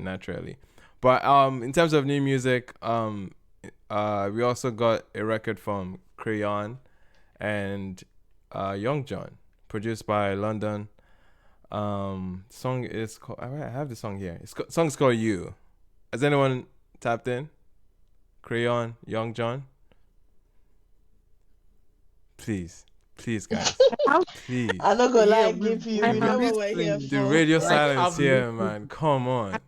naturally. But in terms of new music, we also got a record from Crayon and Young Jonn, produced by London. Song is called. I have the song here. Song's called "You." Has anyone tapped in? Crayon, Young Jonn. Please, please, guys, please. I'm not gonna Yeah, lie, give you. we've We been know what we're here listening. The for. radio Like silence I've here, listened. man. Come on,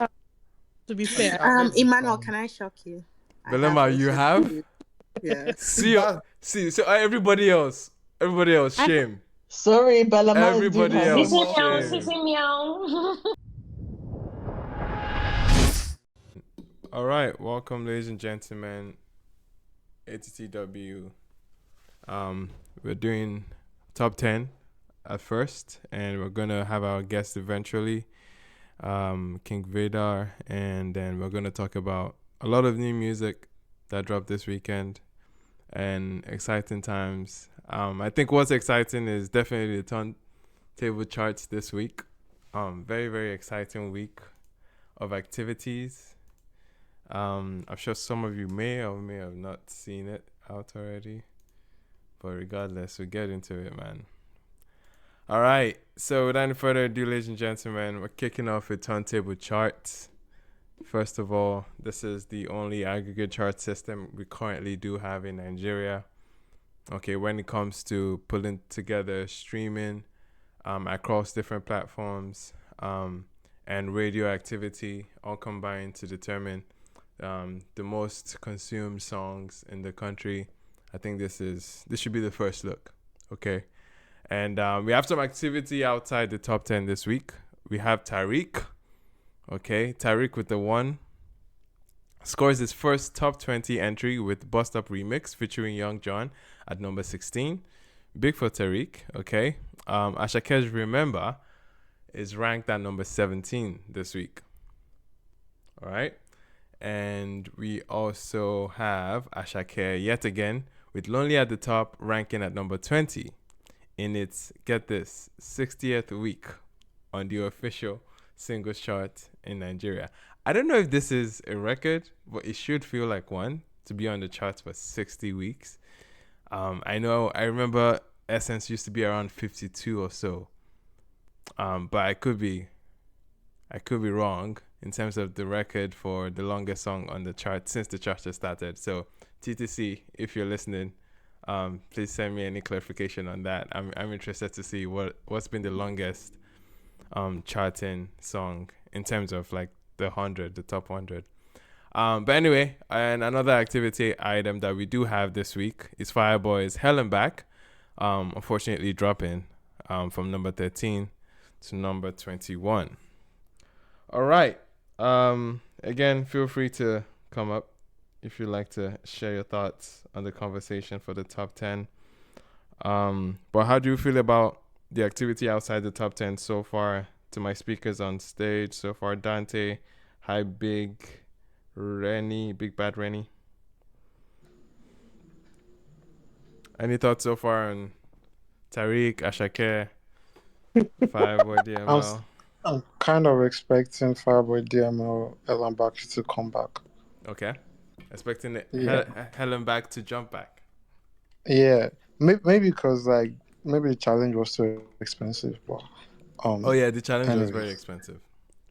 To be fair, Emmanuel, can I shock you? I have Belema, you listened have. to it. Yeah. See. So everybody else, shame. Sorry, Bellama is doing Everybody her else, Sissy homework. meow, shame. sissy meow. All right, welcome, ladies and gentlemen. ATTW. We're doing top 10 at first, and we're gonna have our guest eventually, Kvng Vidarr, and then we're gonna talk about a lot of new music that dropped this weekend and exciting times. I think what's exciting is definitely the turntable charts this week. Very, very exciting week of activities. I'm sure some of you may or may have not seen it out already, but regardless, we get into it, man. All right, so without any further ado, ladies and gentlemen, we're kicking off with turntable charts. First of all, this is the only aggregate chart system we currently do have in Nigeria. Okay, when it comes to pulling together streaming across different platforms and radio activity, all combined to determine the most consumed songs in the country. I think this should be the first look. Okay, and we have some activity outside the top 10 this week. We have Tariq. Okay, Tariq with the one scores his first top 20 entry with Bust Up Remix featuring Young Jonn at number 16. Big for Tariq. Okay, Ashake's Remember is ranked at number 17 this week. All right. And we also have Ashake yet again with Lonely at the Top ranking at number 20 in its, get this, 60th week on the official singles chart in Nigeria. I don't know if this is a record, but it should feel like one to be on the charts for 60 weeks. I remember Essence used to be around 52 or so. But I could be wrong in terms of the record for the longest song on the chart since the chart just started. So TTC, if you're listening, please send me any clarification on that. I'm interested to see what's been the longest charting song in terms of like the top 100. But anyway, and another activity item that we do have this week is Fireboy's Hell and Back, unfortunately dropping from number 13 to number 21. All right. Again, feel free to come up if you'd like to share your thoughts on the conversation for the top 10. But how do you feel about the activity outside the top 10 so far? To my speakers on stage so far, Dante, hi, Big Bad Rennie. Any thoughts so far on Tariq, Ashake, Fireboy DML? I'm kind of expecting Fireboy DML Ellen Back to come back. Okay. Expecting Helen back to jump back. Yeah. Maybe because maybe the challenge was too expensive. But, the challenge was very expensive.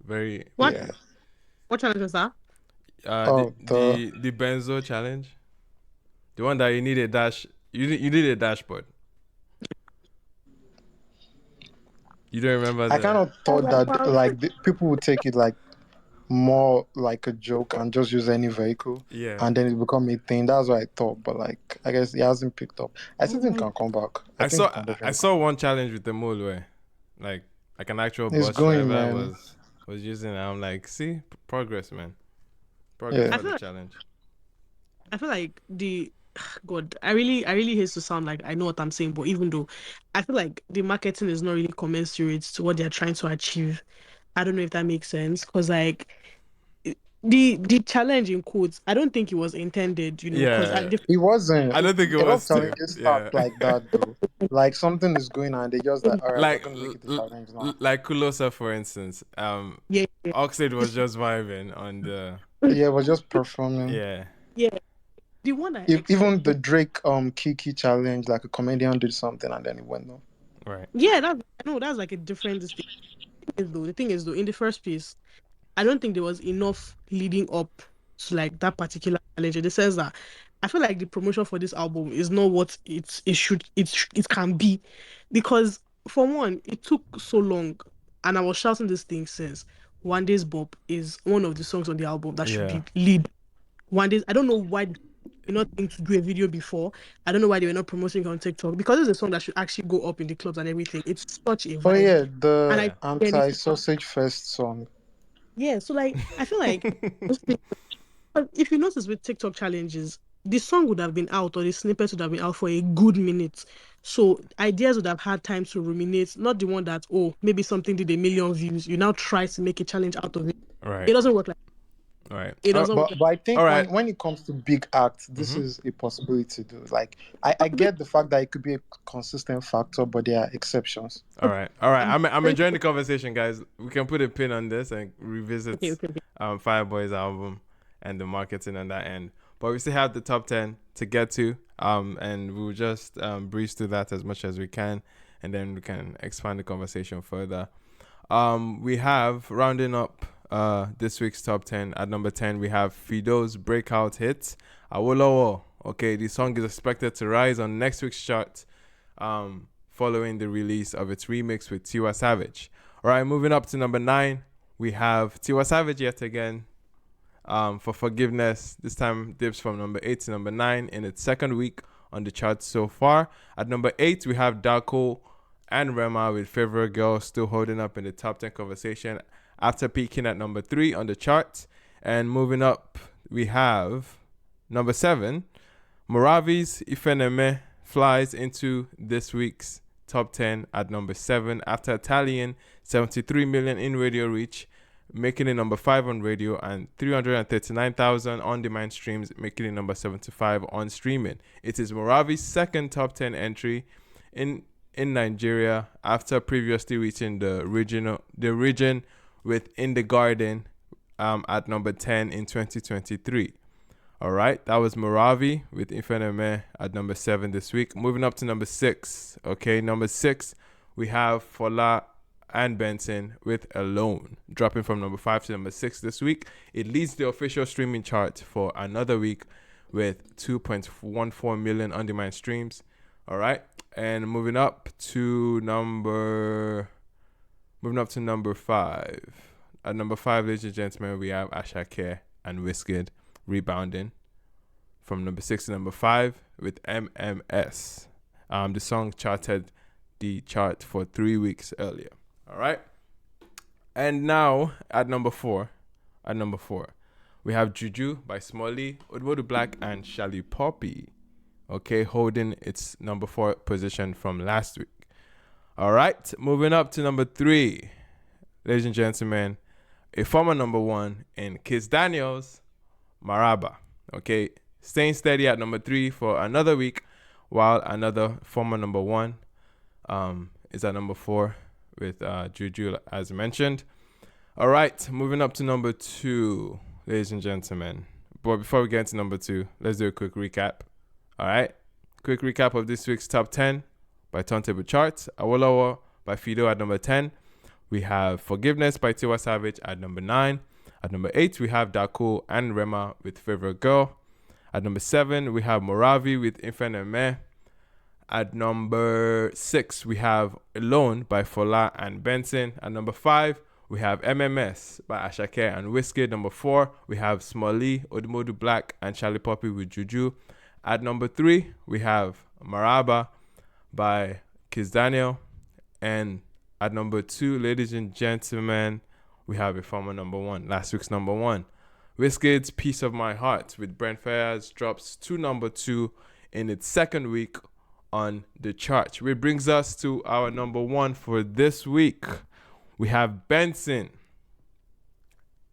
Very. What? Yeah. What challenge was that? The Benzo challenge. The one that you need a dash. You need a dashboard. You don't remember? I kind of thought that people would take it more like a joke and just use any vehicle. Yeah. And then it become a thing. That's what I thought. But I guess it hasn't picked up. I still think it can come back. I saw one challenge with the mole where like an actual bus driver was using it. I'm like, see, progress, man. Progress for the challenge. I feel like God, I really hate to sound like I know what I'm saying, but even though I feel like the marketing is not really commensurate to what they're trying to achieve. I don't know if that makes sense, because the challenge in quotes, I don't think it was intended, because Yeah. It wasn't. I don't think it A lot of was too. challenges Yeah. start like that though. Like something is going on, they just like, all right, we're like gonna make it a challenge now. like Kulosa, for instance. yeah, Oxlade was just vibing on the Yeah, we're just performing. yeah. yeah. The one I Even the expected, Drake Kiki challenge, like a comedian did something and then it went off. Right. yeah, that's like a different thing. The thing is though, in the first piece, I don't think there was enough leading up to like that particular challenge. In the sense that I feel like the promotion for this album is not what it can be, because for one, it took so long, and I was shouting this thing since One Day's Bob is one of the songs on the album that should Yeah. be lead. One Day, I don't know why they're not going to do a video before. I don't know why they were not promoting it on TikTok, because it's a song that should actually go up in the clubs and everything. It's such a Oh vibe, yeah, and the I Yeah. anti-sausage fest song. yeah. So like I feel like but if you notice with TikTok challenges, the song would have been out or the snippet would have been out for a good minute. So ideas would have had time to ruminate, not the one that, oh, maybe something did a million views. You now try to make a challenge out of it. Right. It doesn't work like Right. it Oh, doesn't work But like but I all think right. when it comes to big acts, this Mhm. is a possibility to do. Like I get the fact that it could be a consistent factor, but there are exceptions. All right. All right. I'm okay, enjoying the conversation, guys. We can put a pin on this and revisit okay. Fireboy's album and the marketing on that end. But we still have the top 10 to get to. And we'll just breeze through that as much as we can, and then we can expand the conversation further. We have rounding up this week's top 10. At number 10, we have Fido's breakout hit, Awolowo. Okay, the song is expected to rise on next week's chart, following the release of its remix with Tiwa Savage. All right, moving up to number 9, we have Tiwa Savage yet again, for Forgiveness. This time dips from number 8 to number 9 in its second week on the charts so far. At number 8, we have Darko and Rema with Favorite Girl still holding up in the top 10 conversation after peaking at number 3 on the charts. And moving up, we have number 7, Moravi's Ifeneme flies into this week's top 10 at number 7 after tallying 73 million in radio reach, making it number 5 on radio, and 339,000 on-demand streams, making it number 75 on streaming. It is Moravi's second top 10 entry in Nigeria after previously reaching the region with In the Garden at number 10 in 2023. All right, that was Moravi with Ifeneme at number 7 this week. Moving up to number 6. Okay, number 6, we have Fola and Benson with Alone, dropping from number 5 to number 6 this week. It leads the official streaming chart for another week with 2.14 million on-demand streams. All right, and moving up to number 5. At number 5, ladies and gentlemen, we have Ashake and Wizkid rebounding from number 6 to number 5 with MMS. The song charted the chart for 3 weeks earlier. All right. And now at number 4, we have Juju by Smalley, Awolowo Black, and Shallipopi. Okay, holding its number 4 position from last week. All right, moving up to number 3, ladies and gentlemen, a former number 1 in Kiss Daniels, Maraba. Okay, staying steady at number 3 for another week, while another former number 1 is at number 4 with Juju, as mentioned. All right, moving up to number 2, ladies and gentlemen. But before we get into number 2, let's do a quick recap. All right, quick recap of this week's top 10 by Turntable Charts. Awolowo by Fido at number 10. We have Forgiveness by Tiwa Savage at number 9. At number 8, we have Darko and Rema with Favorite Girl. At number 7, we have Moravi with Ifeneme. At number 6, we have Alone by Fola and Benson. At number 5, we have MMS by Ashake and Wizkid. Number 4, we have Smalley, Awolowo Black, and Shallipopi with Juju. At number 3, we have Maraba by Kiss Daniel. And at number 2, ladies and gentlemen, we have a former number 1, last week's number 1. Wizkid's Piece of My Heart with Brent Faiyaz drops to number 2 in its second week on the chart, which brings us to our number 1 for this week. We have Benson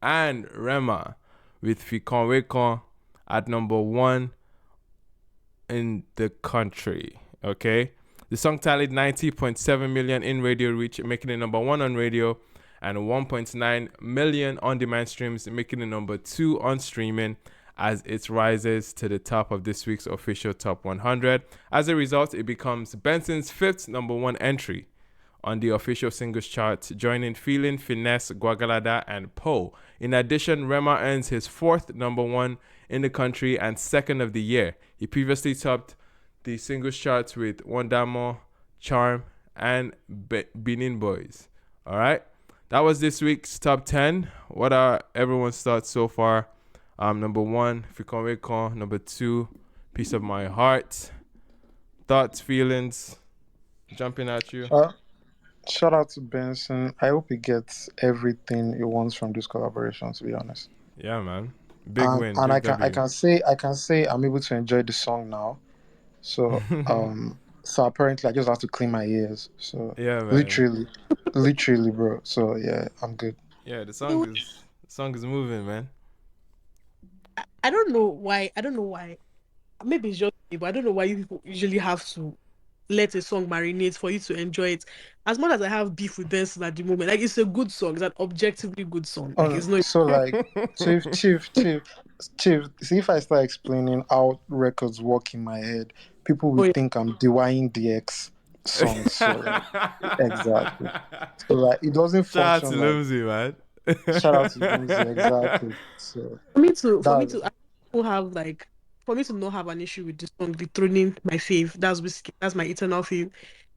and Rema with Fikon Wekon at number 1 in the country. Okay, the song tallied 90.7 million in radio reach, making it number 1 on radio, and 1.9 million on-demand streams, making it number 2 on streaming, as it rises to the top of this week's official Top 100. As a result, it becomes Benson's 5th number 1 entry on the official singles chart, joining Feeling, Finesse, Guagalada, and Poe. In addition, Rema earns his 4th number 1 in the country and 2nd of the year. He previously topped the singles charts with Wondamo, Charm, and Benin Boys. All right, that was this week's top 10. What are everyone's thoughts so far? Number 1, Fikon Wekon. Number 2, Piece of My Heart. Thoughts, feelings, jumping at you. Shout out to Benson. I hope he gets everything he wants from this collaboration, to be honest. Yeah, man. Big win. And big I can say I'm able to enjoy the song now. So so apparently I just have to clean my ears. So yeah, man. literally, bro. So yeah, I'm good. Yeah, the song is moving, man. I don't know why. Maybe it's just me, but I don't know why you people usually have to let a song marinate for you to enjoy it. As much as I have beef with this at the moment, like, it's a good song. It's an objectively good song. Like, it's not. So like, Chief. See, if I start explaining how records work in my head, people will think I'm DYing DX songs. So exactly. So like, it doesn't function. Shout out to Lumsey, man. Shout out to Lumsey, exactly. So for me to not have an issue with this song dethroning my fave, that's my eternal fave.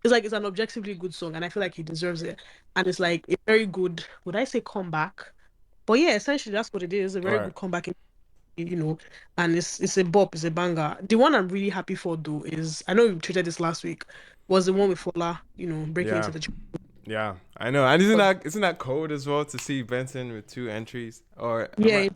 It's like, it's an objectively good song, and I feel like he deserves it. And it's like a very good, would I say comeback? But yeah, essentially that's what it is. A very good comeback, and it's a bop, it's a banger. The one I'm really happy for though is, I know we treated this last week, was the one with Fola, breaking into the. Yeah, I know. And isn't that cold as well to see Benson with 2 entries? Or yeah.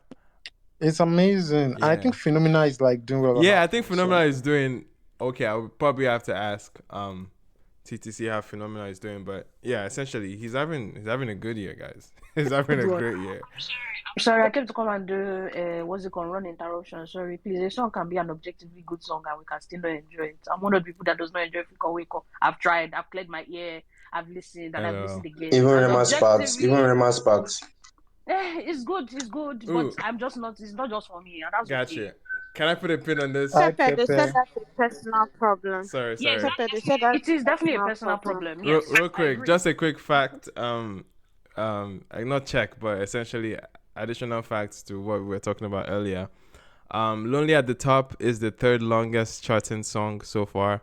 It's amazing. Yeah. I think Phenomena is like doing well. Yeah, I think Phenomena is doing okay. I would probably have to ask TTC how Phenomena is doing, but yeah, essentially he's having a good year, guys. He's having a great year. I'm sorry, I came to come and do what's it called, run interruption. Sorry, please. A song can be an objectively good song and we can still not enjoy it. I'm one of the people that does not enjoy Fikon Wekon. I've tried, I've cleared my ear, I've listened, and I've listened again. Even Rema Sparks. It's good, but I'm just not. It's not just for me, and that's gotcha. Okay. Can I put a pin on this? Pepe, they said that's a personal problem. Sorry. Yes, Pepe, they said that's it is definitely a personal problem. Yes, real quick, just a quick fact. Not check, but essentially additional facts to what we were talking about earlier. Lonely at the Top is the 3rd longest charting song so far.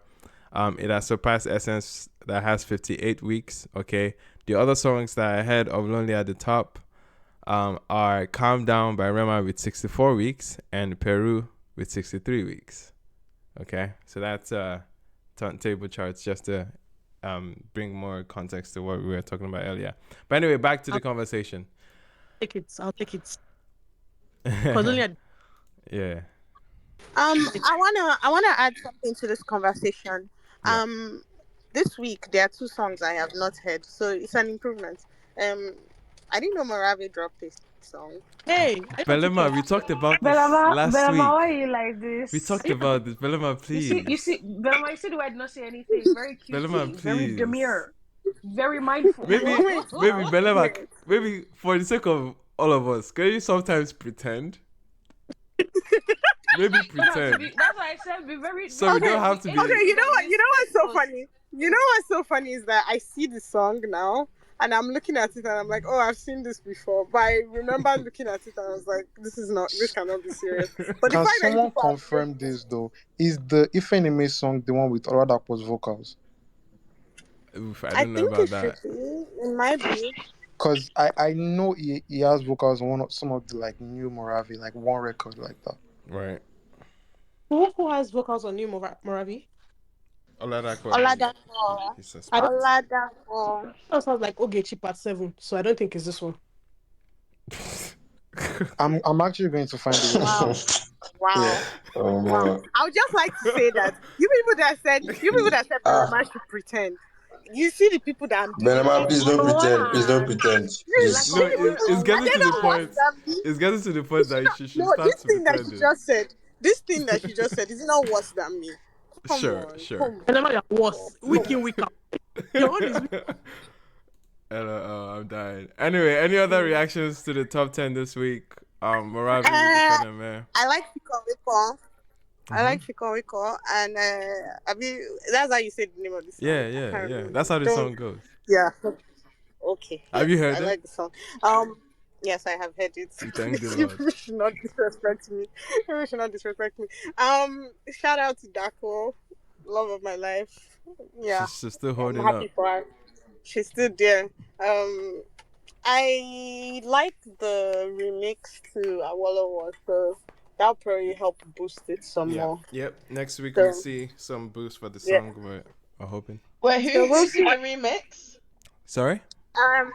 It has surpassed Essence, that has 58 weeks. Okay, the other songs that are ahead of Lonely at the Top are Calm Down by Rema with 64 weeks and Peru with 63 weeks. Okay, so that's turntable charts, just to bring more context to what we were talking about earlier. But anyway, back to the conversation. I'll take it. Yeah. I wanna add something to this conversation. Yeah. This week there are 2 songs I have not heard, so it's an improvement. I didn't know Morave dropped this song. Hey, Belema, we talked about this last week. Why are you like this? We talked about this. Belema, please. You see, Belema, you see the way I did not say anything. Very cute. Belema, please. Very demure. Very mindful. Maybe Belema, maybe for the sake of all of us, can you sometimes pretend? Maybe pretend. That's why I said be very. So we don't have to be. Okay, you know what's so funny? You know what's so funny is that I see the song now. And I'm looking at it and I'm like, oh, I've seen this before. But I remember looking at it and I was like, this cannot be serious. But can someone confirm this though? Is the Ife Anime song the one with Oladapo's vocals? Oof, I don't know about that. It might be. Because I know he has vocals on some of the like new Morave, like one record like that. Right. Who has vocals on new Morave? Oladapo. That sounds like Ogechi Part 7, so I don't think it's this one. I'm actually going to find it. Wow. Yeah. Oh, wow. I would just like to say that you people that said Belema should pretend. You see the people that I'm doing. Benema, please don't pretend. Please don't What? pretend. Like, Please. No, it's getting to the not point. worse than me. It's getting to the point that she should No, start this thing that she pretending. just said. This thing that she just said is not worse than me. Come Sure, on, sure. come on. And then you're worse. Week in, week out. Your own is I'm dying. Anyway, any other reactions to the top 10 this week? Moravi, defending man. I like Fikon. I like Fikon, and I mean that's how you say the name of the song. Yeah. That's how the song goes. Yeah. Okay. Have you heard I it? like the song. Yes, I have heard it. We thank the You Lord. should not disrespect me. You should not disrespect me. Shout out to Dako, love of my life. Yeah, She's still I'm holding happy up. for her. She's still there. I like the remix to Awolowo, so that'll probably help boost it some more. Yep. Next week So- we'll see some boost for the song. We're hoping. Wait, who's the remix? Sorry?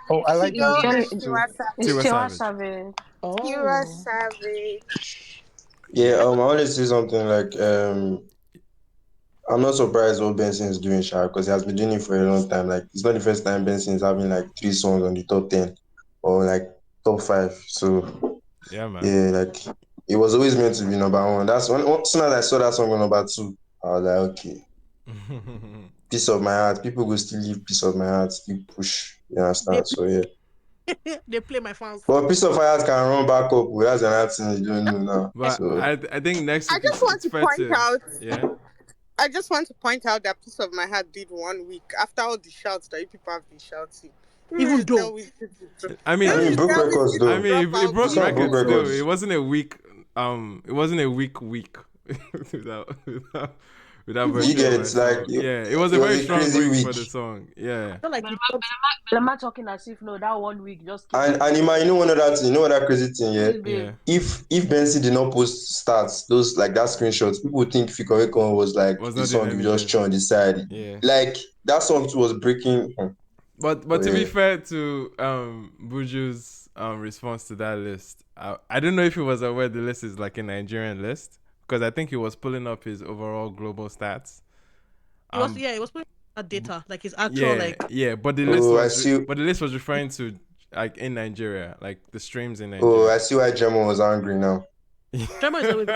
Oh, I like Tiwa the and remix too. Tiwa Savage. It's Tiwa Tiwa Savage. Savage. Tiwa Oh. Savage. Yeah, I want to say something like I'm not surprised what Benson is doing, Sha, because he has been doing it for a long time. Like it's not the first time Benson is having like 3 songs on the top 10 or like top 5. So Yeah, man. yeah, like it was always meant to be number 1. That's when as soon as I saw that song on number 2, I was like, okay, peace of my heart. People will still leave peace of my heart, still push. You understand? So yeah. they play my fans. But peace of my heart can run back up. That's another thing you don't know now. But So I think next I week just want it's to fair point out. Yeah. I just want to point out that Piece of My Heart did 1 week after all the shouts that you people have been shouting. Even though- I mean, it broke records though. I mean, it broke It's not records broke too. records. It wasn't a week. It wasn't a week without You version get of it, the like, song. it- Yeah, it was a it was very a strong crazy week for week. the song. Yeah. I feel like it Belema talking as if no, that 1 week just came. And Ima, you know one other thing, you know what that crazy thing, yeah? Yeah. If Benson did not post stats, those like that screenshots, people would think Fikon was like Was the not song doing you just anything. throw on the side. Yeah. Like that song too was breaking. But to be Yeah. fair to Buju's response to that list, I don't know if he was aware the list is like a Nigerian list, because I think he was pulling up his overall global stats. it was putting that data, like his actual but the list was referring to like in Nigeria, like the streams in Nigeria. Oh, I see why Gemma was angry now. Drama is always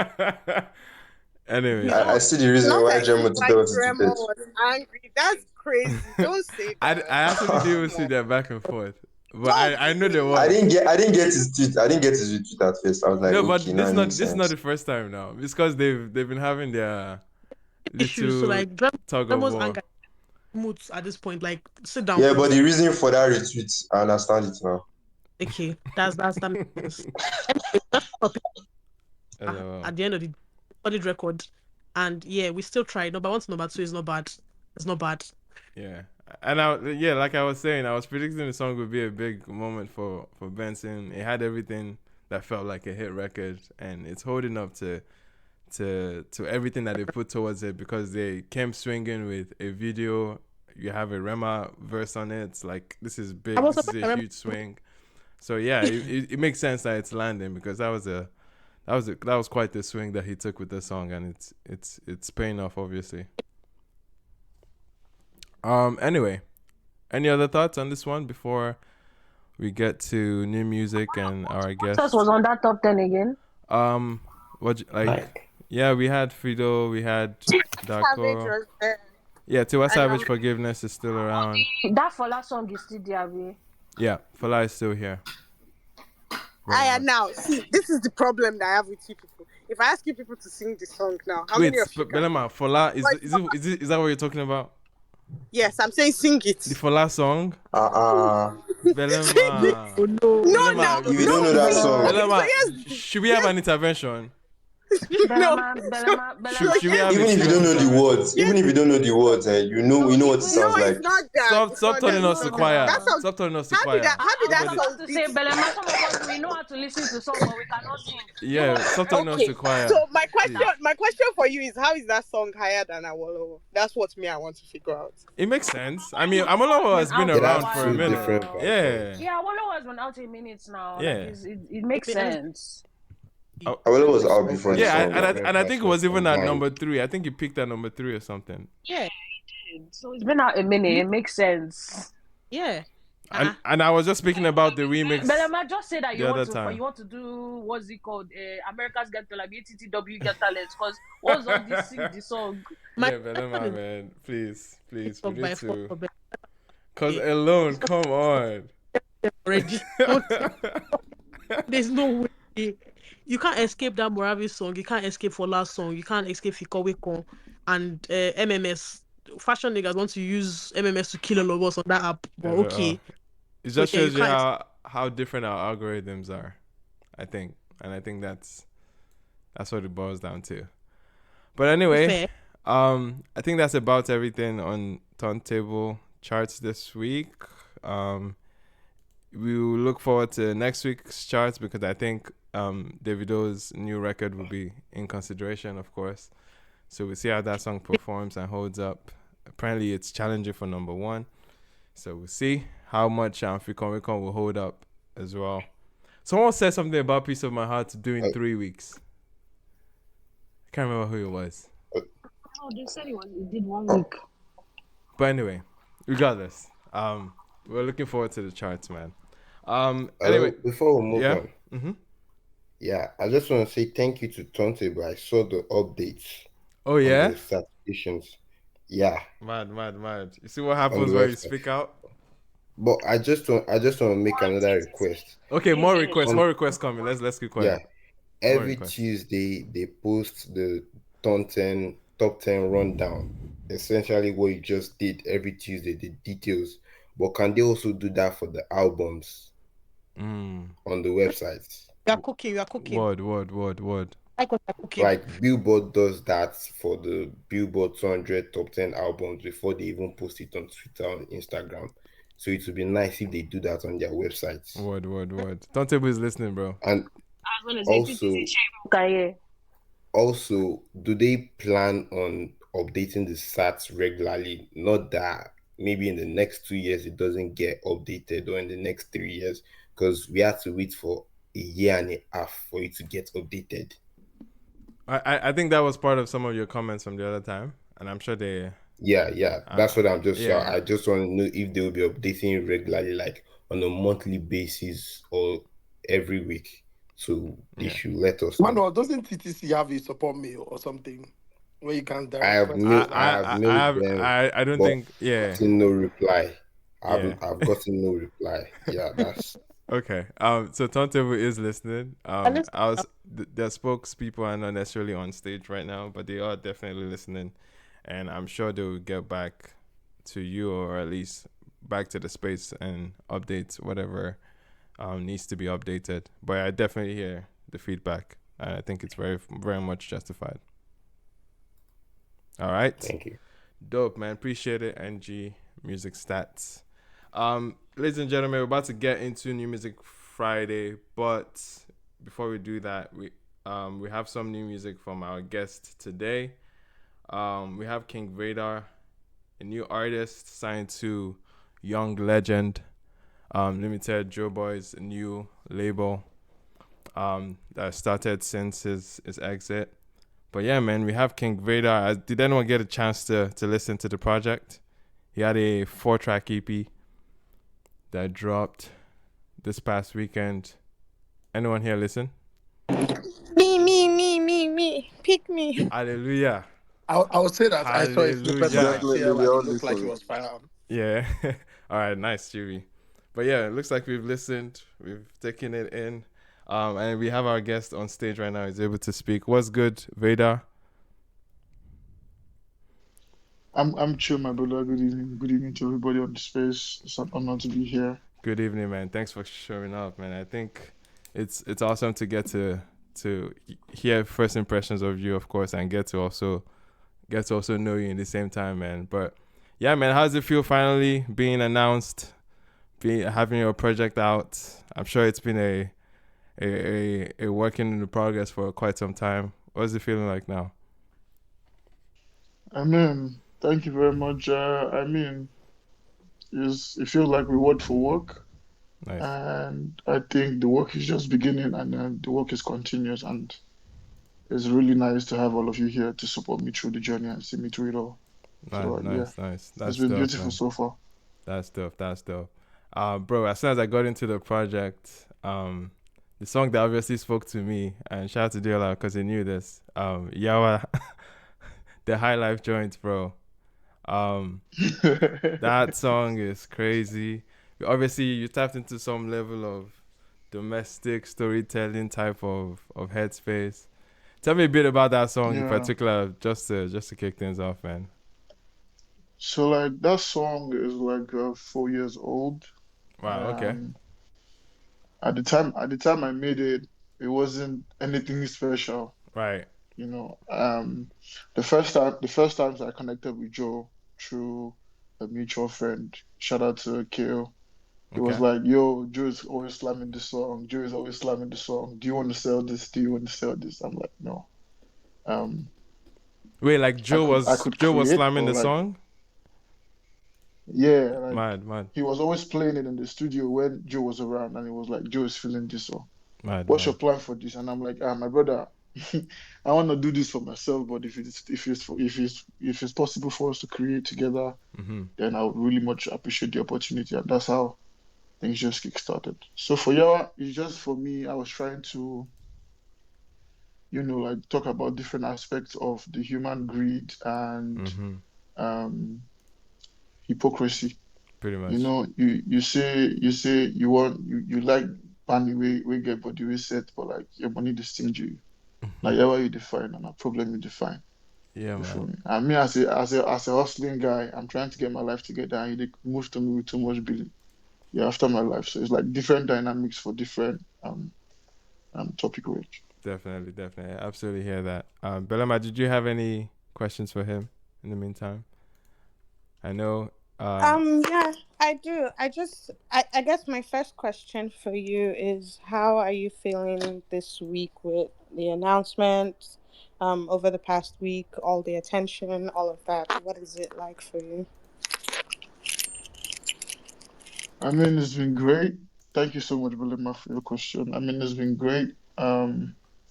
Anyway, I see the reason Not why like Gemma like was Rema tweeted. was angry. That's crazy. Don't say I that. actually do see that back and forth, but I know there was. I didn't get his tweet. I didn't get his tweet at first. I was like, No, okay, but now it makes this is not sense. the first time now. It's because they've been having their issues. So little like tug of Drama's war. anger moods at this point. Like sit down. Yeah, please. but the reason for that retweet, I understand it now. Okay, that makes sense. At the end of the solid record, and yeah, we still tried. Number 1 to number 2 is not bad. It's not bad. Yeah, and like I was saying, I was predicting the song would be a big moment for Benson. It had everything that felt like a hit record, and it's holding up to everything that they put towards it, because they came swinging with a video. You have a Rema verse on it. It's like, this is big. I was This is surprised a Rema- huge swing. So yeah, it makes sense that it's landing, because that was quite the swing that he took with the song, and it's paying off, obviously. Anyway, any other thoughts on this one before we get to new music and our guest? What else was on that top 10 again? Yeah, we had Fido, we had Savage Dako. was there. Yeah, Tiwa Savage Forgiveness is still around. That Fola song is still there, babe. Yeah, Fala is still here. Now, see, this is the problem that I have with you people. If I ask you people to sing the song now, how Wait, many of you can? Belema, Fola, is that what you're talking about? Yes, I'm saying sing it. The Fola song? Belema. Oh no! No, now, If you don't know that song, Belema, yes. should we have an intervention? Belema. Should we have even if you don't know the words, you know what it sounds No, like. it's not that. Stop turning us to choir. That song, Stop turning us to how choir. did that I song want to say, Belema, some of us, we know how to listen to songs, but we cannot sing. Yeah, stop turning us to choir. So my question for you is, how is that song higher than Awolowo? That's what I want to figure out. It makes sense. I mean, Awolowo has been It has around for a two minute. different vibes. Yeah. Yeah, Awolowo has been out in minutes now. Yeah. Like, it makes sense. Awolowo was out before the Yeah, song. and I think it was even at number 3. I think he peaked at number 3 or something. Yeah. So it's been out a minute. It makes sense. Yeah. And I was just speaking about the remix. But I might just say that the other time. you want to do what's it called? America's Got Talent, ATTW Got Talent. Because what's all this sing the song? Yeah, Belema, man. Please, we need to. Cause Yeah. alone, come on. Already. There's no way. You can't escape that Moravi song. You can't escape Fola's song. You can't escape Fikoweko and MMS. Fashion niggas want to use MMS to kill all of us on that app. But okay. It just So, yeah, shows you how different our algorithms are, I think. And I think that's what it boils down to. But anyway, fair. I think that's about everything on Turntable charts this week. We will look forward to next week's charts because I think Davido's new record will be in consideration, of course. So we'll see how that song performs and holds up. Apparently, it's challenging for number 1. So we'll see how much Fikon will hold up as well. Someone said something about Piece of My Heart doing 3 weeks. I can't remember who it was. Oh, they said it did 1 week. But anyway, regardless, we're looking forward to the charts, man. Anyway, before we move on, mm-hmm. Yeah, I just want to say thank you to Turntable. I saw the updates. Oh yeah, the certifications. Yeah, mad. You see what happens when you speak out. But I just want to make another request. Okay, more requests coming. Let's keep quiet. Yeah, every Tuesday they post the top 10 rundown. Essentially, what you just did every Tuesday, the details. But can they also do that for the albums on the websites? We are cooking. Word. Like Billboard does that for the Billboard 200 top 10 albums before they even post it on Twitter and Instagram. So it would be nice if they do that on their websites. Word. Turntable is listening, bro. And also, do they plan on updating the stats regularly? Not that maybe in the next 2 years it doesn't get updated, or in the next 3 years, because we have to wait for a year and a half for it to get updated. I think that was part of some of your comments from the other time, and I'm sure they. Yeah. That's what I'm just. Yeah. I just want to know if they will be updating it regularly, like on a monthly basis or every week. So they should let us know. Manuel, doesn't TTC have a support mail or something where you can direct? I don't think. Yeah. Gotten no reply. I've gotten no reply. Yeah, that's. Okay. So Turntable is listening. The spokespeople are not necessarily on stage right now, but they are definitely listening, and I'm sure they will get back to you, or at least back to the space, and update whatever needs to be updated. But I definitely hear the feedback, and I think it's very, very much justified. All right. Thank you. Dope, man. Appreciate it. NG Music Stats. Ladies and gentlemen, we're about to get into New Music Friday, but before we do that, we have some new music from our guest today. We have Kvng Vidarr, a new artist signed to Young Legend Limited, Joeboy's new label that started since his exit. But yeah, man, we have Kvng Vidarr. Did anyone get a chance to listen to the project? He had a 4-track EP that dropped this past weekend. Anyone here listen? Me. Pick me. Hallelujah. I would say that I saw it. Hallelujah. It looked like it was fire. Yeah. All right, nice, Juvie. But yeah, it looks like we've listened. We've taken it in. And we have our guest on stage right now. He's able to speak. What's good, Vidarr? I'm chill, my brother. Good evening. Good evening to everybody on the space. It's an honor to be here. Good evening, man. Thanks for showing up, man. I think it's awesome to get to hear first impressions of you, of course, and get to also know you in the same time, man. But yeah, man, how does it feel finally being announced, having your project out? I'm sure it's been a working in progress for quite some time. What's it feeling like now? Thank you very much. It feels like reward for work. Nice. And I think the work is just beginning, and then the work is continuous, and it's really nice to have all of you here to support me through the journey and see me through it all. Man, Yeah, nice. it's That's been dope, beautiful man. so far. That's dope. Bro, as soon as I got into the project, the song that obviously spoke to me, and shout out to Diola because he knew this. Yawa, the High Life joint, bro. That song is crazy. Obviously, you tapped into some level of domestic storytelling type of headspace. Tell me a bit about that song in Yeah. particular, just to kick things off, man. So like that song is like 4 years old. Wow. Okay. At the time I made it, it wasn't anything special. Right. You know, the first times I connected with Joe through a mutual friend. Shout out to Kale. He was Okay. like, "Yo, Joe is always slamming the song. Joe is always slamming the song. Do you want to sell this? Do you want to sell this?" I'm like, "No." Um, Wait, like I Joe could I was could Joe was create, slamming but the like, song? yeah, like Mad. he was always playing it in the studio when Joe was around, and he was like, "Joe is feeling this song. What's your Mad. plan for this?" And I'm like, "My brother, I want to do this for myself, but if it's possible for us to create together, Mm-hmm. then I would really much appreciate the opportunity." And that's how things just kick-started. So for Yawa, it's just for me, I was trying to, like talk about different aspects of the human greed and Mm-hmm. um, hypocrisy. Pretty You much. know, you say you like money we get body we set, but like your money dey stingy you. Like Yawa you define and a problem you define. Yeah, You feel man. me? And me as a hustling guy, I'm trying to get my life together and you dey move to me with too much billing. Yeah, after my life. So it's like different dynamics for different topic range. Definitely. I absolutely hear that. Belema, did you have any questions for him in the meantime? I know. Yeah, I do. I guess my first question for you is how are you feeling this week with the announcement, over the past week, all the attention, all of that. What is it like for you? I mean, it's been great. Thank you so much, Belema, for your question. I mean, it's been great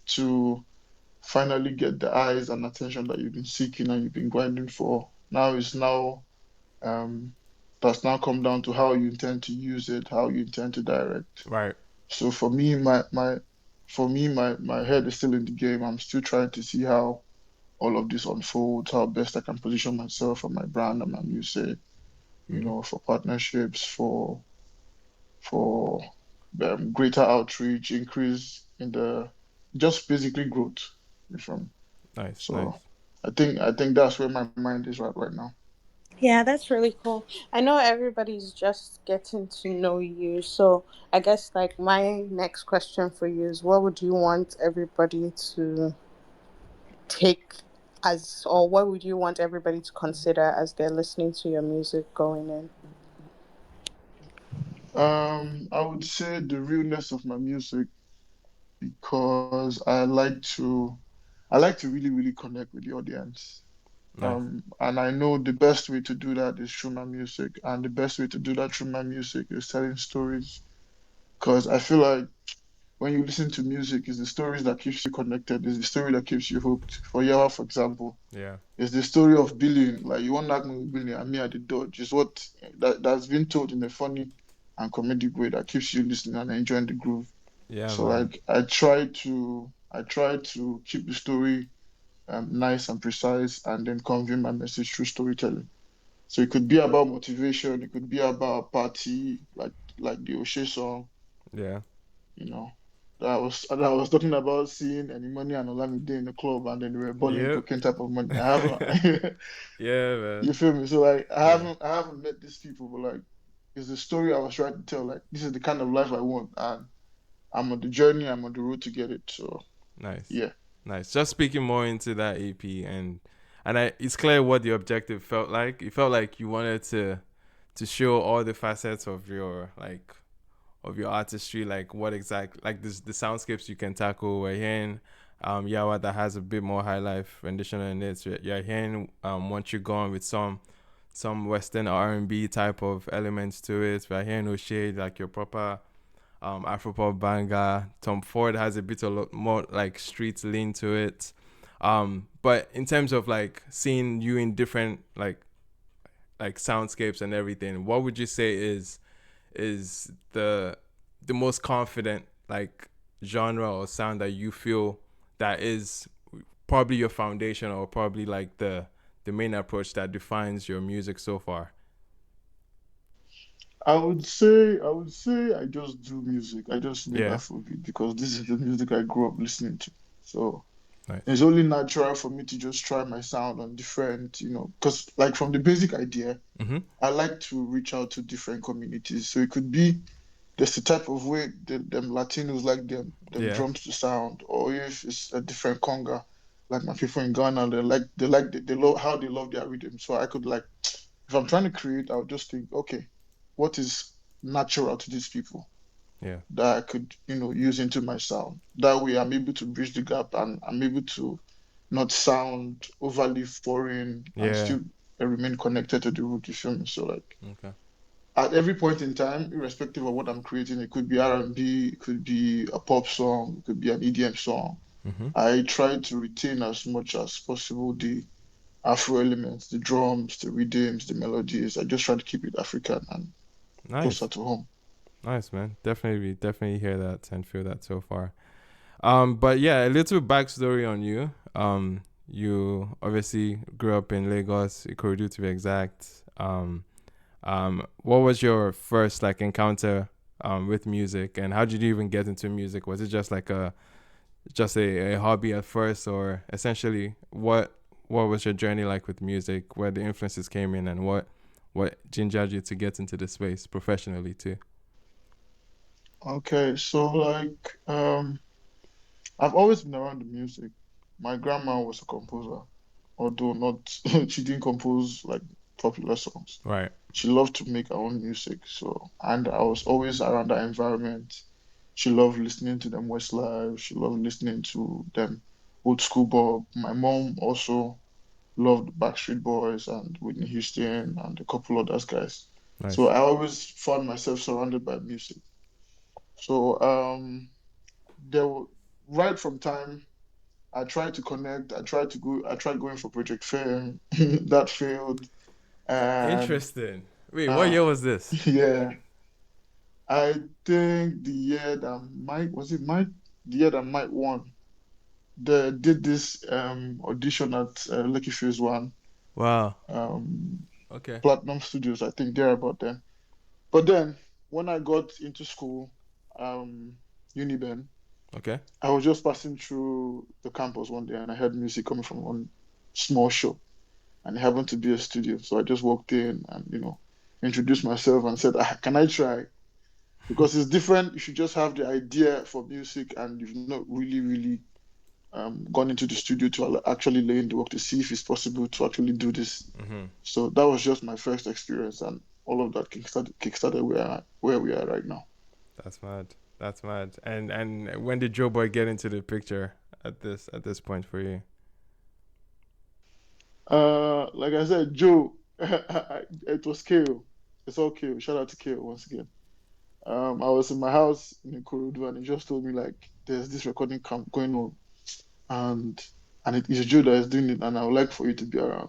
to finally get the eyes and attention that you've been seeking and you've been grinding for. Now um, that's now come down to how you intend to use it, how you intend to direct. Right. So for me, my head is still in the game. I'm still trying to see how all of this unfolds, how best I can position myself and my brand and my music, Mm-hmm. for partnerships, for greater outreach, increase in the just basically growth. From Nice. so I think that's where my mind is right now. Yeah, that's really cool. I know everybody's just getting to know you. So I guess like my next question for you is what would you want everybody to take as, or what would you want everybody to consider as they're listening to your music going in? I would say the realness of my music because I like to really, really connect with the audience. Nice. And I know the best way to do that is through my music, and the best way to do that through my music is telling stories. Because I feel like when you listen to music, it's the stories that keeps you connected, it's the story that keeps you hooked. For Yawa, for example, Yeah. it's the story of billing. Like you want to act with billing and me at the dodge is what that's been told in a funny and comedic way that keeps you listening and enjoying the groove. Yeah, So man. like I try to keep the story nice and precise and then convey my message through storytelling. So it could be about motivation, it could be about a party, like the O'Shea song, Yeah. you know. That was talking about seeing any money and Olamide in the club and then they were balling Yep. cocaine type of money. I haven't Yeah, you man. feel me? So like Yeah. I haven't met these people, but like it's the story I was trying to tell. Like this is the kind of life I want and I'm on the journey, I'm on the road to get it. So Nice. yeah. Nice. Just speaking more into that EP it's clear what the objective felt like. It felt like you wanted to show all the facets of your artistry, like what exact like the soundscapes you can tackle. We're hearing Yawa that has a bit more high life rendition in it. So you're hearing once you're going with some Western R&B type of elements to it. We're hearing O'Shea like your proper Afropop banger. Tom Ford has a bit a lot more like street lean to it. But in terms of like seeing you in different like soundscapes and everything, what would you say is the most confident like genre or sound that you feel that is probably your foundation, or probably like the main approach that defines your music so far? I just do music. I just make Yeah. Afrobeat because this is the music I grew up listening to. So Nice. it's only natural for me to just try my sound on different, because like from the basic idea, Mm-hmm. I like to reach out to different communities. So it could be there's the type of way them Latinos like them Yeah. drums to sound, or if it's a different conga, like my people in Ghana, they love how they love their rhythm. So I could like, if I'm trying to create, I'll just think, okay, what is natural to these people Yeah. that I could, use into my sound. That way I'm able to bridge the gap and I'm able to not sound overly foreign and Yeah. still remain connected to the root, you feel me? So like Okay. at every point in time, irrespective of what I'm creating, it could be R&B, it could be a pop song, it could be an EDM song. Mm-hmm. I try to retain as much as possible the Afro elements, the drums, the rhythms, the melodies. I just try to keep it African and Nice. closer to home. Nice, man. Definitely hear that and feel that so far. But yeah, a little backstory on you. You obviously grew up in Lagos, Ikorodu to be exact. What was your first like encounter with music, and how did you even get into music? Was it just like a hobby at first, or essentially what was your journey like with music, where the influences came in, and what gingered you to get into the space professionally too? Okay, so like I've always been around the music. My grandma was a composer, although not she didn't compose like popular songs. Right. She loved to make her own music, and I was always around that environment. She loved listening to them Westlife. She loved listening to them old school Bob. My mom also loved Backstreet Boys and Whitney Houston and a couple of those guys. Nice. So I always found myself surrounded by music. So there were, right from time I tried to connect. I tried going for Project Fair. That failed. And Interesting. Wait, what uh, year was this? yeah, I think the year that Mike won. They did this audition at Lucky Phase One, Wow. um, Okay. Platinum Studios. I think they're about then. But then when I got into school, um, Uniben, Okay. I was just passing through the campus one day and I heard music coming from one small shop, and it happened to be a studio. So I just walked in and introduced myself and said, "Can I try?" Because it's different if you just have the idea for music and you've not really gone into the studio to actually lay in the work to see if it's possible to actually do this. Mm-hmm. So that was just my first experience, and all of that kickstarted where we are right now. That's mad. That's mad. And when did Joeboy get into the picture at this point for you? Like I said, Joe, it was Kale. It's all Kale. Shout out to Kale once again. I was in my house in Ikorodu and he just told me like there's this recording camp going on, and it is Joe that is doing it, and I would like for you to be around.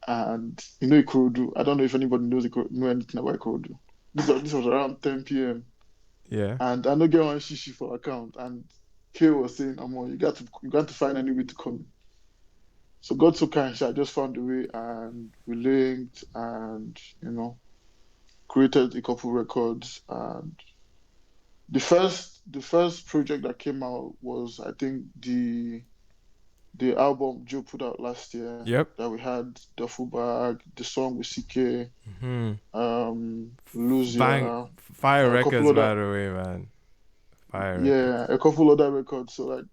And Ikorodu, I don't know if anybody know anything about Ikorodu. This was around 10 p.m. Yeah. and I don't get one shishi for account, and Kale was saying, "Amo, you got to find any way to come in." So God so kind, I just found a way and we linked and created a couple records. And the first project that came out was, I think, the album Joe put out last year. Yep. That we had Duffel Bag, the song with CK, Mm-hmm. Luzia, Fire a couple records, other, by the way, man. Fire records. yeah, a couple other records. So like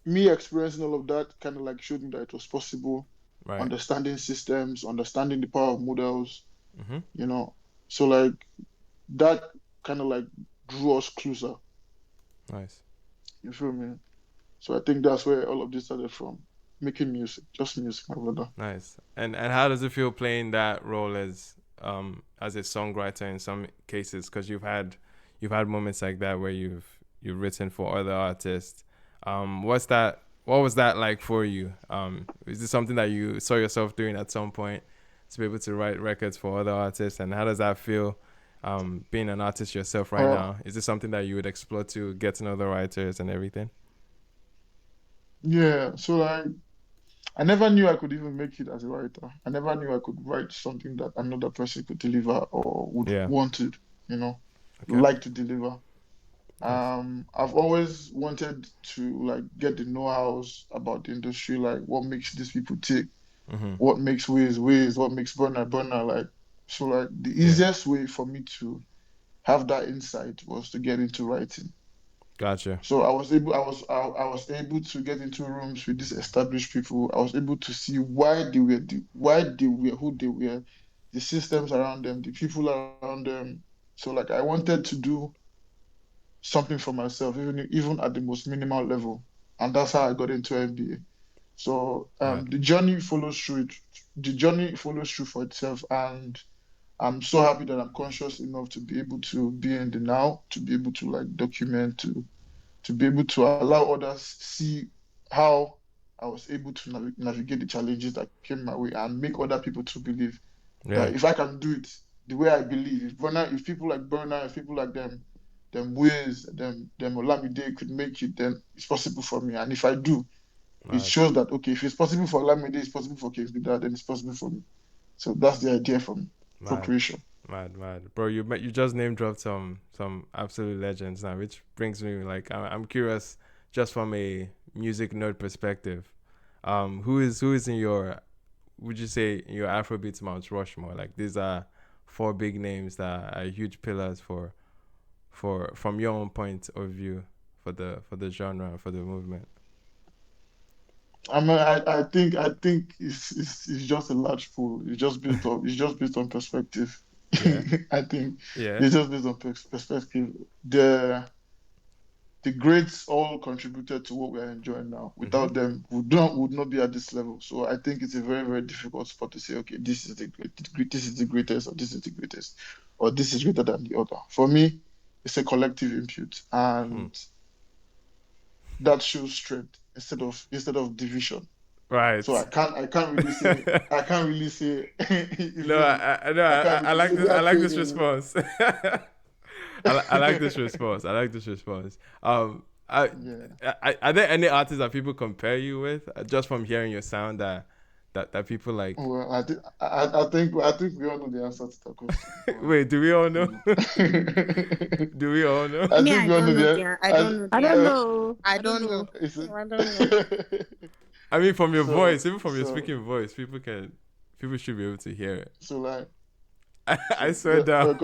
me experiencing all of that kind of like showed me that it was possible. Right. Understanding systems, understanding the power of models, Mm-hmm. So like that kind of like drew us closer. Nice. You feel me? So I think that's where all of this started from. Making music, just music, my brother. Nice. And how does it feel playing that role as a songwriter in some cases? Because you've had moments like that where you've written for other artists. What's that what was that like for you? Is this something that you saw yourself doing at some point, to be able to write records for other artists? And how does that feel, being an artist yourself right Uh, now? Is this something that you would explore to get to know other writers and everything? yeah, so like I never knew I could even make it as a writer. I never knew I could write something that another person could deliver or would Yeah. want to, you know, Okay. like to deliver. Nice. I've always wanted to like get the know-hows about the industry, like what makes these people tick, Mm-hmm. what makes Wiz, what makes Burner. Like, so like the Yeah. easiest way for me to have that insight was to get into writing. Gotcha. So I was able to get into rooms with these established people. I was able to see why they were who they were, the systems around them, the people around them. So like I wanted to do something for myself, even at the most minimal level, and that's how I got into MBA. So Right. the journey follows through it. The journey follows through for itself, and I'm so happy that I'm conscious enough to be able to be in the now, to be able to like document, to be able to allow others see how I was able to navigate the challenges that came my way and make other people to believe Yeah. that if I can do it the way I believe, if people like Burner, if people like them Wiz, them Olamide could make it, then it's possible for me. And if I do, it Mad. shows that okay, if it's possible for Olamide, it's possible for Kings Vidar, then it's possible for me. So that's the idea for Mad. creation. Mad. Bro, you just name dropped some absolute legends now, which brings me like I'm curious, just from a music nerd perspective. Who is in your, would you say, in your Afrobeats Mount Rushmore? Like, these are four big names that are huge pillars for from your own point of view, for the genre and for the movement. I think it's just a large pool. It's just based on perspective. Yeah. I think Yeah. it's just based on perspective. The greats all contributed to what we are enjoying now. Mm-hmm. Without them, would not be at this level. So I think it's a very, very difficult spot to say, okay, this is the greatest, or this is the greatest, or this is greater than the other. For me, it's a collective input, Hmm. and that shows strength instead of division. Right. So I can't really say No, even I no, I can't I really like say this. I that like thing this in. response. I like this response. I like this response. Yeah. Are there any artists that people compare you with, just from hearing your sound, that people like? Well, I think we all know the answer to that question. But Wait, do we all know? mm. Do we all know? I Me, think I we all know don't know the the I I, don't know I the don't uh, know. I I don't don't know. know. it's I don't know. I mean, from your so voice, even from your so speaking voice, people should be able to hear it. so like I so swear down.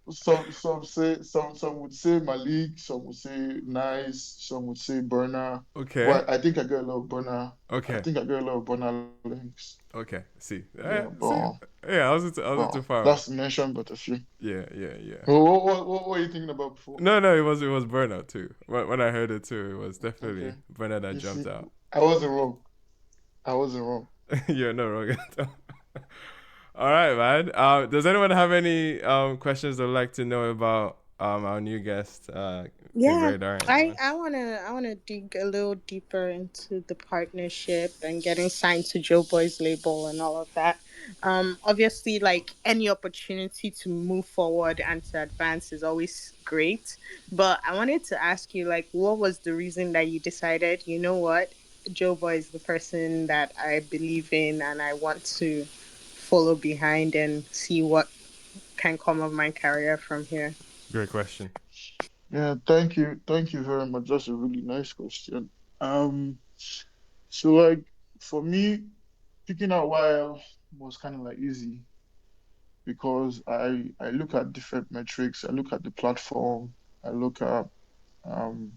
some would say Malik, some would say Nice, some would say Burner. Okay. Well, I think I get a lot of Burner. I Okay. think I get a lot of Burner links. Okay. See. Yeah, See. Yeah, I wasn't too far off. that's mentioned, but a few. Yeah. What were you thinking about before? No, it was burnout too. When I heard it too, it was Okay, definitely burnout that you jumped see, out. I wasn't wrong. I wasn't wrong. You're not wrong at all. All right, man. Does anyone have any questions they'd like to know about our new guest, King Yeah, Radar? I wanna dig a little deeper into the partnership and getting signed to Joeboy's label and all of that. Obviously, like any opportunity to move forward and to advance is always great. But I wanted to ask you, like, what was the reason that you decided, you know what, Joeboy is the person that I believe in and I want to follow behind and see what can come of my career from here. Great question. Yeah, thank you very much. That's a really nice question. Um, so like for me, picking out why was kind of like easy because I look at different metrics. I look at the platform. I look at um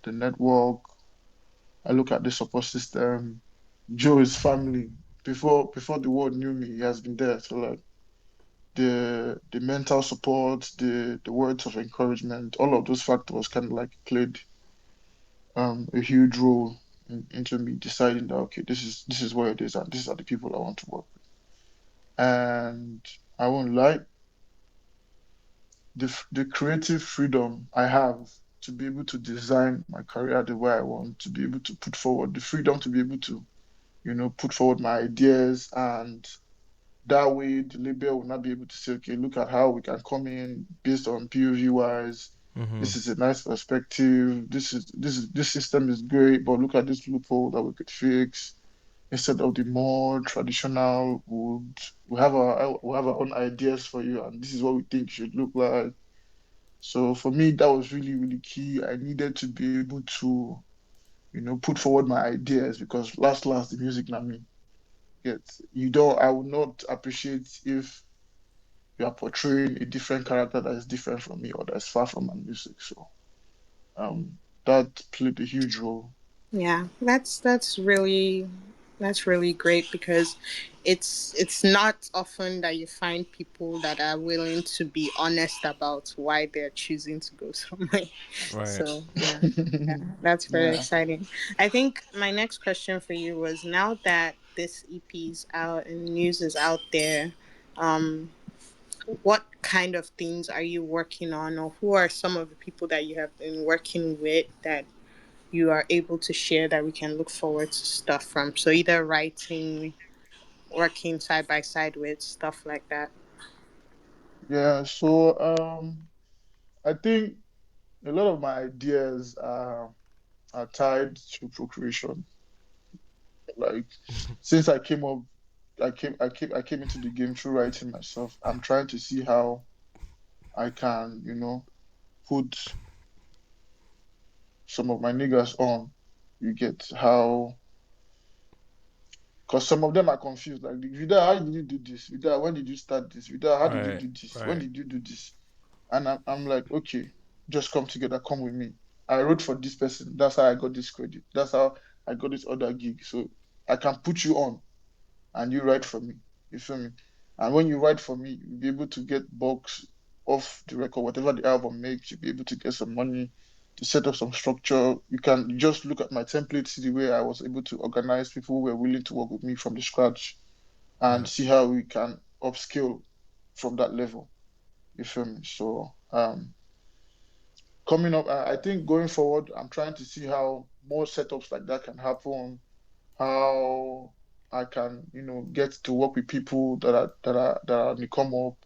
the network. I look at the support system. Joe is family. Before the world knew me, he has been there. So like the mental support, the words of encouragement, all of those factors kind of like played a huge role into me deciding that okay, this is where it is, and these are the people I want to work with. And I won't lie, the creative freedom I have to be able to design my career the way I want, to be able to put forward the freedom to be able to, put forward my ideas, and that way the label will not be able to say, okay, look at how we can come in based on POV wise. Mm-hmm. This is a nice perspective. This system is great, but look at this loophole that we could fix. Instead of the more traditional, we have our own ideas for you, and this is what we think it should look like. So for me, that was really, really key. I needed to be able to, put forward my ideas, because last the music na me. Get I would not appreciate if you are portraying a different character that is different from me or that's far from my music. So that played a huge role. Yeah, that's really great, because it's not often that you find people that are willing to be honest about why they're choosing to go somewhere. Right. So yeah, that's very Yeah. exciting. I think my next question for you was, now that this EP's out and news is out there, um, what kind of things are you working on, or who are some of the people that you have been working with that you are able to share, that we can look forward to stuff from? So either writing, working side by side with, stuff like that. Yeah. So I think a lot of my ideas are tied to procreation. Like since I came into the game through writing myself. I'm trying to see how I can, put some of my niggas on. You get how, because some of them are confused. Like, Vida, how did you do this? Vida, when did you start this? Vida, how did you Right. do this? When Right. did you do this? And I'm like, okay, just come together, come with me. I wrote for this person. That's how I got this credit. That's how I got this other gig. So I can put you on and you write for me. You feel me? And when you write for me, you'll be able to get bucks off the record, whatever the album makes, you'll be able to get some money to set up some structure. You can just look at my template, see the way I was able to organize people who were willing to work with me from the scratch, and Yeah. see how we can upskill from that level. You feel me? So coming up, I think going forward, I'm trying to see how more setups like that can happen, how I can, get to work with people that are on the come up,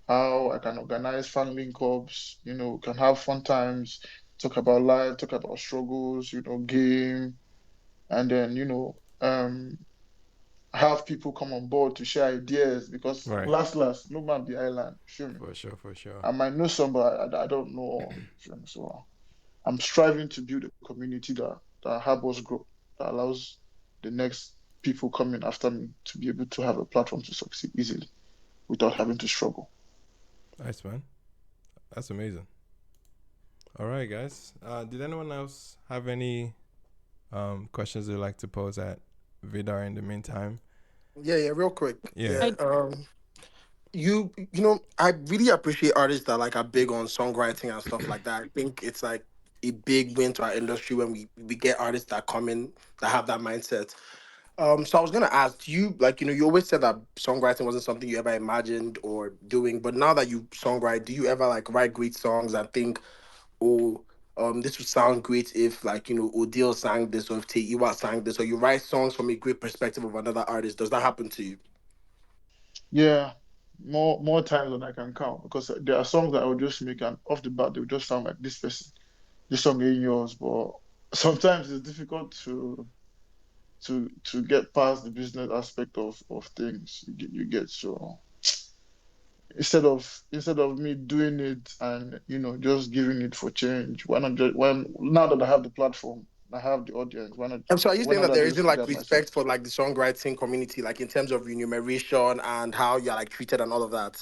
how I can organize fan link ups, can have fun times, talk about life, talk about struggles, game, and then, have people come on board to share ideas, because Right. last, no man the island, feel me? For sure. For sure. I might know somebody I don't know, feel me? So I'm striving to build a community that help us grow, that allows the next people coming after me to be able to have a platform to succeed easily without having to struggle. Nice, man. That's amazing. All right, guys. Did anyone else have any questions they'd like to pose at Vidar in the meantime? Yeah, real quick. Yeah. Yeah. I really appreciate artists that like are big on songwriting and stuff like that. I think it's like a big win to our industry when we get artists that come in that have that mindset. So I was gonna ask, do you like, you always said that songwriting wasn't something you ever imagined or doing, but now that you songwrite, do you ever like write great songs and think, oh, this would sound great if like, Odile sang this, or if Tiwa sang this, or you write songs from a great perspective of another artist? Does that happen to you? Yeah, more times than I can count, because there are songs that I would just make, and off the bat they would just sound like this person. This song ain't yours, but sometimes it's difficult to get past the business aspect of things. You get so instead of me doing it and just giving it for change, why not just, when now that I have the platform, I have the audience, And so are you why saying not that I there isn't just like figure out myself? respect for like the songwriting community, like in terms of remuneration and how you're like treated and all of that?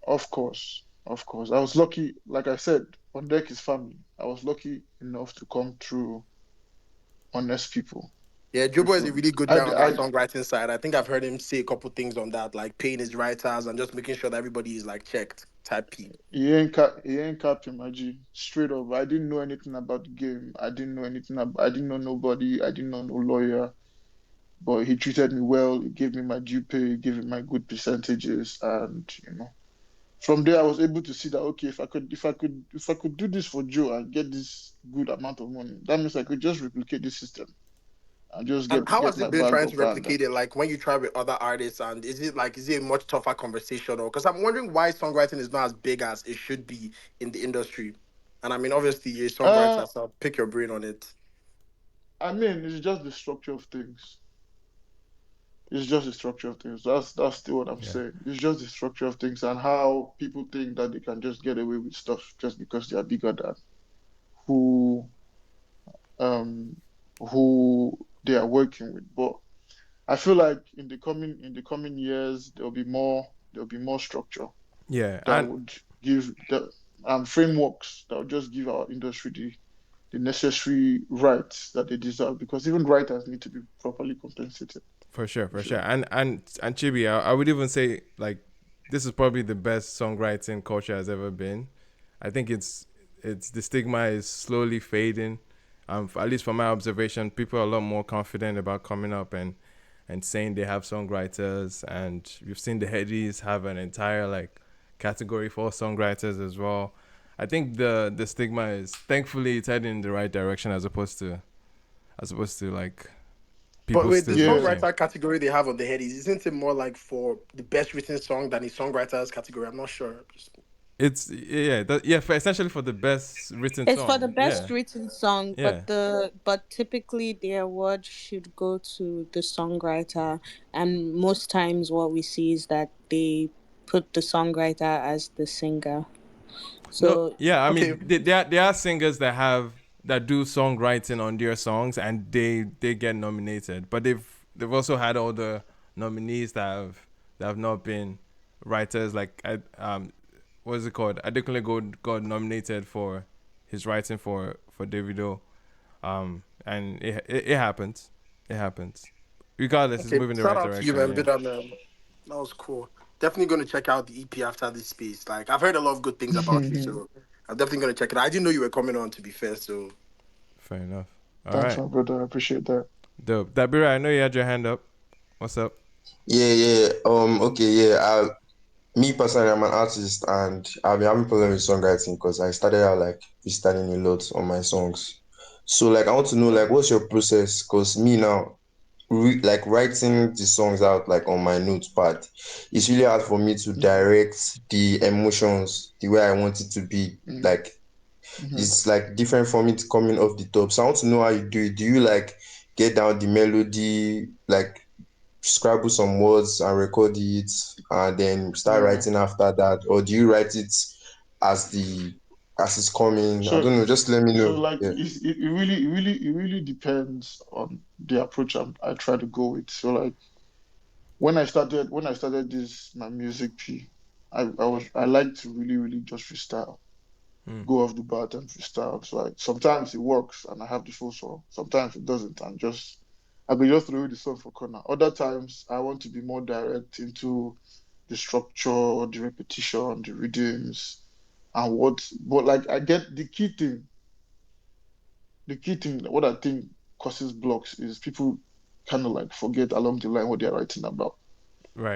Of course, I was lucky. Like I said, on deck is family. I was lucky enough to come through honest people. Yeah, You Joeboy is feel a me? really good I, guy on that I, songwriting side. I think I've heard him say a couple things on that, like paying his writers and just making sure that everybody is like checked. Type P. he ain't capping my G. Straight up. I didn't know anything about the game. I didn't know nobody. I didn't know no lawyer. But he treated me well. He gave me my due pay. He gave me my good percentages, and from there I was able to see that okay, if I could do this for Joe and get this good amount of money, that means I could just replicate this system and just And how get has my it been bag trying to up and replicate it? Like when you try with other artists, and is it a much tougher conversation? Or because I'm wondering why songwriting is not as big as it should be in the industry. And I mean, obviously you're a uh songwriter, so I'll pick your brain on it. I mean it's just the structure of things. It's just the structure of things. That's still what I'm Yeah. saying. It's just the structure of things and how people think that they can just get away with stuff just because they are bigger than who um who they are working with. But I feel like in the coming years there'll be more structure Yeah. that And would give the frameworks that would just give our industry the necessary rights that they deserve because even writers need to be properly compensated. for sure, You for sure. feel? And Chibi, I would even say like this is probably the best songwriting culture has ever been. I think it's the stigma is slowly fading. At least from my observation, people are a lot more confident about coming up and saying they have songwriters, and we've seen the HEIS have an entire like category for songwriters as well. I think the stigma is thankfully it's heading in the right direction as opposed to like But people with the still Yeah. judging. songwriter category they have on the head, isn't it more like for the best written song than the songwriters category? I'm not sure. It's for essentially for the best written It's for the song. best Yeah, written song, yeah. but typically the award should go to the songwriter, and most times what we see is that they put the songwriter as the singer. No, So yeah. I Okay, mean, there are singers that do songwriting on their songs and they get nominated, but they've also had all the nominees that have not been writers. Like what is it called? Adekunle got nominated for his writing for Davido. And it happens. It happens. Regardless, it's okay. moving in the Shout right out to you, direction. man. Yeah, Bit man. That was cool. Definitely going to check out the EP after this space. Like I've heard a lot of good things about you, so I'm definitely going to check it out. I didn't know you were coming on. To be fair, so fair enough. All Thanks, right, my brother. I appreciate that. dope. Dabira, I know you had your hand up. What's up? Yeah, yeah. Okay, yeah. Me personally, I'm an artist, and I've been having problem with songwriting because I started out like freestyling a lot on my songs. So like, I want to know like, what's your process? Because me now, like writing the songs out like on my notepad, it's really hard for me to Hmm. direct the emotions the way I want it to be. Hmm. Like Hmm. it's like different from it coming off the top. So I want to know how you do it. Do you like get down the melody, like scrabble some words and record it and then start Yeah. writing after that, or do you write it as the as it's coming? I So don't know, just let me so know. like Yeah. it really depends on the approach I try to go with. So like when I started this my music P, I like to really just freestyle, Hmm. go off the bat and freestyle. So like sometimes it works and I have the full song. Sometimes it doesn't and just I could just throw away the song for corner. Other times I want to be more direct into the structure, the repetition, the rhythms, and what. But like I get the key thing, what I think causes blocks is people kind of like forget along the line what they're writing about.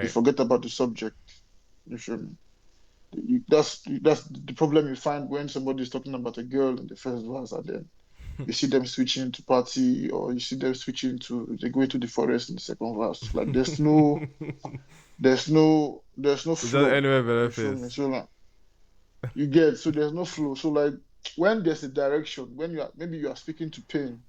They Right. forget about the subject. You feel me? That's the problem you find when somebody's talking about a girl in the first verse and then you see them switching to party or you see them switching to they go into the forest in the second verse. Like there's no Is that flow. anywhere better You feel me? face? So like you get so there's no flow. So like when there's a direction, when maybe you are speaking to pain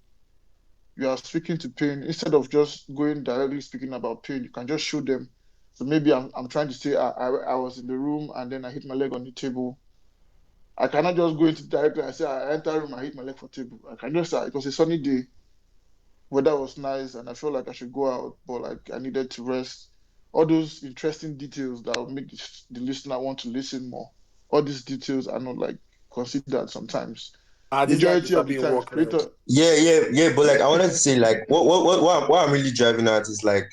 instead of just going directly speaking about pain, you can just show them. So maybe I'm trying to say I was in the room and then I hit my leg on the table. I cannot just go into directly and say I enter room and hit my leg for table. I can just say it was a sunny day, weather was nice, and I felt like I should go out, but like I needed to rest. All those interesting details that will make the listener want to listen more. All these details are not like considered sometimes. this guy Majority just of have the been times, work, man. creator. Yeah, yeah, yeah. But like I wanted to say like what I'm really driving at is like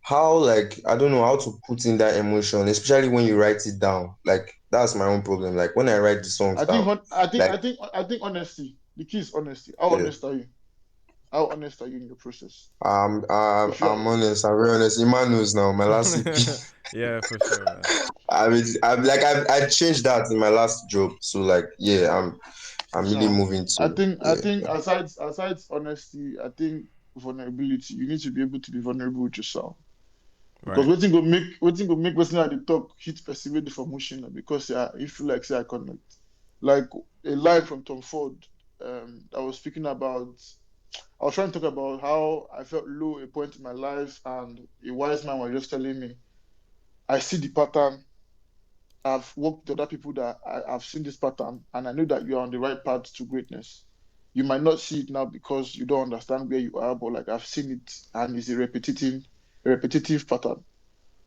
how like I don't know how to put in that emotion, especially when you write it down. Like that's my own problem. Like when I write the songs I think down, I think like I think I think honesty. The key is honesty. How yeah. honest are you? How honest are you in your process? I'm If you're honest, I'm very honest. Iman knows now, my last EP. Yeah, for sure, man. I mean, I changed that in my last job. So like, yeah, I'm really So moving I to think I yeah. think aside honesty, I think vulnerability. You need to be able to be vulnerable with yourself. Because Right. waiting go make person at the talk hit person with the formation because yeah, you feel like say I connect. Like a line from Tom Ford, I was speaking about I was trying to talk about how I felt low at a point in my life and a wise man was just telling me, I see the pattern. I've worked with other people that I've seen this pattern and I know that you're on the right path to greatness. You might not see it now because you don't understand where you are, but like I've seen it and it's a repetitive pattern.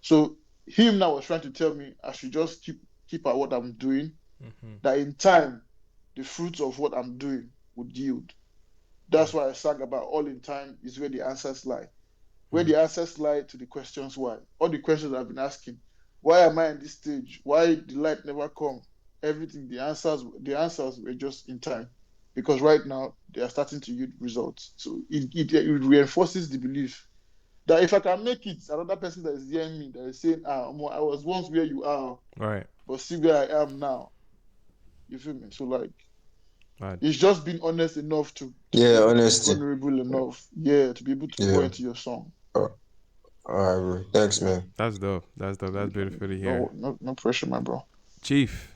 So him now was trying to tell me I should just keep at what I'm doing, Mm-hmm. that in time the fruits of what I'm doing would yield. That's why I sang about all in time is where the answers lie. Where Mm. the answers lie to the questions why. All the questions I've been asking. Why am I in this stage? Why the light never come? Everything, the answers were just in time. Because right now they are starting to yield results. So it reinforces the belief that if I can make it, another person that is hearing me that is saying, I was once where you are, Right. but see where I am now. You feel me? So like Right. it's just being honest enough to be Yeah, able to be honesty. vulnerable enough, yeah, to be able to pour Yeah. into your song. All right, bro. Thanks, man. That's dope. That's dope. That's beautiful to hear. No pressure, my bro. Chief.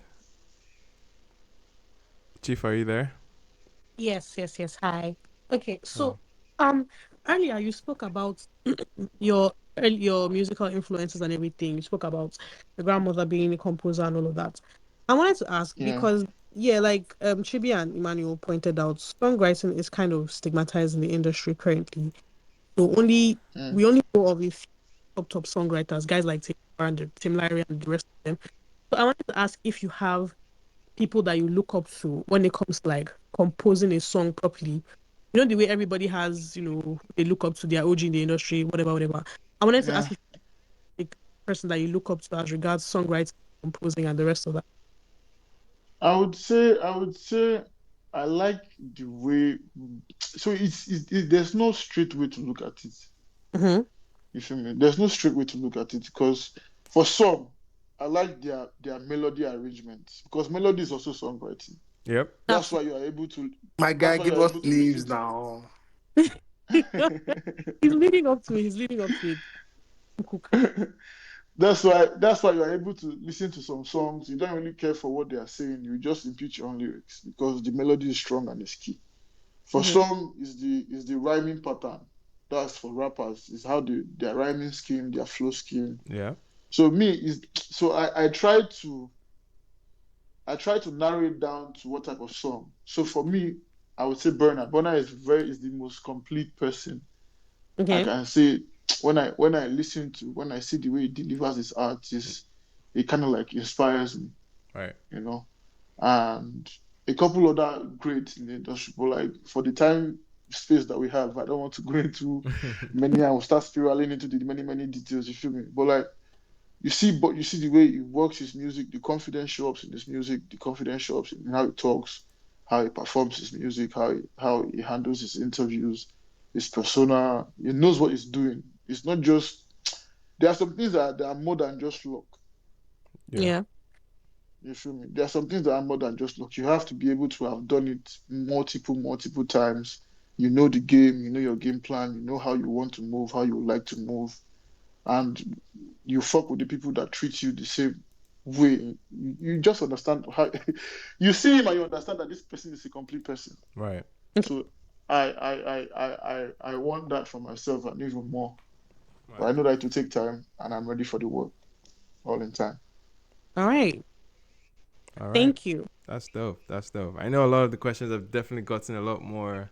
Chief, are you there? Yes, yes, yes. Hi. Okay, Oh. so earlier you spoke about your musical influences and everything. You spoke about your grandmother being a composer and all of that. I wanted to ask Yeah, because yeah, like Chibi and Emmanuel pointed out, songwriting is kind of stigmatized in the industry currently. So mm, we only know of a few top songwriters, guys like Tiwa and Tim Larry and the rest of them. So I wanted to ask if you have people that you look up to when it comes to like composing a song properly. You know the way everybody has, they look up to their OG in the industry, whatever, whatever. I wanted to yeah. ask if the person that you look up to as regards songwriting, composing, and the rest of that. I would say I like the way. So there's no straight way to look at it. Mm-hmm. You feel me? There's no straight way to look at it because for some, I like their melody arrangements because melody is also songwriting. Yep. That's why Absolutely. you are able to. My That's guy, why you give are us able to listen leaves to. now. He's leading up to it. He's leading up to it. Cook. That's why you are able to listen to some songs. You don't really care for what they are saying. You just impute your own lyrics because the melody is strong and is key. For Mm-hmm. some, is the rhyming pattern. That's for rappers. Is how their rhyming scheme, their flow scheme. Yeah. So me is so I try to narrow it down to what type of song. So for me, I would say Burna. Burna is the most complete person I Okay. can say when I see the way he delivers his art, it kind of like inspires me, Right. you know. And a couple other greats in the industry, but like for the time space that we have, I don't want to go into many. I will start spiraling into the many details. You feel me? But you see the way he works his music, the confidence shows up in his music, the confidence shows up in how he talks, how he performs his music, how he handles his interviews, his persona. He knows what he's doing. It's not just there are some things that are more than just luck. Yeah. Yeah. You feel me? There are some things that are more than just luck. You have to be able to have done it multiple times. You know the game, you know your game plan, you know how you want to move, how you would like to move, and you fuck with the people that treat you the same way. You just understand how you see him and you understand that this person is a complete person. Right. Okay. So I want that for myself and even more. But Right. I know that it will take time and I'm ready for the work all in time. All right. All right. Thank you. That's dope. That's dope. I know a lot of the questions have definitely gotten a lot more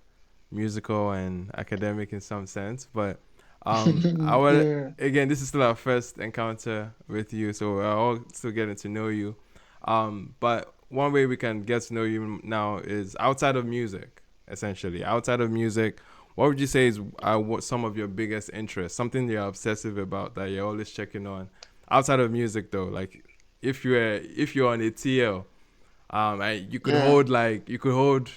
musical and academic in some sense, but I want Yeah. again. This is still our first encounter with you, so we're all still getting to know you. But one way we can get to know you now is outside of music. Essentially, outside of music, what would you say is what some of your biggest interests? Something you're obsessive about that you're always checking on. Outside of music, though, like if you're on a TL, Yeah. you could hold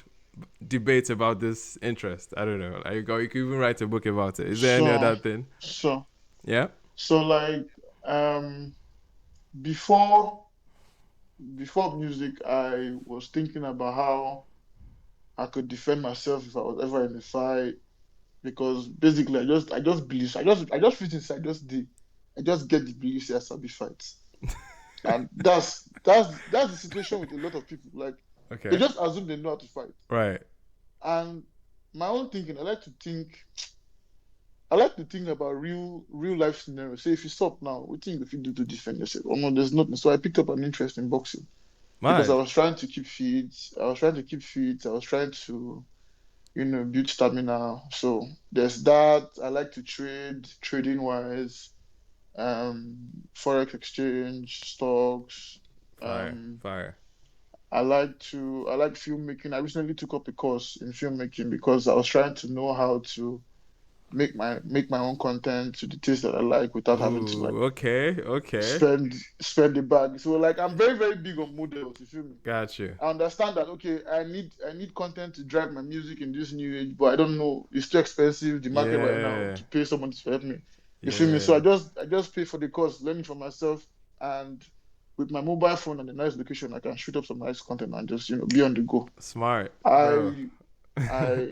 debates about this interest. I don't know. Like, or you could even write a book about it. Is there any So other thing? so Yeah. so like um before music, I was thinking about how I could defend myself if I was ever in a fight. Because basically, I just believe, I just fit inside, I just get the beliefs as I be fights, and that's the situation with a lot of people. Like they Okay. just assume they know how to fight, Right. and my own thinking, I like to think about real life scenarios. Say if you stop now, what do you think if you do to defend yourself? Oh no, there's nothing. So I picked up an interest in boxing because I Mad. was trying to keep fit. I was trying to keep fit. I was trying to, build stamina. So there's that. I like to trade, trading wise, forex exchange, stocks. Fire. Um, Fire. I like filmmaking. I recently took up a course in filmmaking because I was trying to know how to make my own content to the taste that I like without having to like Ooh. Okay. Okay. spend the bag. So like I'm very very big on models. You feel me? Got you. I understand that okay, I need content to drive my music in this new age, but I don't know, it's too expensive, the market right now Yeah. to pay someone to help me. You feel me? So Yeah. I just pay for the course, learning for myself, and with my mobile phone and a nice location, I can shoot up some nice content and just be on the go. Smart, bro. I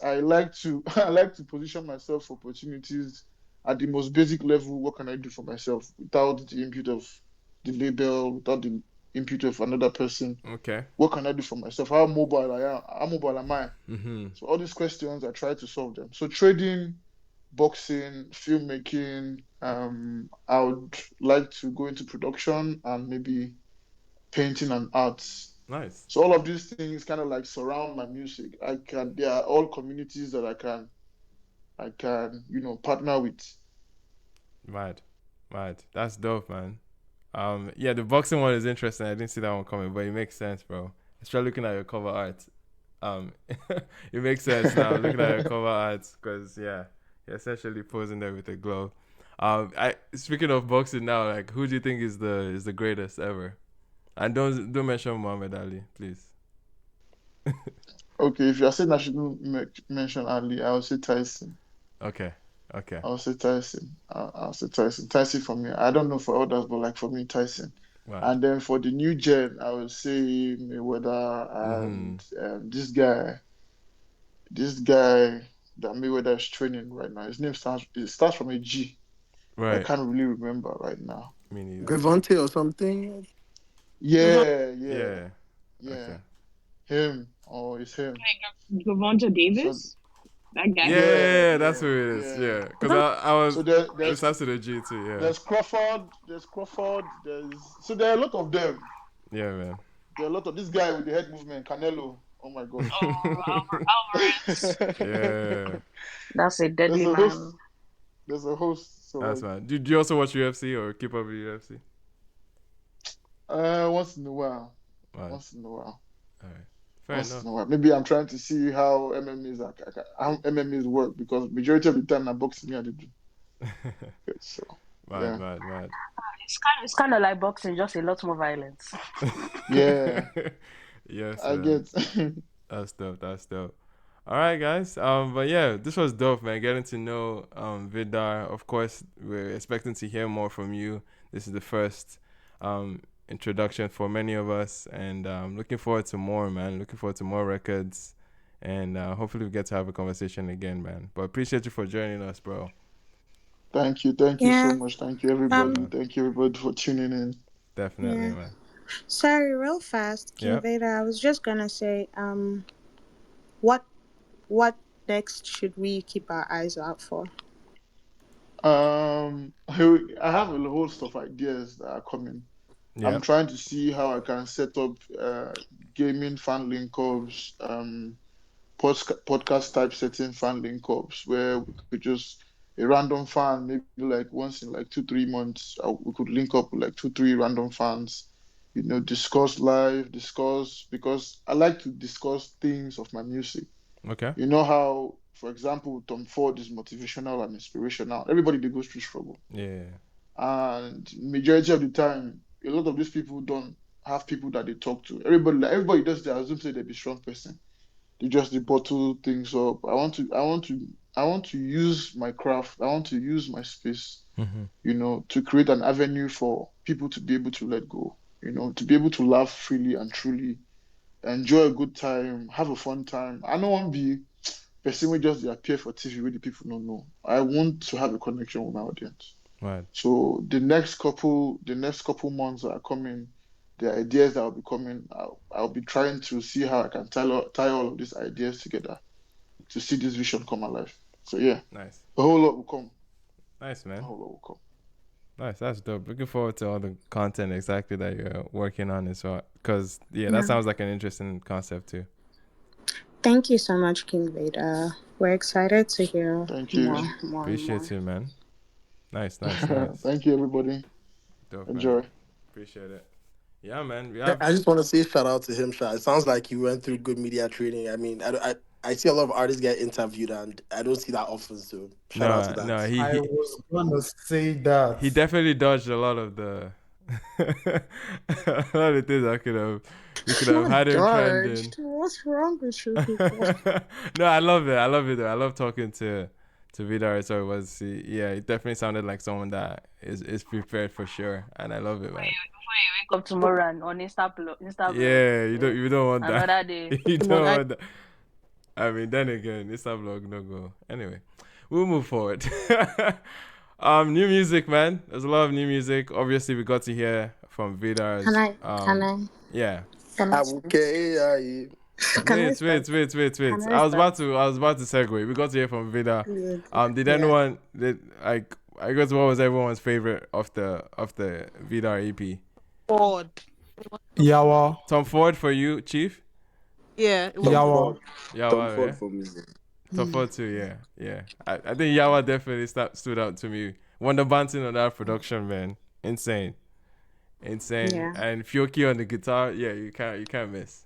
I like to I like to position myself for opportunities at the most basic level. What can I do for myself without the input of the label, without the input of another person? Okay. What can I do for myself? How mobile I am? How mobile am I? Mm-hmm. So all these questions, I try to solve them. So trading, boxing, filmmaking. I would like to go into production and maybe painting and arts. Nice. So all of these things kind of like surround my music. They are all communities that I can partner with. Mad. Mad. That's dope, man. Yeah, the boxing one is interesting. I didn't see that one coming, but it makes sense, bro. Especially looking at your cover art. It makes sense now looking at your cover art because yeah, you're essentially posing there with a glove. I speaking of boxing now, like who do you think is the greatest ever? And don't mention Muhammad Ali, please. Okay, if you're saying I shouldn't mention Ali, I would say Tyson. Okay, okay, I'll say Tyson. I'll say Tyson. Tyson for me. I don't know for others, but like for me, Tyson. mad. And then for the new gen, I would say Mayweather Mm-hmm. and this guy that Mayweather is training right now. His name starts from a G. I Right. can't really remember right now. Me neither. Gravante or something. Yeah, yeah, Yeah. yeah. Okay. Him. Oh, it's him. Gavonta So Davis, that guy. yeah, Yeah, that's yeah, who it is. yeah. Yeah, because I was So it starts with a G too. Yeah. there's Crawford, there are a lot of them. Yeah, man. There are a lot of this guy with the head movement, Canelo. Oh my god. Alvarez. Yeah, That's a There's deadly a host. man. There's a host. So that's like, man. Do you also watch UFC or keep up with UFC? once in a while. Man, Once in a while. all right, fair Once enough. in a while. Maybe I'm trying to see how MMAs work because majority of the time I'm boxing me I do. So Mad, yeah. mad, mad. It's kind of like boxing, just a lot more violence. Yeah. Yes, I man. get That's dope. That's dope. All right, guys. But yeah, this was dope, man. Getting to know Vidar. Of course, we're expecting to hear more from you. This is the first introduction for many of us, and looking forward to more, man. Looking forward to more records, and hopefully we get to have a conversation again, man. But appreciate you for joining us, bro. Thank you. Thank you so Yeah. much. Thank you Yeah, everybody. man. Um. Thank you everybody for tuning in. Definitely, Yeah. man. Sorry, real fast, King Yep. Vader. I was just gonna say, what what next should we keep our eyes out for? I have a whole lot of ideas that are coming. I'm Yep. trying to see how I can set up gaming fan link ups, podcast type setting fan link ups where we could just a random fan maybe like once in like 2 3 months we could link up with like 2 3 random fans, discuss because I like to discuss things of my music. Okay. You know how, for example, Tom Ford is motivational and inspirational. Everybody they go through struggle, Yeah. and majority of the time, a lot of these people don't have people that they talk to. Everybody does. They assume say they be strong person. They just they bottle things up. I want to I want to use my craft. I want to use my space, Mm-hmm. to create an avenue for people to be able to let go, to be able to laugh freely and truly, enjoy a good time, have a fun time. I don't want to be person will just appear for TV where the people don't know. I want to have a connection with my audience. Right. So the next couple months that are coming, the ideas that will be coming, I'll be trying to see how I can tie all of these ideas together to see this vision come alive. So yeah, Nice. a whole lot will come. Nice, A man. whole lot will come. Nice. That's dope. Looking forward to all the content exactly that you're working on as well. Because, yeah, that Yeah. sounds like an interesting concept too. Thank you so much, King Vidarr. We're excited to hear Thank you. more. Appreciate you, man. Nice. Thank you, everybody. Dope, man. Enjoy. Appreciate it. Yeah, man. We I have. I just want to say shout out to him, Sha. It sounds like he went through good media training. I mean, I see a lot of artists get interviewed, and I don't see that often. So shout out to that. No. I was gonna say that. He definitely dodged a lot of the a lot of things we could have had him trending. What's wrong with you people? No, I love it. I love it though. I love talking to Vidarr. So it definitely sounded like someone that is prepared for sure, and I love it, man. Wake up tomorrow and on Insta Yeah, you don't want that. another day. You don't want that. I mean, then again, Insta vlog no go. Anyway, we'll move forward. New music, man. There's a lot of new music. Obviously, we got to hear from Vidar's. Can I? Yeah. Can I? AWUKE. Can I Wait. start? Can I was start? about to segue. We got to hear from Vidarr. Did Yeah. anyone I guess what was everyone's favorite of the Vidarr EP? God. Yawa. Tom Ford for you, Chief? Yeah. It was Yawa. Tom Yawa, Ford yeah. for me. Tom Ford too, yeah. I think Yawa definitely stood out to me. Wonder Banton on that production, man. Insane. Yeah. And Fioki on the guitar, yeah, you can't miss.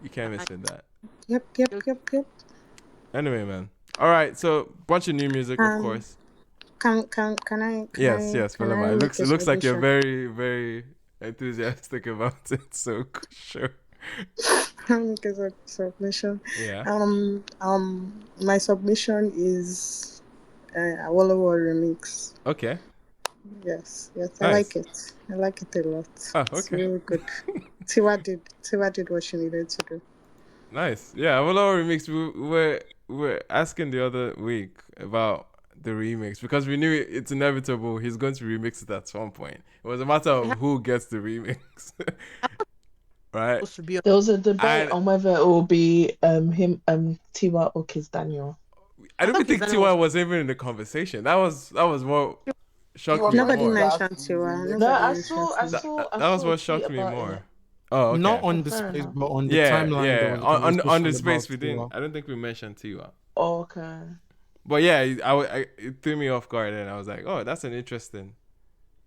You can't miss with that. Yep. Anyway, man. All right, so bunch of new music, of Um, course. Can I? Yes, Can Paloma. I It make a looks like you're submission? very, very enthusiastic about it. So sure. Can I make a submission? Yeah. My submission is Awolowo remix. Okay. Yes, I Nice. like it. I like it a lot. Oh, It's okay. really good. Tiwa did what she needed to do. Nice. Yeah, Awolowo remix. We were asking the other week about the remix because we knew it's inevitable. He's going to remix it at some point. It was a matter of who gets the remix, right? supposed to be. There was a debate And on whether it will be him, Tiwa or Kiss Daniel. I don't thought think Kizana Tiwa was even in the conversation. That was what shocked was me Nobody more. mentioned Tiwa. No, Nobody I mentioned saw Tiwa. That was a what tweet shocked me about more. it. Oh, okay. Not on the Fair space, enough. but on the timeline there was a On the conversation space about we didn't. Tiwa. I don't think we mentioned Tiwa. Okay. But yeah, it threw me off guard, and I was like, oh, that's an interesting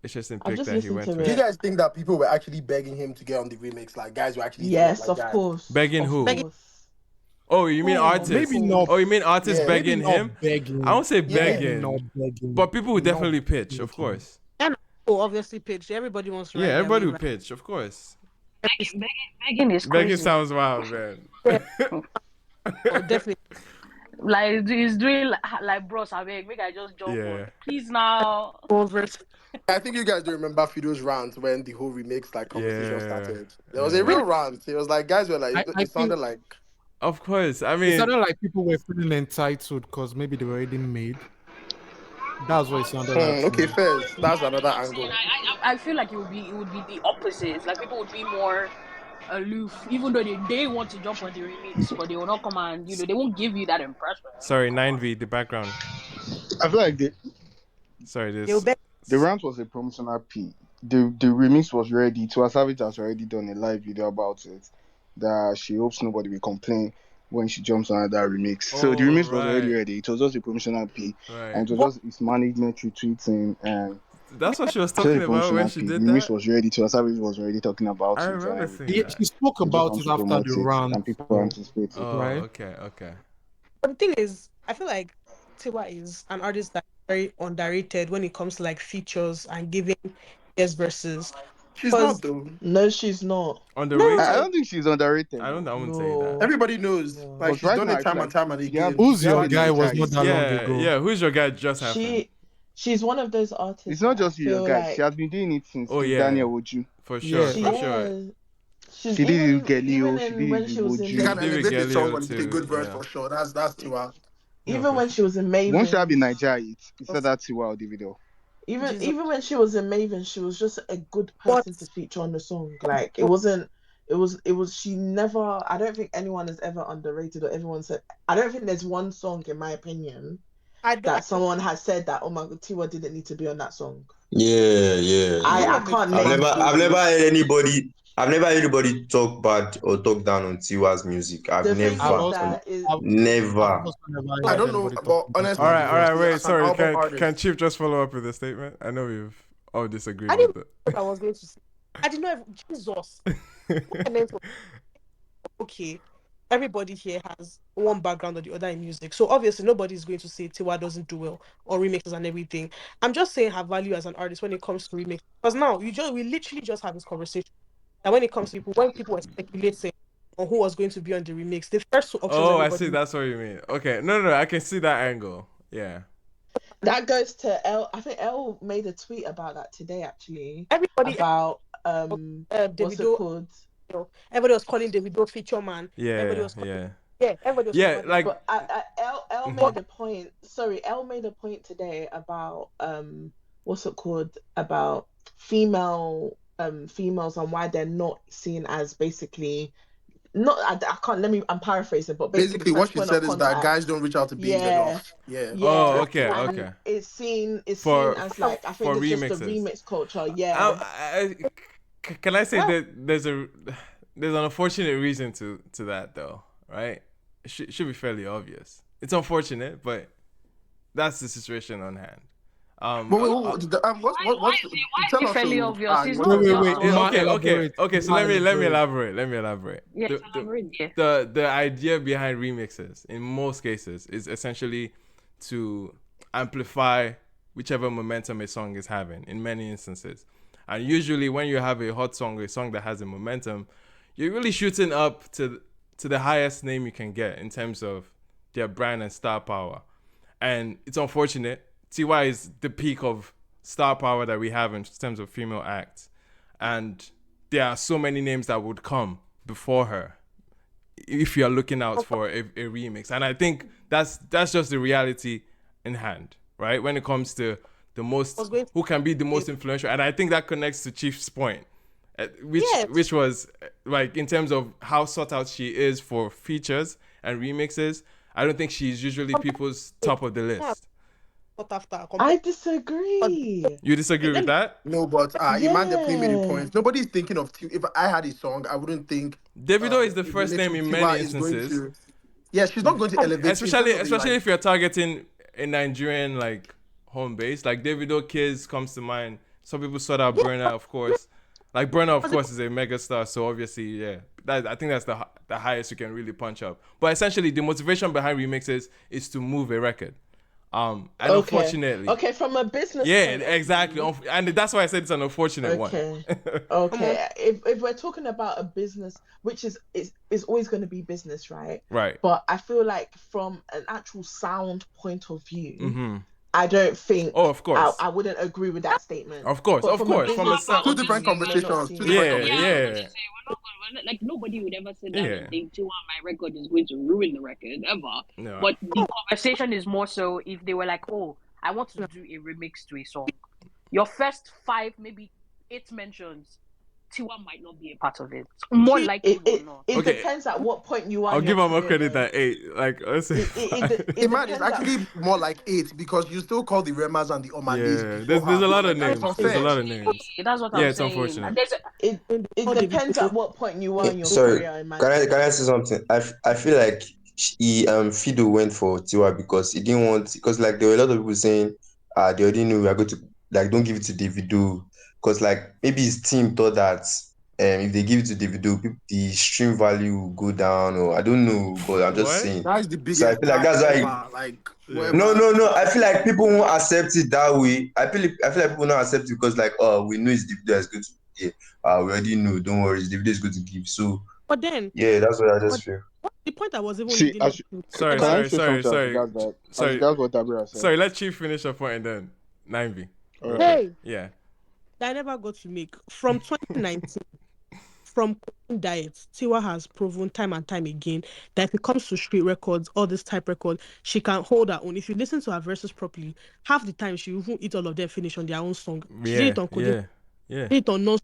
I've pick just that he listened went to with. Do you it. guys think that people were actually begging him to get on the remix? Like guys were actually hitting up Yes, like of that. course. Begging Of who? course. Oh, you mean Oh, artists? maybe not. Oh, you mean artists Yeah. begging Maybe not him? begging. I won't say Yeah. Maybe begging, not begging. but people would Not definitely pitch, of begging. course. And obviously pitch. Everybody wants to Yeah, ride their everybody wave. would pitch, of course. Begging is Begging crazy. sounds wild, man. Oh, definitely. Like he's doing like bros, I beg, make I just jump Yeah. on. Please now. I think you guys do remember Fido's rant when the whole remix like conversation Yeah. started. There was a real rant. It was like guys were like I it sounded think like Of course. I it mean, sounded like people were feeling entitled because maybe they were already made. That's what it sounded like to okay, me. first. That's another angle. I feel like it would be the opposite. Like people would be more aloof, even though they want to jump on the remix, but they will not come and they won't give you that impression. sorry, 9V, the background. I feel like Sorry, They'll this. beg. the rant was a promotional P. The remix was ready. Tiwa Savage has already done a live video about it. That she hopes nobody will complain when she jumps on that remix. So the Oh, remix was already right. ready. It was just a promotional P, Right. and it was just its management retweeting and That's what she was just a talking about when promotional she P. The did remix that. was ready. Tiwa Savage was already talking about I it and remember everything. seeing Yeah, that. she spoke They just about want it to after promote the it, rant, and people though, anticipate it. Oh, right? okay. But the thing is, I feel like Tiwa is an artist that's very underrated when it comes to like features and giving yes verses. She's not though. No, she's not. Underrated? I don't think she's underrated. I though. wouldn't say that. Everybody knows. No. Like Because she's right done now, it I feel time and like time they have, again. Who's they have your a guy was Niger not hit. that long Yeah, ago. yeah. Who's your guy just happened? She's one of those artists. It's not that just I your feel guy. like She has been doing it since Oh, King yeah. Daniel Oju. For sure, Yeah. for sure. She's She did it even, with Gelio. even She in did when it she with was in She Oju. can David elevate the song Gelio when it's a too, good verse yeah. for sure. That's Tiwa. No, even for when sure. she was in One should have been Maven. Niger hit. It's not that Tiwa or Davido. Even when she was in Maven, she was just a good But person to feature on the song. Like it wasn't. It was. She never. I don't think anyone has ever underrated or everyone said. I don't think there's one song, in my opinion, that someone has said that, oh my god, Tiwa didn't need to be on that song. Yeah. I can't I've name. never heard anybody talk bad or talk down on Tiwa's music. I've The thing I've never, is also, that is I've never. also never I heard don't know, anybody talk but about honestly, All Tiwa. right, wait. as an Sorry, album can artist, Chief just follow up with a statement? I know we've all disagreed I with didn't it. know what I was going to say. I didn't know Jesus. And then, okay, everybody here has one background or the other in music. So obviously nobody's going to say Tiwa doesn't do well or remixes and everything. I'm just saying her value as an artist when it comes to remix. Because now we literally just had this conversation. And when it comes to when people were speculating on who was going to be on the remix, the first two options Oh, I everybody see. That's what you mean. Okay, no, I can see that angle. Yeah. that goes to L. I think L made a tweet about that today, actually. everybody About what's it Davido, called? everybody was calling Davido feature man. Everybody Yeah, was calling, yeah. everybody was Yeah, calling like But L Mhm. made a point. Sorry, L made a point today about what's it called? About females and why they're not seen as basically not. I can't. I'm paraphrasing, but basically basically what first she point of said is that contact. guys don't reach out to babes Yeah, enough. Yeah. Oh, yeah, okay, and okay. it's seen For as like, I think for it's just the remixes. remix culture. Yeah, Can I say that there's an unfortunate reason to that though, right? It should be fairly obvious. It's unfortunate, but that's the situation on hand. But what's tell us fairly so obvious? It's what's not the Wait. story? Uma, Okay. elaborate. So Uma, let me elaborate. Yes, elaborate, yeah. The idea behind remixes in most cases is essentially to amplify whichever momentum a song is having in many instances. And usually when you have a hot song, a song that has a momentum, you're really shooting up to the highest name you can get in terms of their brand and star power. And it's unfortunate. Tiwa is the peak of star power that we have in terms of female acts. And there are so many names that would come before her if you're looking out for a remix. And I think that's just the reality in hand, right? When it comes to the most, who can be the most influential. And I think that connects to Chief's point, which was like in terms of how sought out she is for features and remixes. I don't think she's usually people's top of the list. I disagree. You disagree with that? No, but Iman definitely made a Yeah. point. Nobody's thinking of if I had a song, I wouldn't think Davido is the if first name in Tiwa many is going instances. to. Yeah, she's not going to elevate. Especially it's gonna be like, if you're targeting a Nigerian like home base. Like Davido Kids comes to mind. Some people sort out Burner, of course. Like Burner, of course, is a mega star, so obviously, yeah. I think that's the highest you can really punch up. But essentially, the motivation behind remixes is to move a record. And unfortunately, from a business, yeah, point exactly, of view, and that's why I said it's an unfortunate one. Okay. If we're talking about a business, which is always going to be business, right? Right. But I feel like from an actual sound point of view, Mm-hmm. I don't think. Oh, of course. I wouldn't agree with that statement. Of course. From a sound, two different conversations. Yeah. Like nobody would ever sit down and think, Tiwa, my record is going to ruin the record ever. No. But the conversation is more so if they were like, oh, I want to do a remix to a song. Your first 5, maybe 8 mentions, Tiwa might not be a part of it. More likely than not. It depends at what point you are. I'll give her more credit than 8. Like, let's say. Iman is actually more like 8 because you still call the Remas and the Omalis. There's a lot of names. There's a lot of names. That's what I'm saying. It's unfortunate. It depends at what point you are in your Sorry, career. can I say something? I feel like Fido went for Tiwa because he didn't want, because like there were a lot of people saying they already knew we are going to, like, don't give it to Davido because like maybe his team thought that if they give it to Davido, the stream value will go down, or I don't know, but I'm just saying. That's the biggest. So I feel like that's why. No. I feel like people won't accept it that way. I feel like people won't accept it because like, oh, we know it's Davido is going to yeah, we already know. Don't worry, Davido is going to give. So But then, yeah, that's what I but just feel. the point I was even See, leading up to, Sorry, can I sorry, say sorry, something as sorry, regards that? As sorry, regards what Dabira said. sorry. Let Chief finish your point and then 9V, All real right. quick. hey, Yeah. that I never got to make from 2019. From cooking diets, Tiwa has proven time and time again that if it comes to street records, all this type record, she can hold her own. If you listen to her verses properly, half the time she won't eat all of them finish on their own song. She did Yeah, it on Coding, yeah, yeah. did it on non.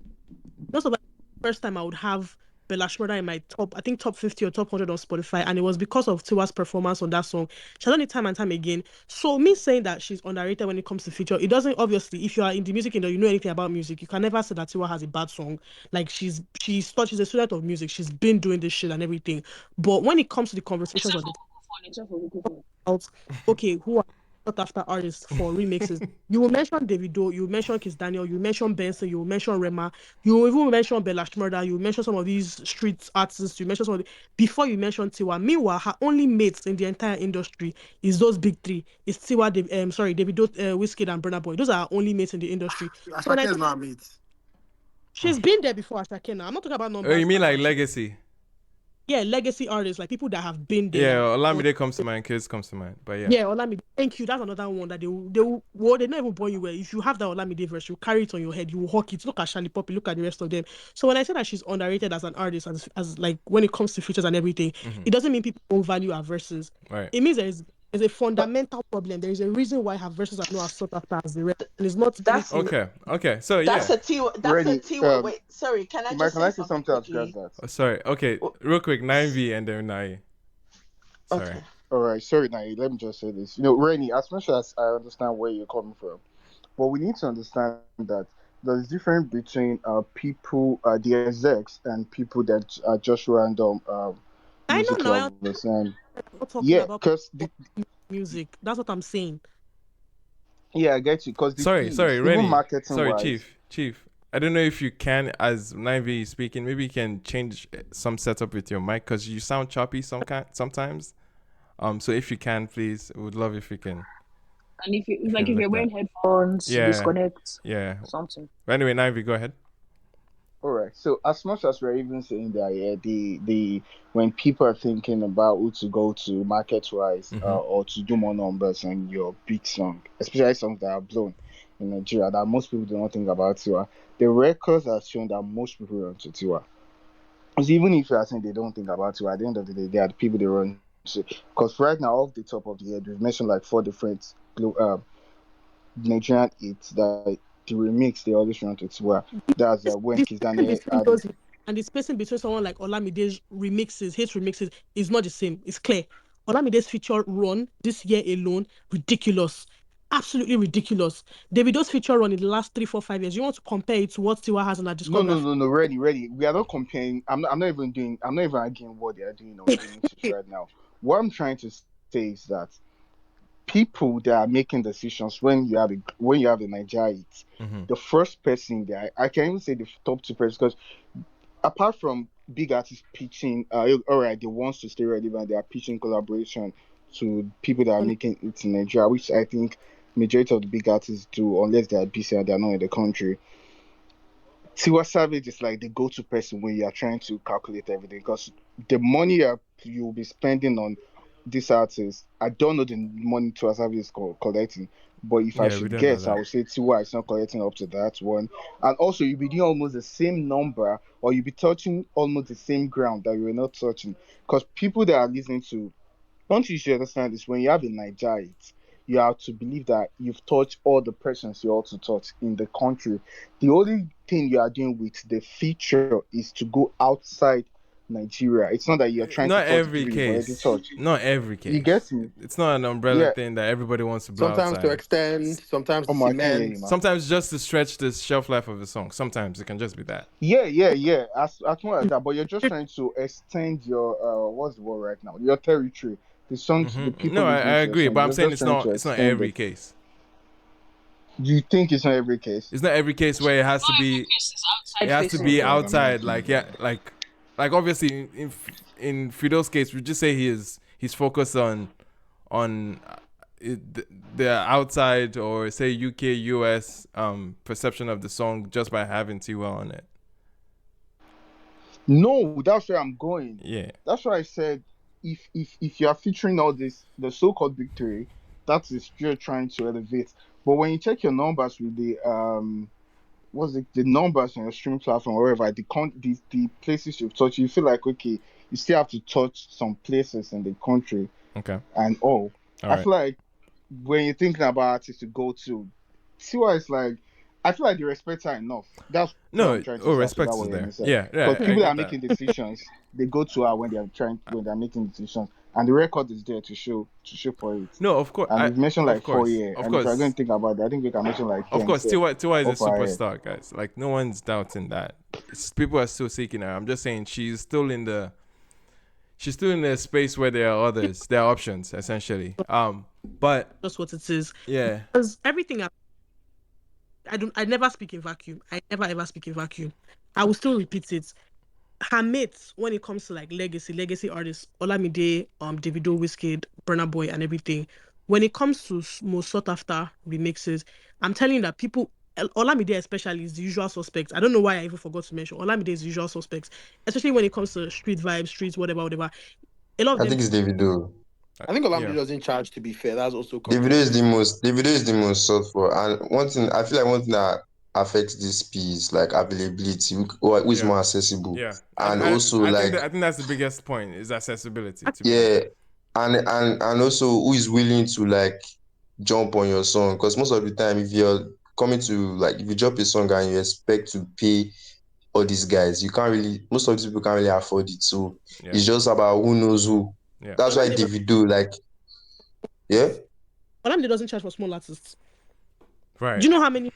Most of the first time I would have Bella Shmurda in my top, I think top 50 or top 100 on Spotify, and it was because of Tiwa's performance on that song. She's done it time and time again. So me saying that she's underrated when it comes to feature, it doesn't obviously. If you are in the music industry, you know anything about music, you can never say that Tiwa has a bad song. Like she's a student of music. She's been doing this shit and everything. But when it comes to the conversations Except of for the Coco Phone, except for Coco Phone. out, okay, who are sought after artists for remixes? You will mention Davido, you will mention Kiss Daniel, you will mention Benson, you will mention Rema, you will even mention Bella Shmurda, you will mention some of these street artists, you mention some of the, before you mention Tiwa. Meanwhile, her only mates in the entire industry is those big three. It's Tiwa, Davido, Wizkid, and Burna Boy. Those are her only mates in the industry. So when I Asake is not a mate. she's been there before Asake now. I'm not talking about Oh, you numbers mean now. like legacy? Yeah, legacy artists, like people that have been Yeah, there. Olamide comes to mind, Kids comes to mind, but yeah. Yeah, Olamide. Thank you. That's another one that they not even born you well. If you have that Olamide verse, you carry it on your head, you will hawk it. Look at Shallipopi, look at the rest of them. So when I say that she's underrated as an artist, as like when it comes to features and everything, it doesn't mean people don't value her verses. Right. It means there's a But fundamental problem. There is a reason why her verses are not as sought after as the rest. And it's not that's anything. Okay. So that's yeah. a Tiwa. That's a Ready? Tiwa. Wait, sorry. Can I Mike, just can say I say something something as regards quickly? that? Oh, sorry. Okay, Oh, real quick, 9V and then Nai. Sorry. okay. All right, sorry, Nai. Let me just say this. You know, Rennie, as much as I understand where you're coming from, but we need to understand that there's difference between people, the execs, and people that are just random I know music now. I'm lovers. And not talking yeah, about because music. That's what I'm saying. yeah, I get you. Because the Sorry, thing is, even Rennie. marketing Sorry, wise, Chief. I don't know if you can, as 9V is speaking, maybe you can change some setup with your mic because you sound choppy sometimes. So if you can, please, we would love if you can. And if you If you like, can if you're look wearing that. headphones, Yeah, disconnect yeah. something. But anyway, 9V, go ahead. all right. So as much as we're even saying that, yeah, the when people are thinking about who to go to market wise, or to do more numbers on your big song, especially songs that are blown in Nigeria that most people do not think about Tiwa, the records have shown that most people run to Tiwa. Because even if you are saying they don't think about Tiwa, at the end of the day, they are the people they run to. Because right now, off the top of the head, we've mentioned like four different Nigerian hits that the remix they always run to Tiwa. That's when The Kiss spacing Daniel between added. those and the spacing between someone like Olamide's remixes, his remixes, is not the same. It's clear. Olamide's feature run this year alone, ridiculous. Absolutely ridiculous. Davido's feature run in the last 3, 4, 5 years. You want to compare it to what Tiwa has on her No, no, discography? no, no, ready. We are not comparing. I'm not even doing. I'm not even arguing what they are doing on remixes right now. What I'm trying to say is that people that are making decisions when you have a Nigeria hit, the first person that I can even say the top two persons because apart from big artists pitching, all right, they want to stay relevant. They are pitching collaboration to people that are making it in Nigeria, which I think majority of the big artists do, unless they are busy and they are not in the country. Tiwa Savage is like the go-to person when you are trying to calculate everything because the money you'll be spending on this artist, I don't know the money Tiwa Savage is collecting, but if I Yeah, we should don't know guess, I that. would say Tiwa is not collecting up to that one. And also, you'll be doing almost the same number, or you'll be touching almost the same ground that you were not touching because people that are listening to one thing you should understand is when you have a Niger hit, you have to believe that you've touched all the persons you ought to touch in the country. The only thing you are doing with the feature is to go outside Nigeria. It's not that you're trying to Not touch the every people you've already case. touched. Not every You case. get me? It's not an umbrella Yeah. thing that everybody wants to blow Sometimes to outside. extend, sometimes to I can't hear cement. you, man. Sometimes just to stretch the shelf life of a song. Sometimes it can just be that. Yeah. As well as that, but you're just trying to extend your what's the word right now? Your territory. The songs, the people No, I listening to your agree, song, but I'm you're saying just it's trying not to it's not extend every it. case. Do you think it's not every case? It's not every case where it has to be Outside it has to be facing. Okay, that outside, makes like sense. like obviously in Fido's case, we just say he's focused on the outside or say UK US perception of the song just by having Tiwa on it? No, that's where I'm going. Yeah. That's why I said if you are featuring all this, the so-called victory, that is you're trying to elevate. But when you check your numbers with the what's the numbers on your streaming platform or wherever, the places you've touched, you feel like okay, you still have to touch some places in the country. Okay. And all I right. feel like when you're thinking about artists to go to, Tiwa is like, I feel like they respect her enough. That's what I'm trying to say. Respect is there. Yeah, Because I people get that are that. making decisions, they go to her when they're making decisions, and the record is there to show for it. No, of course. And we've mentioned like 4 course, years, of and course. if you're going to think about that, I think we can mention like 10. Of course, Tiwa is a off our head. superstar, guys. Like no one's doubting that. People are still seeking her. I'm just saying she's still in the space where there are others. There are options essentially. But That's what it is. yeah, Because everything I never speak in vacuum. I never ever speak in vacuum. I will still repeat it. Her mates, when it comes to like legacy artists, Olamide, Davido, Wizkid, Burna Boy, and everything. When it comes to most sought after remixes, I'm telling you that people, Olamide especially, is the usual suspects. I don't know why I even forgot to mention Olamide is the usual suspects, especially when it comes to street vibes, streets, whatever. A lot of I them. think it's Davido. I think Olamide doesn't charge, to be fair. That's also Davido is the most sought for. And one thing that affects this piece like availability, who is more accessible. Yeah. And I think that's the biggest point is accessibility. And also who is willing to like jump on your song, because most of the time if you're coming to like if you drop a song and you expect to pay all these guys, most of these people can't really afford it. So it's just about who knows who. Yeah. That's why Davido Olamide doesn't charge for small artists. Right. Do you know how many?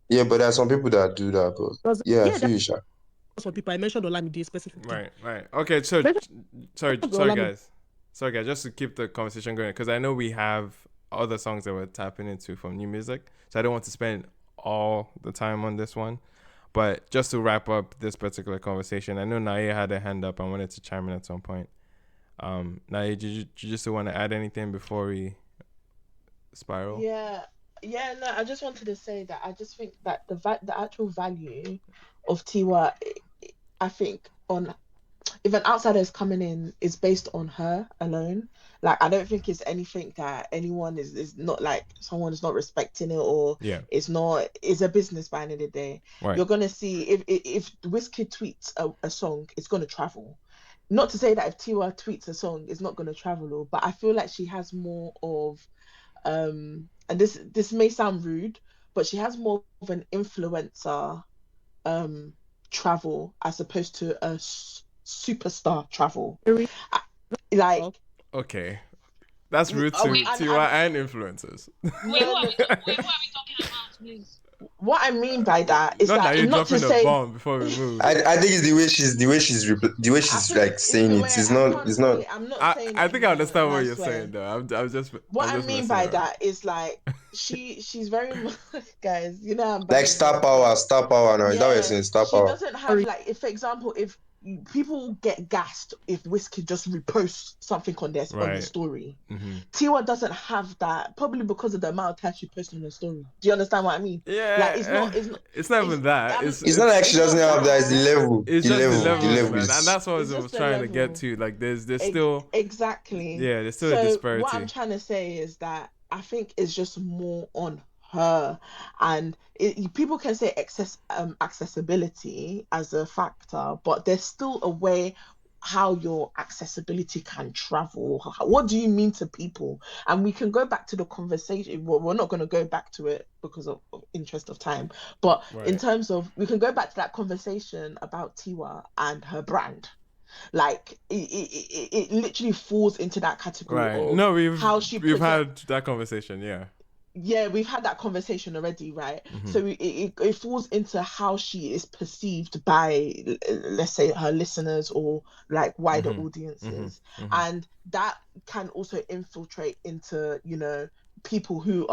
Yeah, but there are some people that do that. But I feel you, Sha. Some people I mentioned Olamide specifically. Right. Okay, so sorry guys. Just to keep the conversation going, because I know we have other songs that we're tapping into from new music, so I don't want to spend all the time on this one. But just to wrap up this particular conversation, I know Naye had a hand up and wanted to chime in at some point. Naye, did you just want to add anything before we spiral? Yeah, no, I just wanted to say that I just think that the actual value of Tiwa, I think if an outsider is coming in, is based on her alone. Like, I don't think it's anything that anyone is not like someone is not respecting it or it's a business by the end of the day. Right. You're gonna see if Wizkid tweets a song, it's gonna travel. Not to say that if Tiwa tweets a song, it's not gonna travel, but I feel like she has more of and this may sound rude, but she has more of an influencer travel as opposed to a superstar travel. Okay, that's rude to Tiwa and influencers. Wait, who are we talking about, please? What I mean by that is not that not to say bomb before we move. I think it's the way she's like saying it. It's not. I'm not saying. I think I understand what you're saying though. I'm just. What I mean by that is like she's very much, guys. You know, like star power now. Is that what you're saying? Star power. She doesn't have like, if for example, if people get gassed if Wizkid just reposts something on their on the story. Mm-hmm. Tiwa doesn't have that, probably because of the amount of time she posts on the story. Do you understand what I mean? Yeah. Like it's not even that. It's not like she doesn't have that. It's the level. It's the just level. the level. And that's what I was trying to get to. Like there's still exactly. Yeah, there's still a disparity. What I'm trying to say is that I think it's just more on her, and people can say accessibility as a factor, but there's still a way how your accessibility can travel. What do you mean to people? And we can go back to the conversation. Well, we're not going to go back to it because of interest of time, but in terms of, we can go back to that conversation about Tiwa and her brand. Like it literally falls into that category of we've had that conversation. We've had that conversation already, right? Mm-hmm. So it falls into how she is perceived by, let's say, her listeners or like wider audiences. Mm-hmm. And that can also infiltrate into, people who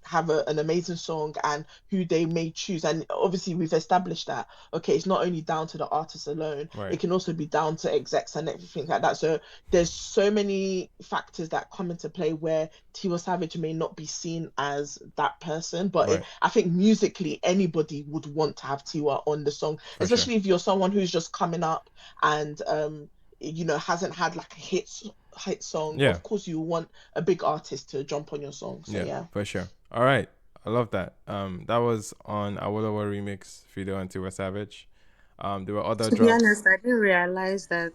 have an amazing song and who they may choose. And obviously we've established that, okay, it's not only down to the artist alone, it can also be down to execs and everything like that. So there's so many factors that come into play where Tiwa Savage may not be seen as that person, but I think musically anybody would want to have Tiwa on the song, especially if you're someone who's just coming up and hasn't had like a hit song. Of course you want a big artist to jump on your song. So yeah, for sure. All right, I love that. That was on Awolowo remix video on Tiwa Savage. There were other to drops. be honest, I didn't realize that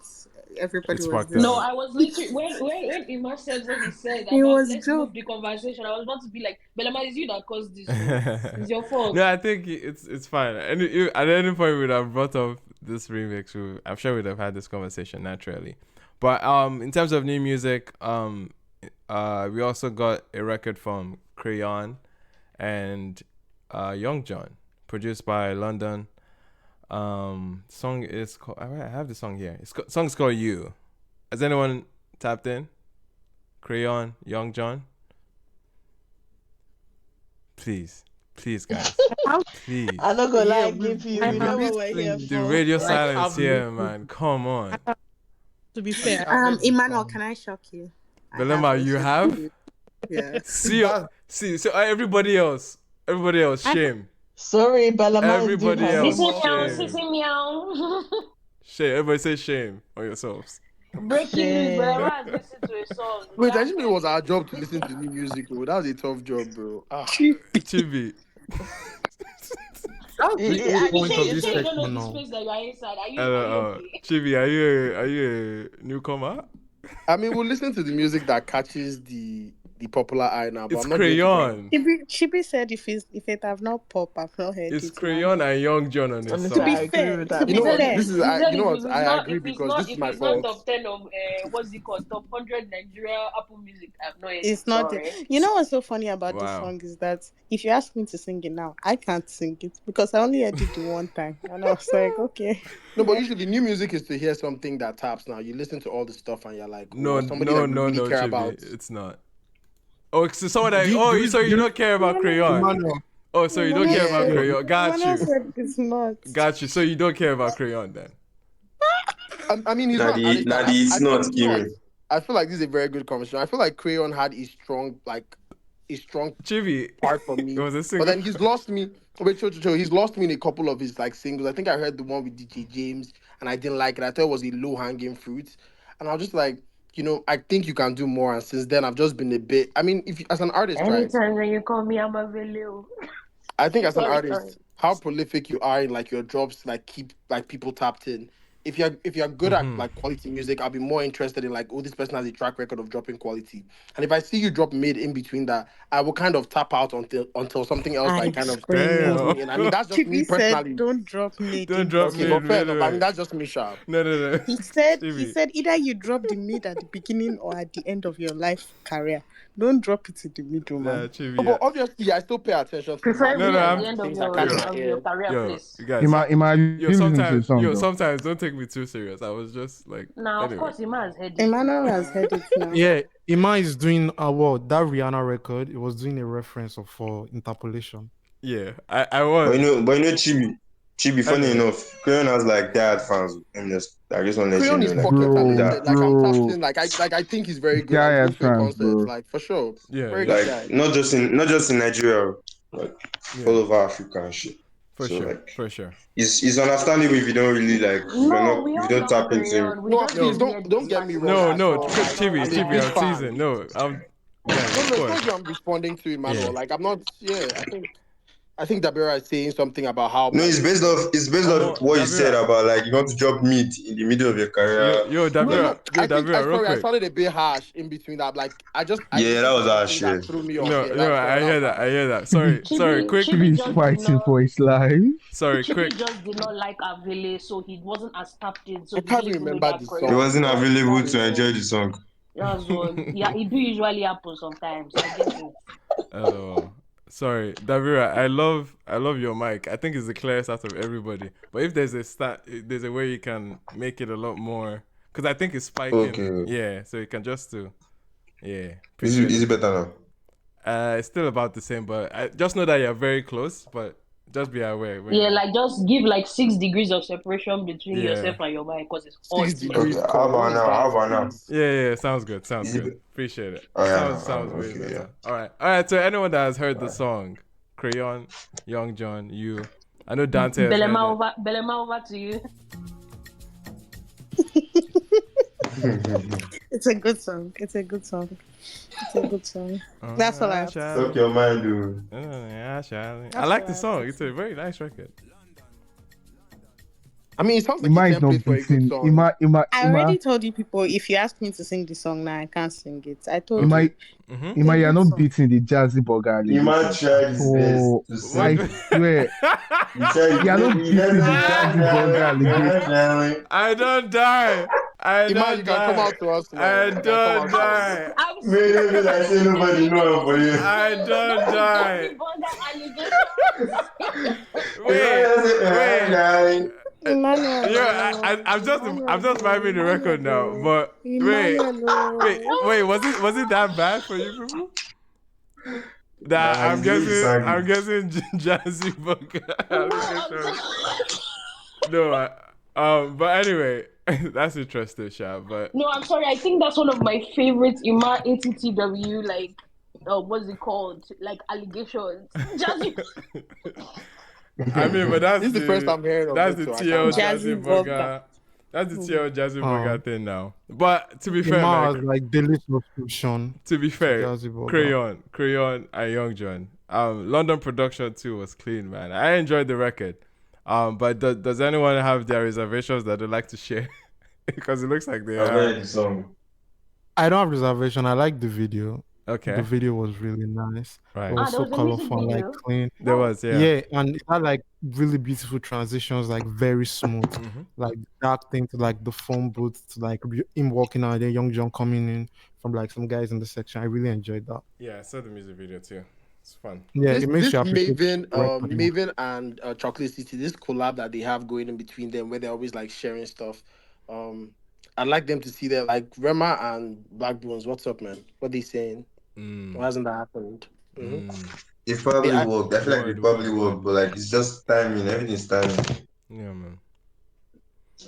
everybody was there. No, I was literally when Iman said what he said It about was let's joke. move the conversation. I was about to be like, Belema, it's you that caused this. It's your fault. No, I think it's fine. And at any point we'd have brought up this remix. I'm sure we'd have had this conversation naturally. But in terms of new music, we also got a record from Crayon and Young Jonn, produced by London. Song is called. I have the song here. Song's called You. Has anyone tapped in? Crayon, Young Jonn. Please, guys. Please. I'm not gonna lie, give you. We know what we're here for. The radio silence here, man. Come on. To be fair, Emmanuel, can I shock you? Belema, you have? Yeah. See. So everybody else, shame. Sorry, Belema. Everybody else, shame. Meow. Shame. Everybody say shame on yourselves. Breaking news, Belema has listened to a song. Wait, I didn't know it was our job to listen to new music, bro. That was a tough job, bro. Chibi. That's the whole point of this You don't section know the now. space that you are inside. Are you okay? Chibi, are you a newcomer? I mean, we'll listen to the music that catches the popular eye now. But It's I'm not Crayon. Chibi said if it have not pop, I've not heard It's it. Crayon and Young Jonn on this To song. be fair, You know what? This is you know what? If it's I not- agree if it's because not- this is if my it's not fault. top 10 of what's it called? Top 100 Nigeria Apple Music. I've no idea. It's not. Sorry. You know what's so funny about this song is that if you ask me to sing it now, I can't sing it because I only heard it the one time, and I was like, okay. No, but usually new music is to hear something that taps. Now you listen to all the stuff and you're like, No, somebody that you really care Chibi, about. it's not. Oh, so someone that so you don't care about Crayon. Emmanuel. Oh, so you don't care about Crayon. Got Emmanuel you. said it's not. Got you. So you don't care about Crayon then. I mean, he's not. It's not scary. I feel like this is a very good conversation. I feel like Crayon had a strong Chibi part for me. It was a But single. then he's lost me. Wait, he's lost me in a couple of his like singles. I think I heard the one with DJ James and I didn't like it. I thought it was a low hanging fruit. And I was just like, I think you can do more. And since then I've just been a bit if as an artist, right? Anytime when you call me, I'm available. I think as an artist, how prolific you are in like your drops, like keep like people tapped in. If you're good at like quality music, I'll be more interested in like, oh, this person has a track record of dropping quality. And if I see you drop mid in between that, I will kind of tap out until something else like kind of pulls me in. I mean, that's just me personally. Said, don't drop mid. Don't drop Okay, mid. but fair enough. I mean, that's just me, sharp. No. He said either you drop the mid at the beginning or at the end of your life career. Don't drop it in the middle, man. Chibi, But obviously, I still pay attention to Preferably No, at I'm- the end of things that catch my ear. career, please. you guys. Sometimes don't take me too serious. I was just like. Now, anyway. of course, Iman has heard it. Emmanuel has heard it now. Yeah, Iman is doing that Rihanna record. It was doing a reference for interpolation. Yeah, I was. But Chibi, funny enough, Crayon has like diehard fans. I just want to let Crayon you is know. pocket talented. Like I'm bro. tapped in. Like I think he's very good. Diehard I've been to fans, concerts, bro. like for sure. Yeah, Very good Like guy. not just in Nigeria, like all over Africa and shit. For So, sure, like, for sure. It's understandable if you don't really like We if all you don't love tap into him. Crayon. We No, just please don't hear don't the get me classics. wrong. No, at all. Like, Chibi, I'm a big I'm fan. teasing. No, I'm. Yeah, No, of it's course. not you I'm responding to Emmanuel. Yeah. Like I'm not. Yeah, I think Dabira is saying something about how. No, it's based off what you said about like you want to drop mid in the middle of your career. Yo, Davira, I think real I quick. sounded a bit harsh in between that. Like I Yeah, that was harsh, That yeah. threw me off. No, Yeah, that's fair. I hear that. Sorry, quick. Chibi just did not- his life. Sorry, Chibi quick. just did not like Avile, so he wasn't as tapped in. So I he can't didn't even remember know the that song. He Crayon wasn't was available that to was enjoy all. the song. That's what. Yeah, it do usually happen sometimes. I get it. Sorry, Davira. I love your mic. I think it's the clearest out of everybody. But if there's there's a way you can make it a lot more, because I think it's spiking. Okay. Yeah, so you can just do. Yeah. Is it better now? It's still about the same, but I just know that you're very close. But just be aware. When Yeah, like just give like 6 degrees of separation between Yeah. yourself and your mind because it's 6 hot. degrees. Okay, Cole. What is how that, about now? please? Yeah, sounds good. Sounds Is it- good. Appreciate it. Oh, yeah, Sounds way okay, better. yeah. All right. So anyone that has heard the song, Crayon, Young John, you, I know Dante has heard it. Belema over to you. It's a good song. It's a good song. That's all I have to say. Talk your mind, dude. I like the song. It's a very nice record. I mean, it sounds like Ima a is not template for a good beating. song. I already told you people, if you ask me to sing the song now, I can't sing it. I told Ima, you. Ima, you're not song. beating the Jazzy Burger. Ima tried his Oh, best to I sing. swear. You're not beating the Jazzy Burger. I don't die. Ima, you can come out to us now. I You can come don't out to us. die. Maybe I say nobody know for you. I don't die. Wait. Emmanuel. I'm just vibing the record now. But wait. Was it that bad for you people? That Nah, I'm guessing Jazzy Burger. No, but anyway, that's interesting, Sha. But No, I'm sorry. I think that's one of my favorites. Ima ATTW, like, what's it called? Like allegations. Jazzy. I mean, but This is the first I'm hearing of that's it, the so I TL can't- Jazzy Burger. That's the TL Jazzy Burger thing now. But to be fair, Ima man, has like daily subscription. to be fair, Jazzy Burger. Crayon and Young John. London production too was clean, man. I enjoyed the record. But does anyone have their reservations that they'd like to share? Because it looks like they I've are. heard the song. I don't have reservation. I like the video. Okay. The video was really nice. Right. It was so there was a music colorful, like video? clean. There was, yeah. Yeah, and it had like really beautiful transitions, like very smooth, like dark thing to like the phone booth to like him walking out, then Young John coming in from like some guys in the section. I really enjoyed that. Yeah, I saw the music video too. It's fun. Yeah, This it makes you appreciate Maven and Chocolate City, this collab that they have going in between them, where they're always like sharing stuff. I'd like them to see that, like Rema and Black Bones. What's up, man? What they saying? Why hasn't that happened? It probably Yeah, worked. I feel like it probably worked, but like it's just timing. Everything's timing. Yeah, man.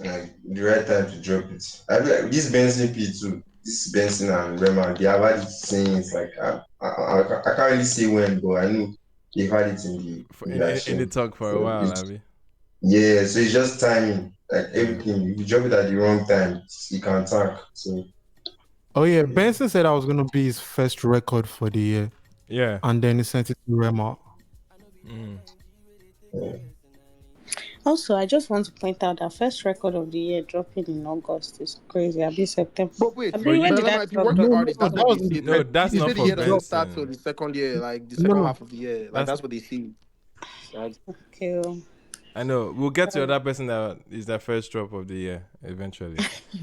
Like the right time to drop it. I feel like this Benson P too. This Benson and Rema, they have had it since like I can't really say when, but I know they've had it in the talk for a while, Abby. Yeah, so it's just timing. Like everything, if you drop it at the wrong time, you can tank. So. Oh yeah, Benson said I was gonna be his first record for the year. Yeah. And then he sent it to Rema. Also, I just want to point out that first record of the year dropping in August is crazy. I'll be September. But wait, when did that if you work on artists, that's what they see. That's not the for year doesn't Benson. start till the second year, like the second half of the year. Like that's what they see. Okay. I know. We'll get to that person that is their first drop of the year eventually.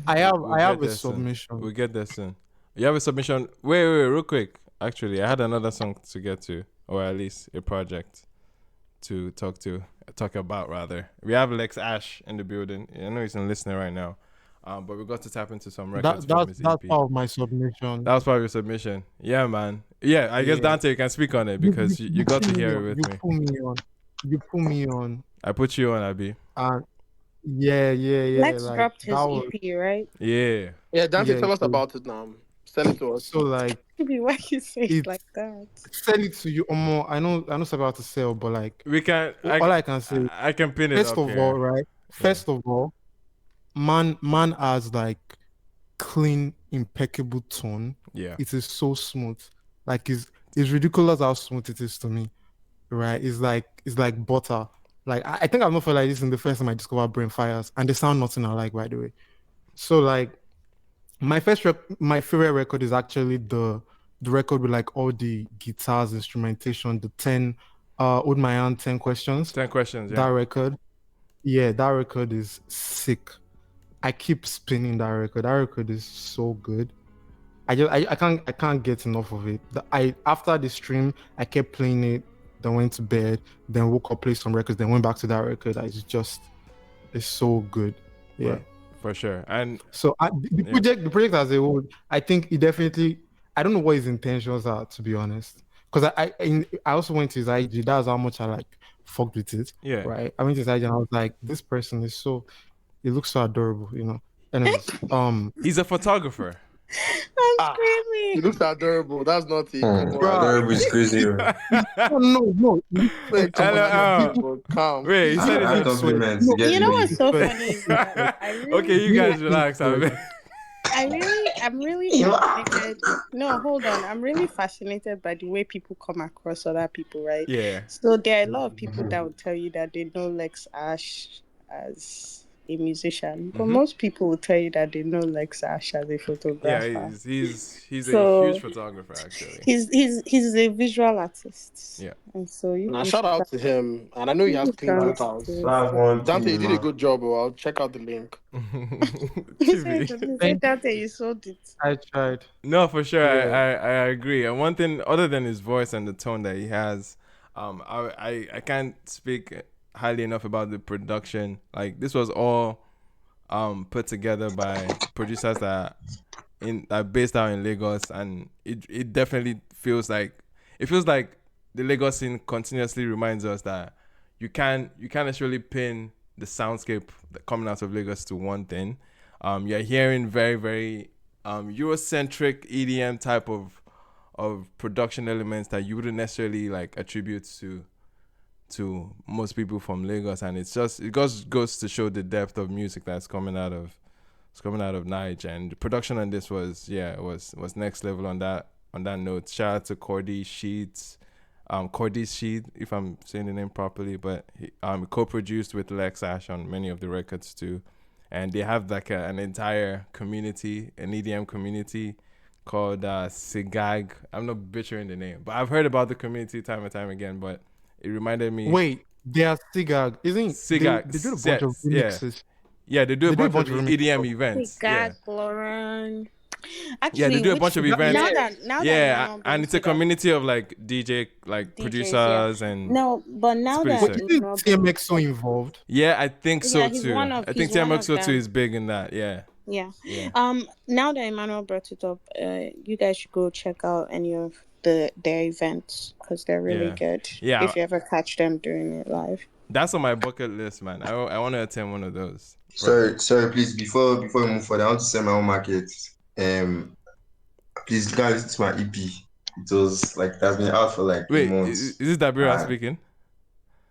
I have get a submission. We'll get there soon. You have a submission. Wait, real quick. Actually, I had another song to get to, or at least a project to talk about rather. We have Lex Ashe in the building. I know he's in listening right now. But we got to tap into some records from his EP. That's part of my submission. That was part of your submission. Yeah, man. Yeah, I guess Dante, you can speak on it because you got to hear it with me. You put me on. I put you on, Abby. Yeah. Lex like, dropped his EP, right? Yeah. Yeah, Dante, tell us about it now. Sell it to us. So like, why you say it like that? Sell it to you, Omo. I know it's about to sell, but like we can. All I can say, I can pin it. First of all, right? First of all, man has like clean, impeccable tone. Yeah, it is so smooth. Like it's ridiculous how smooth it is to me. Right? It's like butter. Like I think I've not felt like this in the first time I discovered Brain Fires, and they sound nothing alike, by the way. So like. My favorite record is actually the record with like all the guitars, instrumentation, the 10 Hold My Hand 10 Questions. 10 Questions, yeah. That record. Yeah, that record is sick. I keep spinning that record. That record is so good. I can't get enough of it. After the stream, I kept playing it, then went to bed, then woke up, played some records, then went back to that record. It's so good. Yeah. Right. For sure. And so the project as a whole, I think it definitely, I don't know what his intentions are, to be honest, because I also went to his IG. That's how much I like fucked with it. Yeah. Right. I went to his IG and I was like, this person is so, he looks so adorable, you know. Anyways, he's a photographer. I'm screaming. He looks adorable. That's not it. Come on. Adorable is crazy. no. Wait, come on. Adorable. Calm. Wait, he said I he's a compliment. You know what's so funny is that I really, okay, you guys relax. I'm really fascinated. No, hold on. I'm really fascinated by the way people come across other people, right? Yeah. So there are a lot of people that will tell you that they know Lex Ashe as a musician, but most people will tell you that they know Lex Ashe as a photographer. Yeah, he's a huge photographer actually. He's a visual artist. Yeah. And so Now shout out to him, and I know he has clean vocals. Dante, you did a good job. I'll check out the link. He said Dante, you sold it. I tried. No, for sure. Yeah. I agree. And one thing, other than his voice and the tone that he has, I can't speak highly enough about the production. Like this was all put together by producers that are based out in Lagos, and it definitely feels like the Lagos scene continuously reminds us that you can't necessarily pin the soundscape coming out of Lagos to one thing. You're hearing very, very Eurocentric EDM type of production elements that you wouldn't necessarily like attribute to most people from Lagos, and it goes to show the depth of music that's coming out of Niger, and the production on this was next level on that note. Shout out to Cordy Sheets, if I'm saying the name properly, but he co-produced with Lex Ashe on many of the records too, and they have like an entire community, an EDM community called Sigag. I'm not butchering the name, but I've heard about the community time and time again, but it reminded me. Wait, they are Sigag, isn't Sigag? They do a bunch of remixes. Yeah, they do a bunch of EDM events. Sigag, Lauren. Actually, yeah, they do a bunch of events. Now that and it's a community of like DJ, like DJs, producers, and no, but now that is TMX so involved? Yeah, I think so too. I think TMX so too is big in that. Yeah. Now that Emmanuel brought it up, you guys should go check out any of their events because they're really good. Yeah, if you ever catch them doing it live. That's on my bucket list, man. I want to attend one of those. Sorry, please. Before we move forward, I want to sell my own market. Please go and listen to my EP. It was like that's been out for like months. Is this Dabira speaking?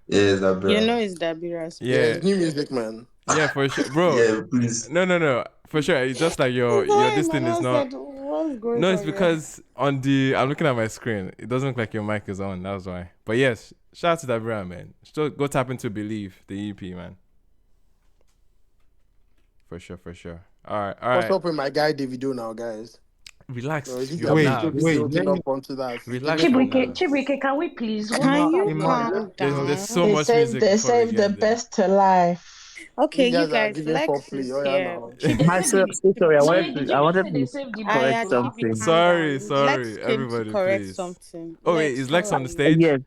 Yeah, it's Dabira. You know it's Dabira speaking. Yeah, it's new music, man. Yeah, for sure, bro. Yeah, please. No, for sure. It's just like your this thing is not. No, it's because I'm looking at my screen. It doesn't look like your mic is on. That's why. But yes, shout out to Dabira, man. Still go tap into Believe, the EP, man. For sure. All right. What's up with my guy Davido now, guys? Relax. Wait. Up onto that. Relax. Chibuike, can we please? Can you calm down? There's so much music. They saved the best to life. Okay, you guys, Lex is here. Sorry, I wanted to correct something. Sorry, Lex everybody, correct please. Something. Oh wait, is Lex on the stage? Yes.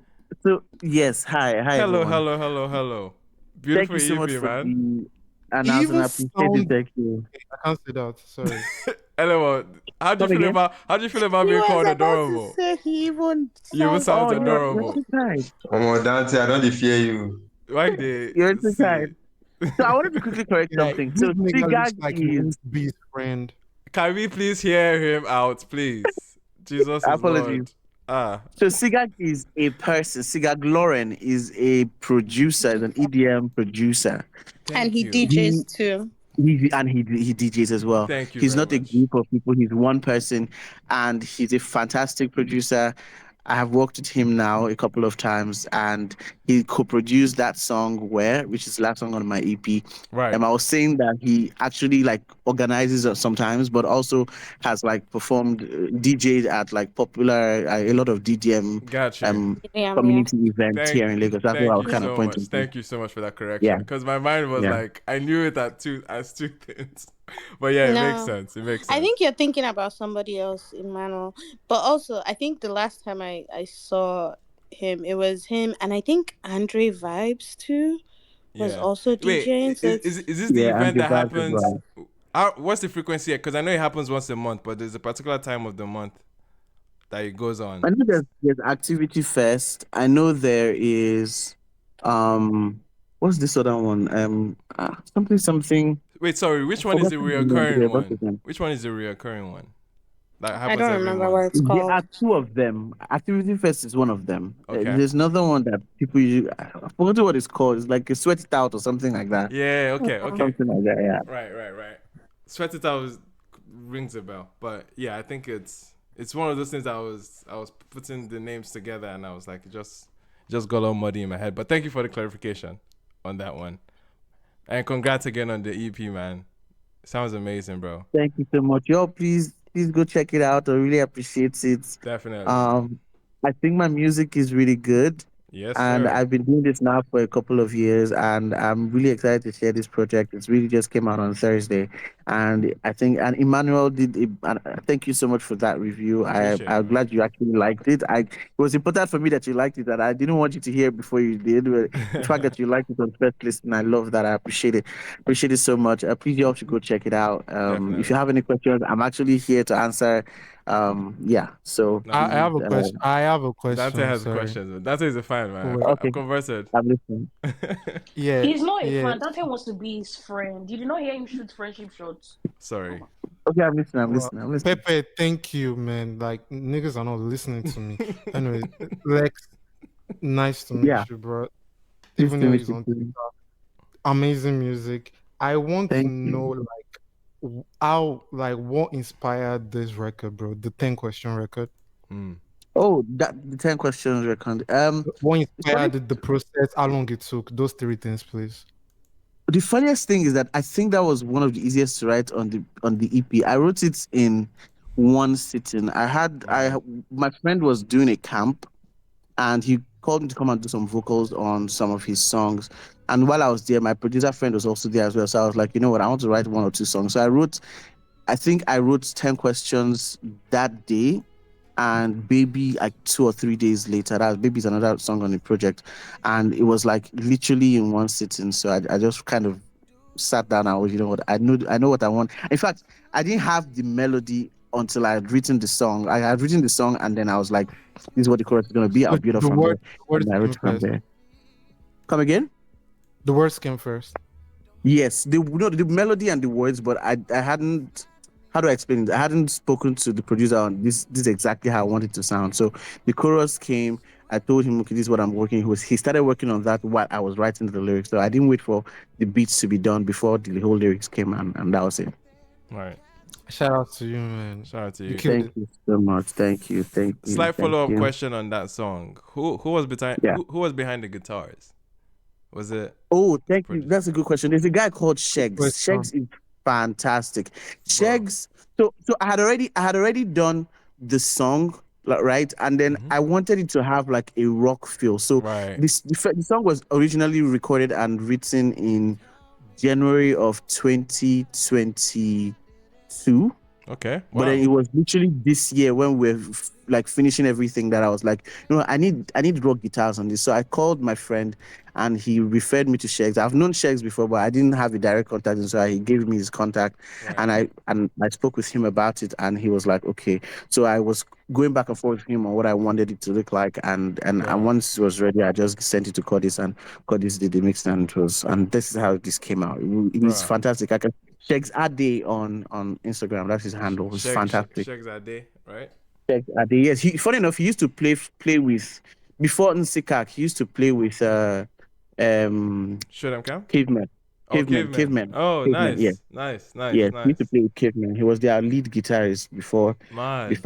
So yes, hi. Hello. Beautiful Thank you so much EP, for man. the announcement. I appreciate it. Thank you. I can't say that. Sorry. Hello. How do you feel about being called adorable? He even sounds adorable. Dante, I don't fear you. Why they? You're too kind. So I wanted to quickly correct something. So Sigag is B's friend. Can we please hear him out, please? Jesus. Apologies. Lord. So Sigag is a person. Sigag Lauren is a producer, is an EDM producer. And he DJs too. He DJs as well. Thank you. He's very not much. a group of people. He's one person, and he's a fantastic producer. I have worked with him now a couple of times, and he co-produced that song which is the last song on my EP. Right. I was saying that he actually like organizes it sometimes, but also has like performed DJed at like popular a lot of DDM community events here in Lagos. That's what I was kind of pointing to. Thank you so much for that correction. Because my mind was like, I knew it as two things. But yeah, it makes sense. I think you're thinking about somebody else, Emmanuel. But also, I think the last time I saw him, it was him, and I think Andre Vibes too was also DJing. Wait, is this the event that happens? What's the frequency? Because I know it happens once a month, but there's a particular time of the month. that it goes on? I know there's Activity Fest. I know there is what's this other one? Something. Wait, sorry. Which I one is forgot the the name of reoccurring it. What's one? his name? Which one is the reoccurring one? That I happens don't every remember what month. it's There called. are two of them. Activity Fest is one of them. Okay. There's another one that people usually, I forgot what it's called. It's like a Sweat It Out or something like that. Yeah. Okay. Something like that. Yeah. Right. Sweat It Out rings a bell, but yeah, I think it's one of those things that I was putting the names together and I was like, it just got all muddy in my head. But thank you for the clarification on that one, and congrats again on the EP, man. Sounds amazing, bro. Thank you so much. Yo, please go check it out. I really appreciate it. Definitely. I think my music is really good. Yes, And sir. I've been doing this now for a couple of years, and I'm really excited to share this project. It's really just came out on Thursday, and I think and Emmanuel did. Thank you so much for that review. Appreciate it, I'm man. glad you actually liked it. It was important for me that you liked it, and I didn't want you to hear it before you did. But the fact that you liked it on first listen, I love that. I appreciate it. Appreciate it so much. Please, you all should go check it out. If you have any questions, I'm actually here to answer. Yeah. So No, I have a question. I have a question. Dante has sorry. questions. Dante is a fan, man. Wait. I'm converted. I'm listening. Yeah. He's not a yeah. fan. Dante wants to be his friend. Did you not hear him shoot friendship shots? Sorry. Okay, I'm listening. I'm Well, listening. Pepe, thank you, man. Like niggas are not listening to me. Anyway, Lex, nice to meet you, bro. Even though he's on TikTok, amazing music. I want to know how, like, what inspired this record, bro? The 10-question record. Oh, the 10 questions record. What inspired the process? How long it took? Those three things, please. The funniest thing is that I think that was one of the easiest to write on the EP. I wrote it in one sitting. My friend was doing a camp, and he called me to come and do some vocals on some of his songs. And while I was there, my producer friend was also there as well. So I was like, you know what, I want to write one or two songs. So I think I wrote 10 questions that day. And Baby, like 2 or 3 days later, that Baby's another song on the project, and it was like literally in one sitting. So I just kind of sat down. I was, you know what, I know what I want. In fact, I didn't have the melody until I had written the song. I had written the song, and then I was like, "This is what the chorus is going to be." I'll build up from there. And I wrote from there. Come again? The words came first. Yes, the melody and the words, but I hadn't. How do I explain it? I hadn't spoken to the producer on this. This is exactly how I wanted to sound. So the chorus came. I told him, okay, this is what I'm working. He started working on that while I was writing the lyrics. So I didn't wait for the beats to be done before the whole lyrics came, and that was it. All right. Shout out to you, man. Shout out to you. Thank you so much. Thank you. Slight follow-up question on that song. Who was behind? Yeah. Who was behind the guitars? Was it? Oh, thank you. That's a good question. There's a guy called Shegs. Shegs is fantastic. Shegs. So I had already done the song, right, and then I wanted it to have like a rock feel. So the song was originally recorded and written in January of 2022. Okay. But then it was literally this year when we're like finishing everything that I was like, you know, I need rock guitars on this. So I called my friend and he referred me to Shegs. I've known Shegs before, but I didn't have a direct contact, and so he gave me his contact, and I spoke with him about it, and he was like, okay. So I was going back and forth with him on what I wanted it to look like, and once it was ready, I just sent it to Cordis, and Cordis did the mix, and this is how this came out. It was fantastic. Shegs Ade on Instagram, that's his handle. It's fantastic. Shegs Ade, right? Shegs Ade, yes. Funny enough, he used to play with, before Nsikak, he used to play with Cavemen. Cavemen. Oh, Cavemen, nice. yeah. Nice. Yes, he used to play with Cavemen. He was their lead guitarist before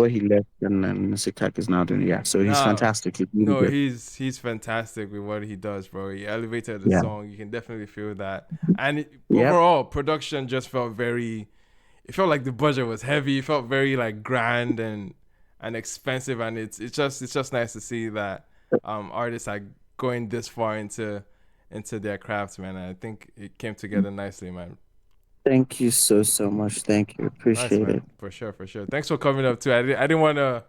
he left, and Nsikak is now doing So he's fantastic. He's really good. He's fantastic with what he does, bro. He elevated the song. You can definitely feel that. And overall, production just felt it felt like the budget was heavy. It felt very like grand and expensive, and it's just nice to see that artists are going this far into their craft, man. I think it came together nicely, man. Thank you so much. Thank you. Appreciate it. For sure. Thanks for coming up too. I didn't wanna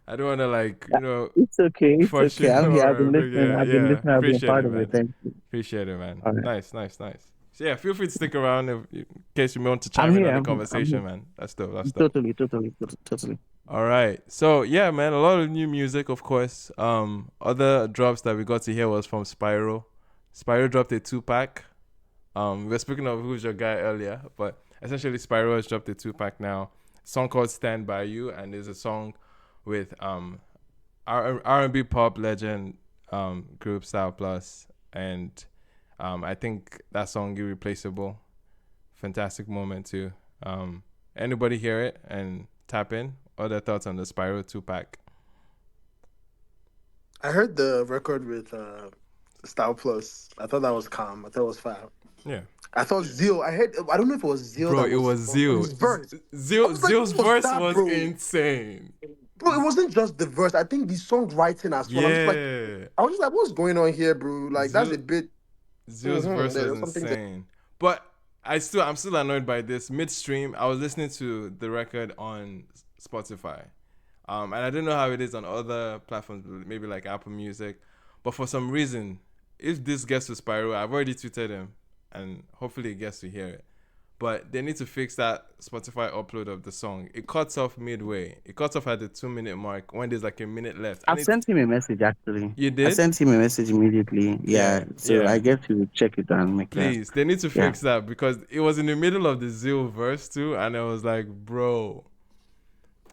like, you know. It's okay. It's okay. I'm here. I've been listening. I've been listening. I've been part of it. Thank you. Appreciate it, man. Right. Nice. So yeah, feel free to stick around in case you want to chime in on the conversation, man. That's dope. Totally. All right. So yeah, man, a lot of new music, of course. Other drops that we got to hear was from Spyro. Spyro dropped a 2-pack. We were speaking of Who's Your Guy earlier, but essentially Spyro has dropped a 2-pack now. A song called Stand By You, and there's a song with R&B pop legend group Styl-Plus, and I think that song Irreplaceable. Fantastic moment too. Anybody hear it and tap in? Other thoughts on the Spyro 2-pack? I heard the record with Styl-Plus. I thought that was calm. I thought it was fire. Yeah. I thought Zeal. I don't know if it was Zeal. Bro, that it was Zeal. his verse. Zeal's verse was bro? insane. Bro, it wasn't just the verse. I think the songwriting as well. I was just like, what's going on here, bro? Like, that's a bit. Zeal's verse was insane. But I'm still annoyed by this. Midstream, I was listening to the record on Spotify. And I don't know how it is on other platforms, maybe like Apple Music. But for some reason, if this gets to Spyro, I've already tweeted him, and hopefully it gets to hear it. But they need to fix that Spotify upload of the song. It cuts off midway. It cuts off at the 2-minute mark when there's like a minute left. I've sent him a message actually. You did? I sent him a message immediately. Yeah. So I guess he will check it and make Please, that. they need to fix that because it was in the middle of the Zeal verse too, and I was like, bro.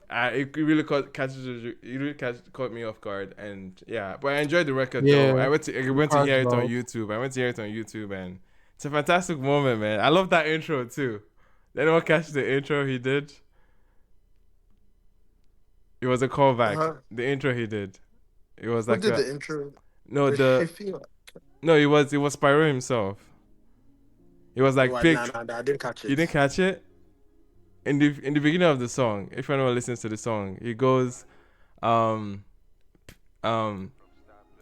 It really caught me off guard, and but I enjoyed the record though. I went to hear it on YouTube. And it's a fantastic moment, man. I love that intro too. Did anyone catch the intro he did? It was a callback. The intro he did. It was like the intro? No, it was Spyro himself. It was like picked. I didn't catch it. You didn't catch it? In the beginning of the song, if anyone listens to the song, he goes,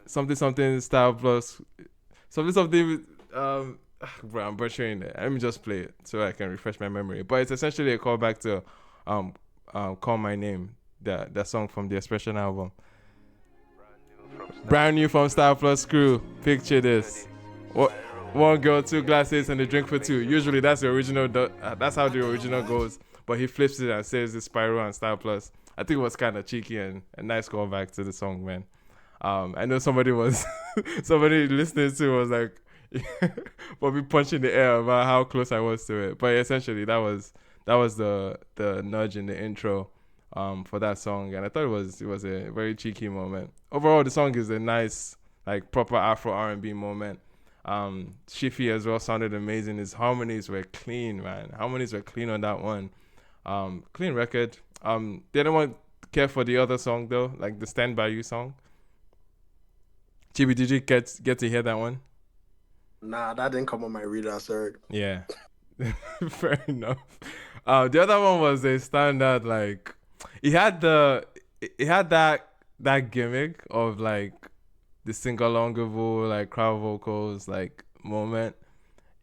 something Styl-Plus, something. Bro, I'm butchering it. Let me just play it so I can refresh my memory. But it's essentially a callback to "Call My Name," that song from the Expression album. Brand new from Styl-Plus crew. Picture this. One girl, 2 glasses, and a drink for 2. Usually that's the original. That's how the original goes. But he flips it and says it's Spyro and Styl-Plus. I think it was kind of cheeky and a nice callback to the song, man. I know somebody listening to was like, probably punching the air about how close I was to it. But essentially, that was the nudge in the intro for that song, and I thought it was a very cheeky moment. Overall, the song is a nice, like, proper Afro R&B moment. Shifi as well sounded amazing. His harmonies were clean, man. Harmonies were clean on that one. Clean record. Did anyone care for the other song though, like the Stand By You song? Chibi, did you get to hear that one? Nah, that didn't come on my radar, sir. Yeah. Fair enough. The other one was a standard, like, it had that gimmick of like the sing-alongable, like, crowd vocals, like, moment.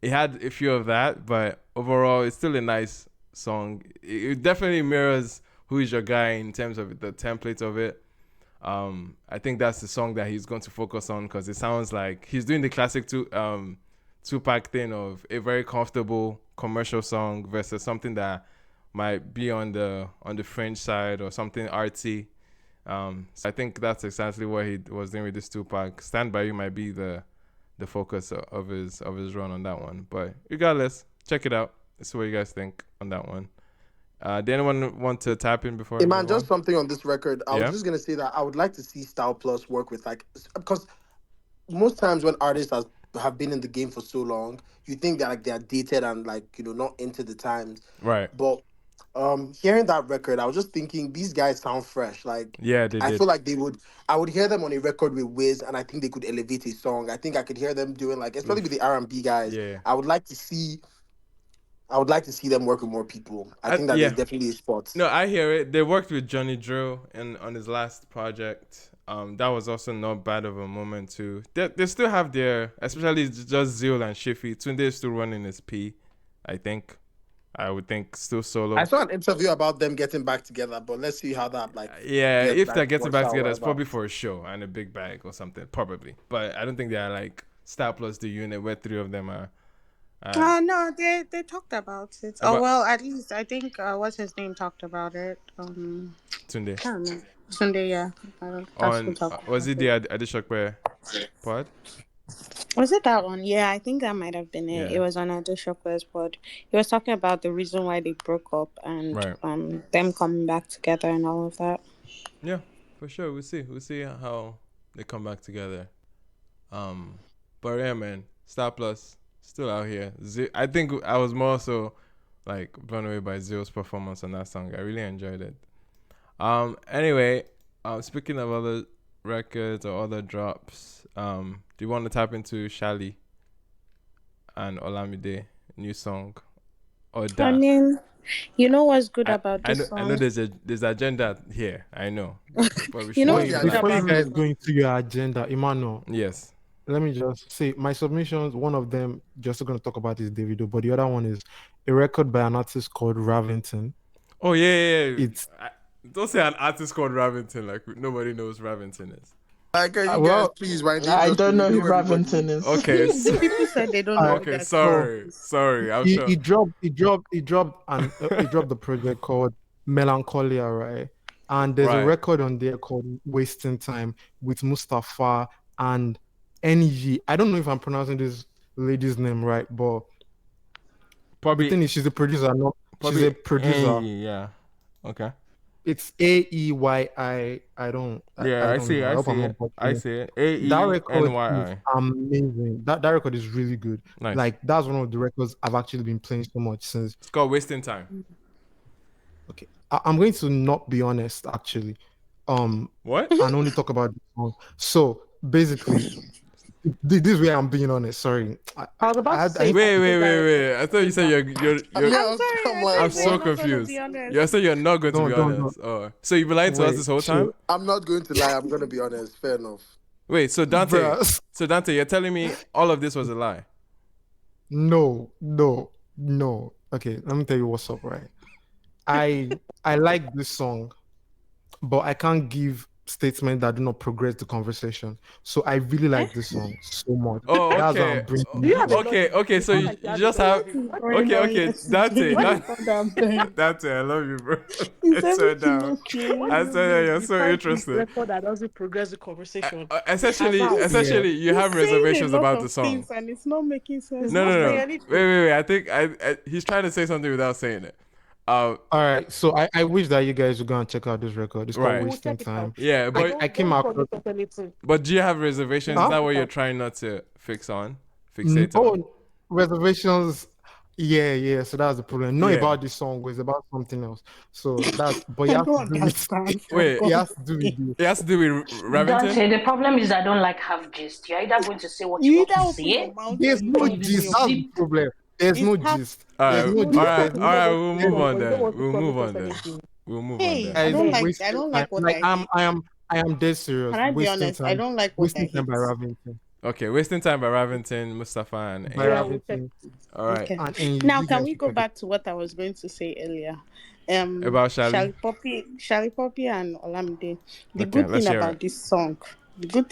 It had a few of that, but overall it's still a nice song. It definitely mirrors Who Is Your Guy in terms of the template of it. I think that's the song that he's going to focus on because it sounds like he's doing the classic 2-pack thing of a very comfortable commercial song versus something that might be on the French side or something artsy. So I think that's exactly what he was doing with this 2-pack. Stand By You might be the focus of his run on that one. But regardless, check it out. Let's see what you guys think on that one. Did anyone want to tap in before? Hey man, just something on this record. I was just gonna say that I would like to see Styl-Plus work with, like, because most times when artists have been in the game for so long, you think that, like, they're dated and, like, not into the times. Right. But hearing that record, I was just thinking these guys sound fresh. Like, I feel like I would hear them on a record with Wiz, and I think they could elevate a song. I think I could hear them doing, like, especially with the R&B guys. Yeah. I would like to see them work with more people. I think that there's definitely a spot. No, I hear it. They worked with Johnny Drill on his last project. That was also not bad of a moment too. They still have their, especially just Zeal and Shifi. Tunde is still running his P, I think. I would think still solo. I saw an interview about them getting back together, but let's see how that, like. Yeah, if they're getting back together, it's probably for a show and a big bag or something, probably. But I don't think they are like Styl-Plus the unit where 3 of them No, they talked about it. Oh well, at least I think what's his name talked about it. Tunde. I don't know. Sunday, yeah. That's who On talked was about it the it. Adeshokwe pod? Was it that one? Yeah, I think that might have been it. Yeah. It was on Adeshokwe's pod. He was talking about the reason why they broke up and them coming back together and all of that. Yeah, for sure. We'll see. We'll see how they come back together. But yeah, man, Styl-Plus still out here. I think I was more so like blown away by Zeo's performance on that song. I really enjoyed it. Anyway, speaking of other records or other drops, do you want to tap into Shally and Olamide new song? Or that? I mean, you know what's good about this song? I know there's agenda here. I know. But we before you guys go into your agenda, Emmanuel. Yes. Let me just say my submissions. One of them just going to talk about is Davido, but the other one is a record by an artist called Ravington. Oh yeah. It's don't say an artist called Ravington like nobody knows Ravington is. Like, you guys, please, right? I don't know who Ravington is. Okay, people said they don't know. Okay, sorry. I'm sure He dropped the project called Melancholia, right? And there's a record on there called Wasting Time with Mustafa and NG. I don't know if I'm pronouncing this lady's name right, but probably the thing is she's a producer, she's a producer. Yeah. Okay. It's AEYI. I don't I see it. That record is amazing. That record is really good. Nice. Like that's one of the records I've actually been playing so much since. It's called Wasting Time. Okay. I'm going to not be honest actually. What? And only talk about the song. So basically this is where I'm being honest. Sorry. I was about to say. Wait. I thought you said you're I'm so confused. You said you're not going to be honest. Oh, so you've been lying to us this whole time? I'm not going to lie. I'm going to be honest. Fair enough. Wait, so Dante, you're telling me all of this was a lie? No. Okay, let me tell you what's up, right? I like this song, but I can't give statements that do not progress the conversation. So I really like this song so much. Oh, okay. Okay. So you just have okay. Dante, I love you, bro. I swear down. I swear you're so interested. Record that doesn't progress the conversation. Essentially, you have reservations about the song, and it's not making sense. No. Wait. I think he's trying to say something without saying it. All right, so I wish that you guys would go and check out this record. It's called Wasting Time. Yeah, but I came out. But do you have reservations? Is that what you're trying not to fixate on? Reservations. Yeah. So that's the problem. Not about this song, it's about something else. So that's. But you have to do it. Wait, it has to do with this. It has to do with Ravington. The problem is I don't like half gist. You're either going to say what you want to say. There's no gist. That's the problem. There's no gist. All right. We'll move on then. I don't like what I am dead serious. Can I be honest? I don't like Wasting Time by Ravington. Okay, Wasting Time by Ravington, Mustafa, and all right. Okay. Now, can we go back to what I was going to say earlier? About Shallipopi and Olamide. The good thing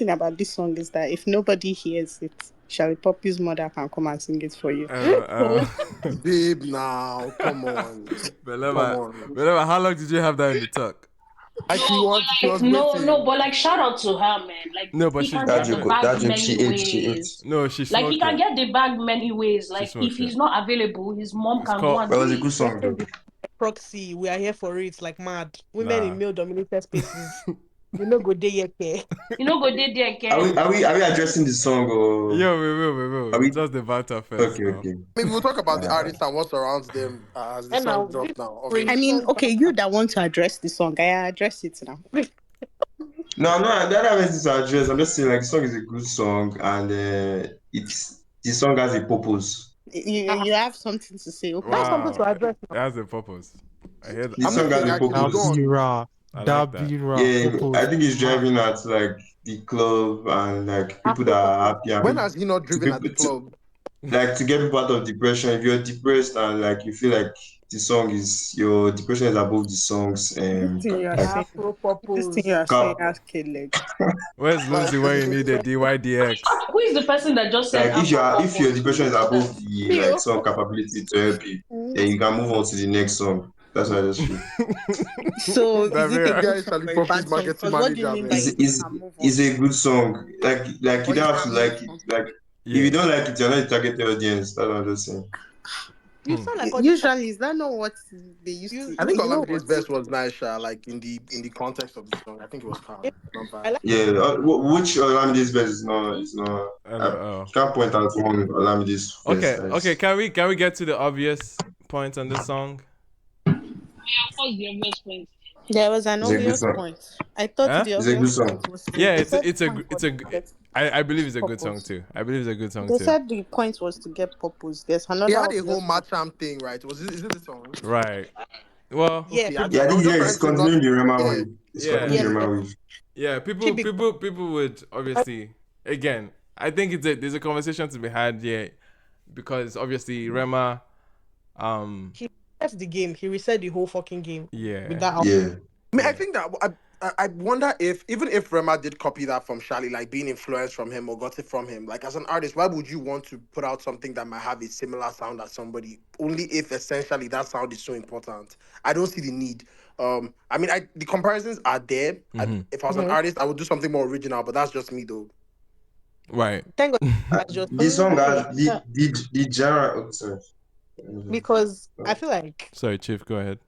about this song is that if nobody hears it, Shallipopi's mother can come and sing it for you. Babe, now, come on. Belema, how long did you have that in the tuck? She was no, but like shout out to her, man. Like no, but he can get the bag many ways. No, she's like he can get the bag many ways. Like if he's not available, his mom can go and. That was a good song, though. Proxy, we are here for it. Like mad women in male-dominated spaces. You know, go there, okay. You know, go there, okay. Are we addressing the song or? Yeah, we will. Just the banter first. Okay. I mean, we'll talk about the artist and what surrounds them as the song drops now. Okay. I mean, okay, you that want to address the song, I address it now. No, I don't have anything to address. I'm just saying, like, the song is a good song, and the song has a purpose. You have something to say. Okay, wow. Something to address. It has a purpose. I hear that. The song has a purpose. I think he's driving at like the club and like people that are happy. When has he not driven at the club? Like to get people out of depression. If you're depressed and like you feel like the song is the question is above the songs This thing you are like saying. Afro This thing you purpose. are saying cap has K-leg. Where's Lucy where you need a DYDX? Who is the person that just said like if your the Afropopos? question is What's above that? the Me, like oh, song capability to help you, then you can move on to the next song. That's what I just feel. So is it a Davia. good Guys, song or a Shallipopi's bad song? marketing Because what do you manager, mean by man. Is you is can move on? is a good song. Like you Or don't it's have to a good like it. song? Like if you Yeah. don't like it, you're not the target audience. That's what I'm just saying. you sound like all the time. Usually, is that not what they used You, to? I you, think You know Olamide's what? verse was nice, like in the context of the song. I think it was calm, not I bad. like Yeah. Which Olamide's verse is not. LOL. You can't point out one Olamide's verse. Okay. Can we get to the obvious points on this song? What's the obvious point? There was an It's a good obvious song. point. I thought Huh? the It's a good obvious song. point was to. Yeah, They it's said a, the it's a point it's was a to get I believe it's a good song purpose. too. I believe it's a good song They too. said the point was to get purpose. There's He another had a whole obvious point. Macham thing, right? Is it the song? Right. Well, yeah, Okay, pretty Yeah, I I think was just yeah, trying it's to not. continuing the Rema Yeah. wave. It's yeah. continuing yes, the yes. Rema wave. Yeah, Chibi, people would obviously again. I think there's a conversation to be had here because obviously Rema, he reset the game. He reset the whole fucking game with yeah, that album. Yeah. I mean, I yeah, think that I wonder if even if Rema did copy that from Shally, like being influenced from him or got it from him, like as an artist, why would you want to put out something that might have a similar sound as somebody? Only if essentially that sound is so important. I don't see the need. I mean, the comparisons are there. mm-hmm. If I was an Mm-hmm. artist, I would do something more original, but that's just me though. Right. Thank God that's just This song has Yeah. the genre. Oh, sorry. because I feel like Sorry, Chief. Go ahead.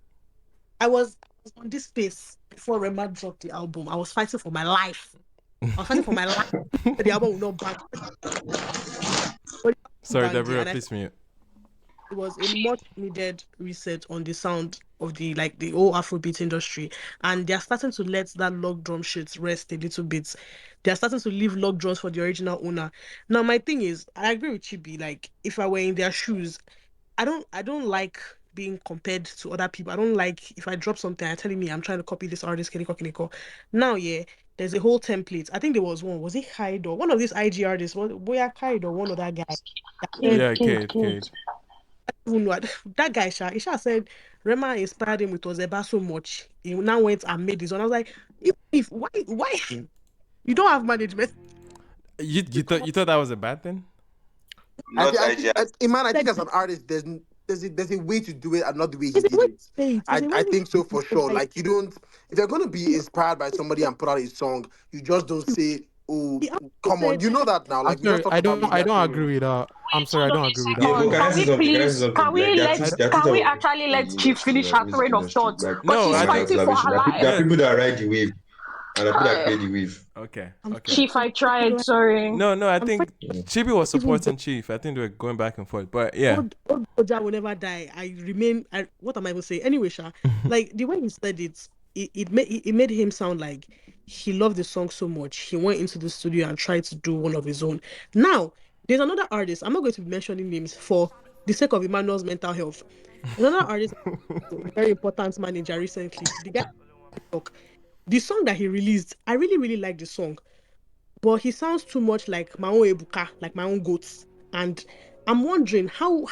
I was on this space before Rema dropped the album. I was fighting for my life. I was fighting for my life. The album will not bang. But the album Sorry, banged it, Deborah, and I please mute. it was a much needed reset on the sound of the whole Afrobeat industry. And they're starting to let that log drum shit rest a little bit. They're starting to leave log drums for the original owner. Now my thing is, I agree with Chibi, like if I were in their shoes, I don't like being compared to other people. I don't like if I drop something and telling me I'm trying to copy this artist, Keniko Keniko. Now, yeah, there's a whole template. I think there was one. Was it Hyde or one of these IG artists? Was Boya Hyde or one of that guy that said Yeah, Cade. even know that guy Isha said Rema inspired him with Ozeba so much. He now went and made this one. I was like, if why you don't have management? You thought that was a bad thing? Not I think Like as an artist, there's a way to do it and not the way he there's a did way to it. say it. There's a I way think so for to sure. like Like you don't, if you're gonna be inspired by somebody and put out a song, you just don't say, "Oh, he actually come on." said You know that now. I'm Like we just sorry, talked about I media don't agree training. with that. I'm sorry, I Hold on don't a agree with Yeah, that. but second. can I Can say we something? Can I say please? something? Like Can we there are actually two types of let people in Chief the finish her music train of industry. thought? Like Because No, she's I from my think fighting for observation, her there are life. yeah. people that ride the wave and there are people that Hi. create the wave. Okay, I'm okay. Chief, fighting I tried. like Sorry. No, I I'm fighting think Chibi was even supporting Chief. I think they were going back and forth. But yeah. old Oja will never die. I remain. What am I going to say? Anyway, Sha, like the way he said it, it made him sound like he loved the song so much. He went into the studio and tried to do one of his own. Now, there's another artist. I'm not going to be mentioning names for the sake of Emmanuel's mental health. There's another artist, a very important manager recently. The guy, the song that he released, I really, really like the song, but he sounds too much like my own Ebuka, like my own goats. And I'm wondering how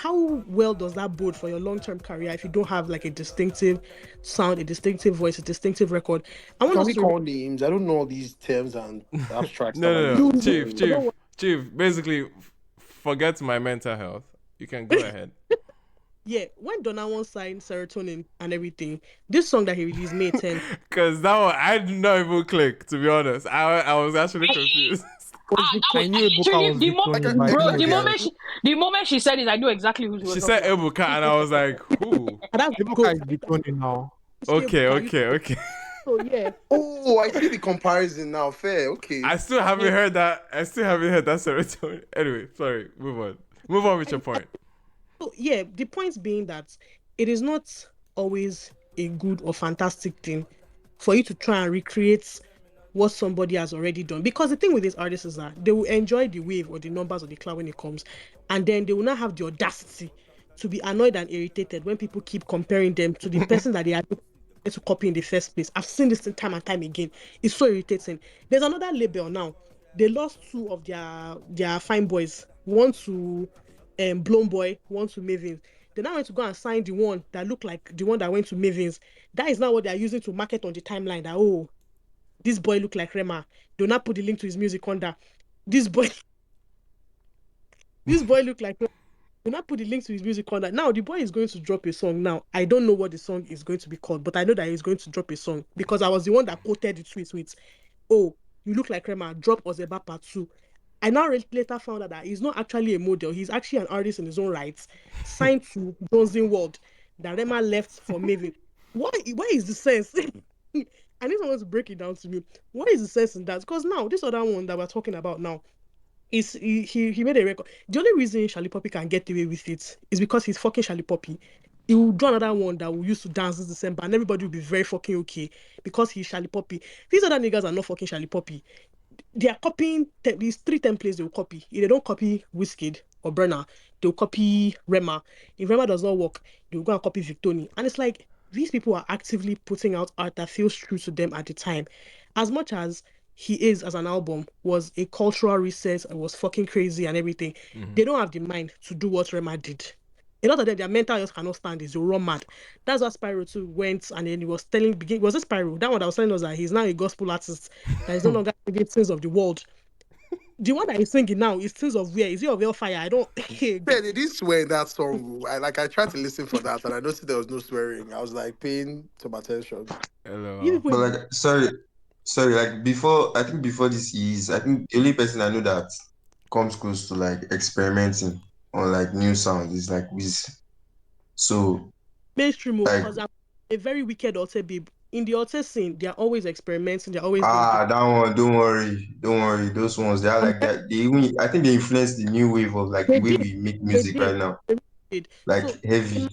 well does that bode for your long-term career if you don't have like a distinctive sound, a distinctive voice, a distinctive record. I want Can us we to remember call names? I don't know all these terms and abstracts that are No. used. you Chief, So don't want Basically, forget my mental health. You can go ahead. yeah, when Donna once signed serotonin and everything, this song that he released May 10th Cause that one I did not even click. To be honest, I was actually confused. was Ah, the that I was knew Ebuka literally was Victor by bro. then. The exactly. moment she said it, I knew exactly who she was She talking said about. Ebuka, and I was like, who? and that's Ebuka goat. is Victor now. You say Ebuka, you Okay. so yeah. Oh, I see the comparison now. Fair, okay. I still haven't heard that. Serotonin. Anyway, sorry. Move on with your point. So yeah, the point being that it is not always a good or fantastic thing for you to try and recreate what somebody has already done. Because the thing with these artists is that they will enjoy the wave or the numbers or the cloud when it comes, and then they will not have the audacity to be annoyed and irritated when people keep comparing them to the person that they are to copy in the first place. I've seen this time and time again. It's so irritating. There's another label now. They lost two of their fine boys. One to Blown Boy, one to Maven. They now went to go and sign the one that looked like the one that went to Maven's. That is now what they are using to market on the timeline. That this boy look like Rema. Do not put the link to his music under. This boy look like Rema. Do not put the link to his music under. Now the boy is going to drop a song. Now I don't know what the song is going to be called, but I know that he's going to drop a song because I was the one that quoted the tweet with, "Oh, you look like Rema. Drop Ozeba Part 2." I now later found out that he's not actually a model. He's actually an artist in his own right, signed to Johnson World. That Rema left for Maven. Why is the sense? I need someone to break it down to me. What is the sense in that? Because now this other one that we're talking about now is he made a record. The only reason Shallipopi can get away with it is because he's fucking Shallipopi. He will do another one that will use to dance this December, and everybody will be very fucking okay because he's Shallipopi. These other niggas are not fucking Shallipopi. They are copying these 3 templates they will copy. If they don't copy Wizkid or Brenner, they'll copy Rema. If Rema does not work, they'll go and copy Victoni. And it's like these people are actively putting out art that feels true to them at the time. As much as he is as an album was a cultural reset and was fucking crazy and everything, they don't have the mind to do what Rema did. A lot of them, their mental health cannot stand this. They run mad. That's why Spyro too went and then he was telling, was it Spyro? That one that was telling us that he's now a gospel artist, that is no longer singing Things of the World. The one that he's singing now is Things of Where? Is it of Hellfire? I don't. Man, they didn't swear in that song. I tried to listen for that and I noticed there was no swearing. I was like paying some attention. Hello. But like, sorry, like before, I think before this is, I think the only person I know that comes close to like experimenting on like new sounds is like Wiz. So mainstream, like, because I'm a very wicked Ote babe. In the Ote scene, they're always experimenting. They're always doing. that one, don't worry. Those ones, they are like that. They even, I think they influenced the new wave of like the They way did. we make They music did. right now. They did. Like So heavy.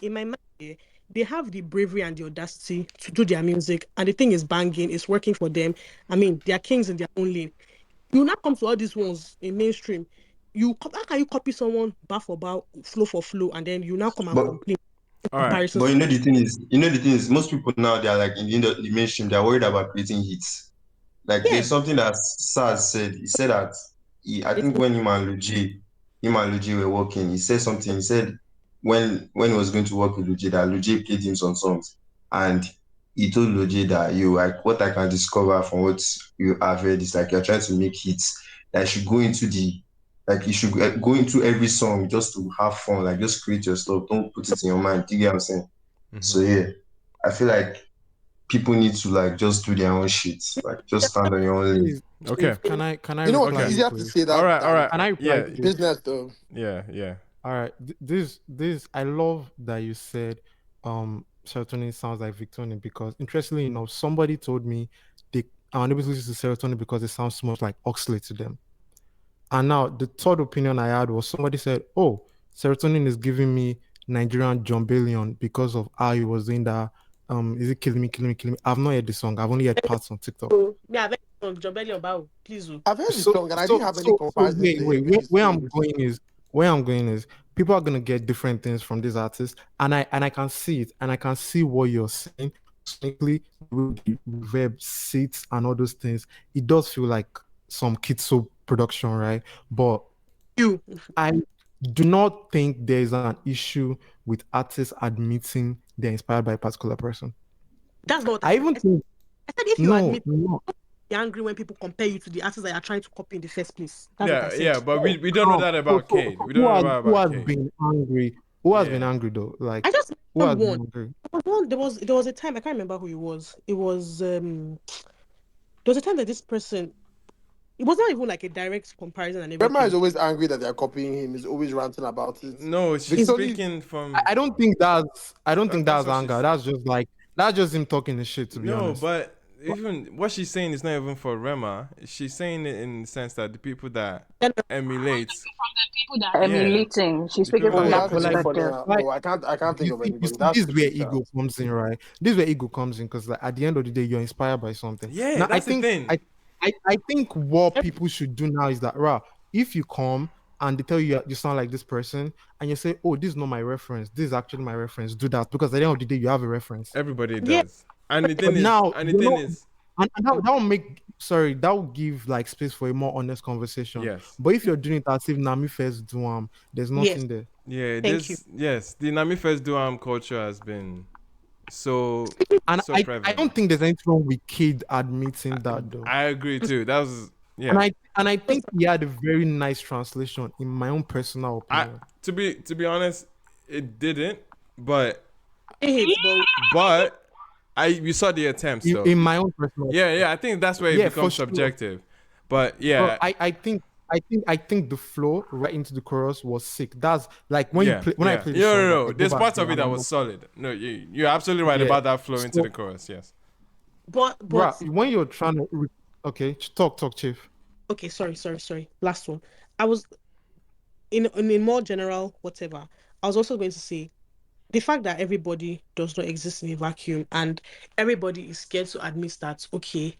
in my mind, they have the bravery and the audacity to do their music, and the thing is banging. It's working for them. I mean, they are kings in their own lane. You now come to all these ones in mainstream. How can you copy someone bar for bar, flow for flow, and then you now come and But complain? All right. but you know the thing is, most people now they're like in the mainstream, they're worried about creating hits. Like Yeah, there's something that Saz said. He said that I think when him and Luigi were working, he said something. He said when he was going to work with Luigi, that Luigi played him some songs, and he told Luigi that you like what I can discover from what you have heard is like you're trying to make hits. That you should go into the like you should go into every song just to have fun, like just create your stuff. Don't put it in your mind. Do you get what I'm saying? So yeah, I feel like people need to like just do their own shit, like just stand on your own lane. Okay. Can I You know what? reply It's you, easier to please? say that All right. than Can I reply Yeah. to you? business though. Yeah. All right. This I love that you said serotonin sounds like Victoni, because interestingly enough, somebody told me they are unable to listen to serotonin because it sounds so much like Oxley to them. And now the third opinion I had was somebody said, "Oh, serotonin is giving me Nigerian John Bellion because of how he was in that. Is it killing me? I've not heard the song. I've only heard parts on TikTok. yeah, very strong. Jobeli Obao, please. I've heard the So song and I didn't have any comparison wait. saying which Where, is where true, I'm which going is where I'm going is people are gonna get different things from this artist, and I can see it, and I can see what you're saying. Sonically, with the reverb, seats, and all those things, it does feel like some Kitso production, right? But I do not think there's an issue with artists admitting they're inspired by a particular person. That's not what I even think. I said if you No, admit no. you're angry when people compare you to the artists that you're trying to copy in the first place. That's what I said. Yeah. But we don't know that about Cade. We don't know that Who about has Cade. been angry? Who has been angry though? Like I just who has one. been angry? There was a time I can't remember who it was. It was there was a time that this person, it was not even like a direct comparison and everything. Rema is always angry that they're copying him. He's always ranting about it. No, she's speaking from. I don't think that's That's what anger. she's- That's just him talking the shit, to be honest. No, but even what she's saying is not even for Rema. She's saying it in the sense that the people that emulate. People that are emulating. She's speaking from that perspective. I can't think of anybody. This is where ego comes in, right? This is where ego comes in, because like, at the end of the day, you're inspired by something. Yeah, now, that's the thing. I think what people should do now is that, if you come and they tell you you sound like this person, and you say, "Oh, this is not my reference. This is actually my reference." Do that, because at the end of the day, you have a reference. Everybody does. And the thing And that will give like space for a more honest conversation. Yes. But if you're doing it as if Nami first do there's nothing there. Yeah, Thank you. Yes, the Nami first do culture has been so and so I prevalent. don't think there's anything wrong with Kid admitting that though. I agree too. That was And I think he had a very nice translation in my own personal opinion. To be honest, it didn't, but we saw the attempts though. In my own personal opinion. I think that's where it becomes subjective. Sure. But Bro, I think the flow right into the chorus was sick. That's like when I played the song. No. There's parts of it that was solid. No, you're absolutely right about that flow into the chorus. Yes. But when you're trying to talk, Chief. Okay, sorry. Last one. I was in more general whatever. I was also going to say the fact that everybody does not exist in a vacuum and everybody is scared to admit that, okay,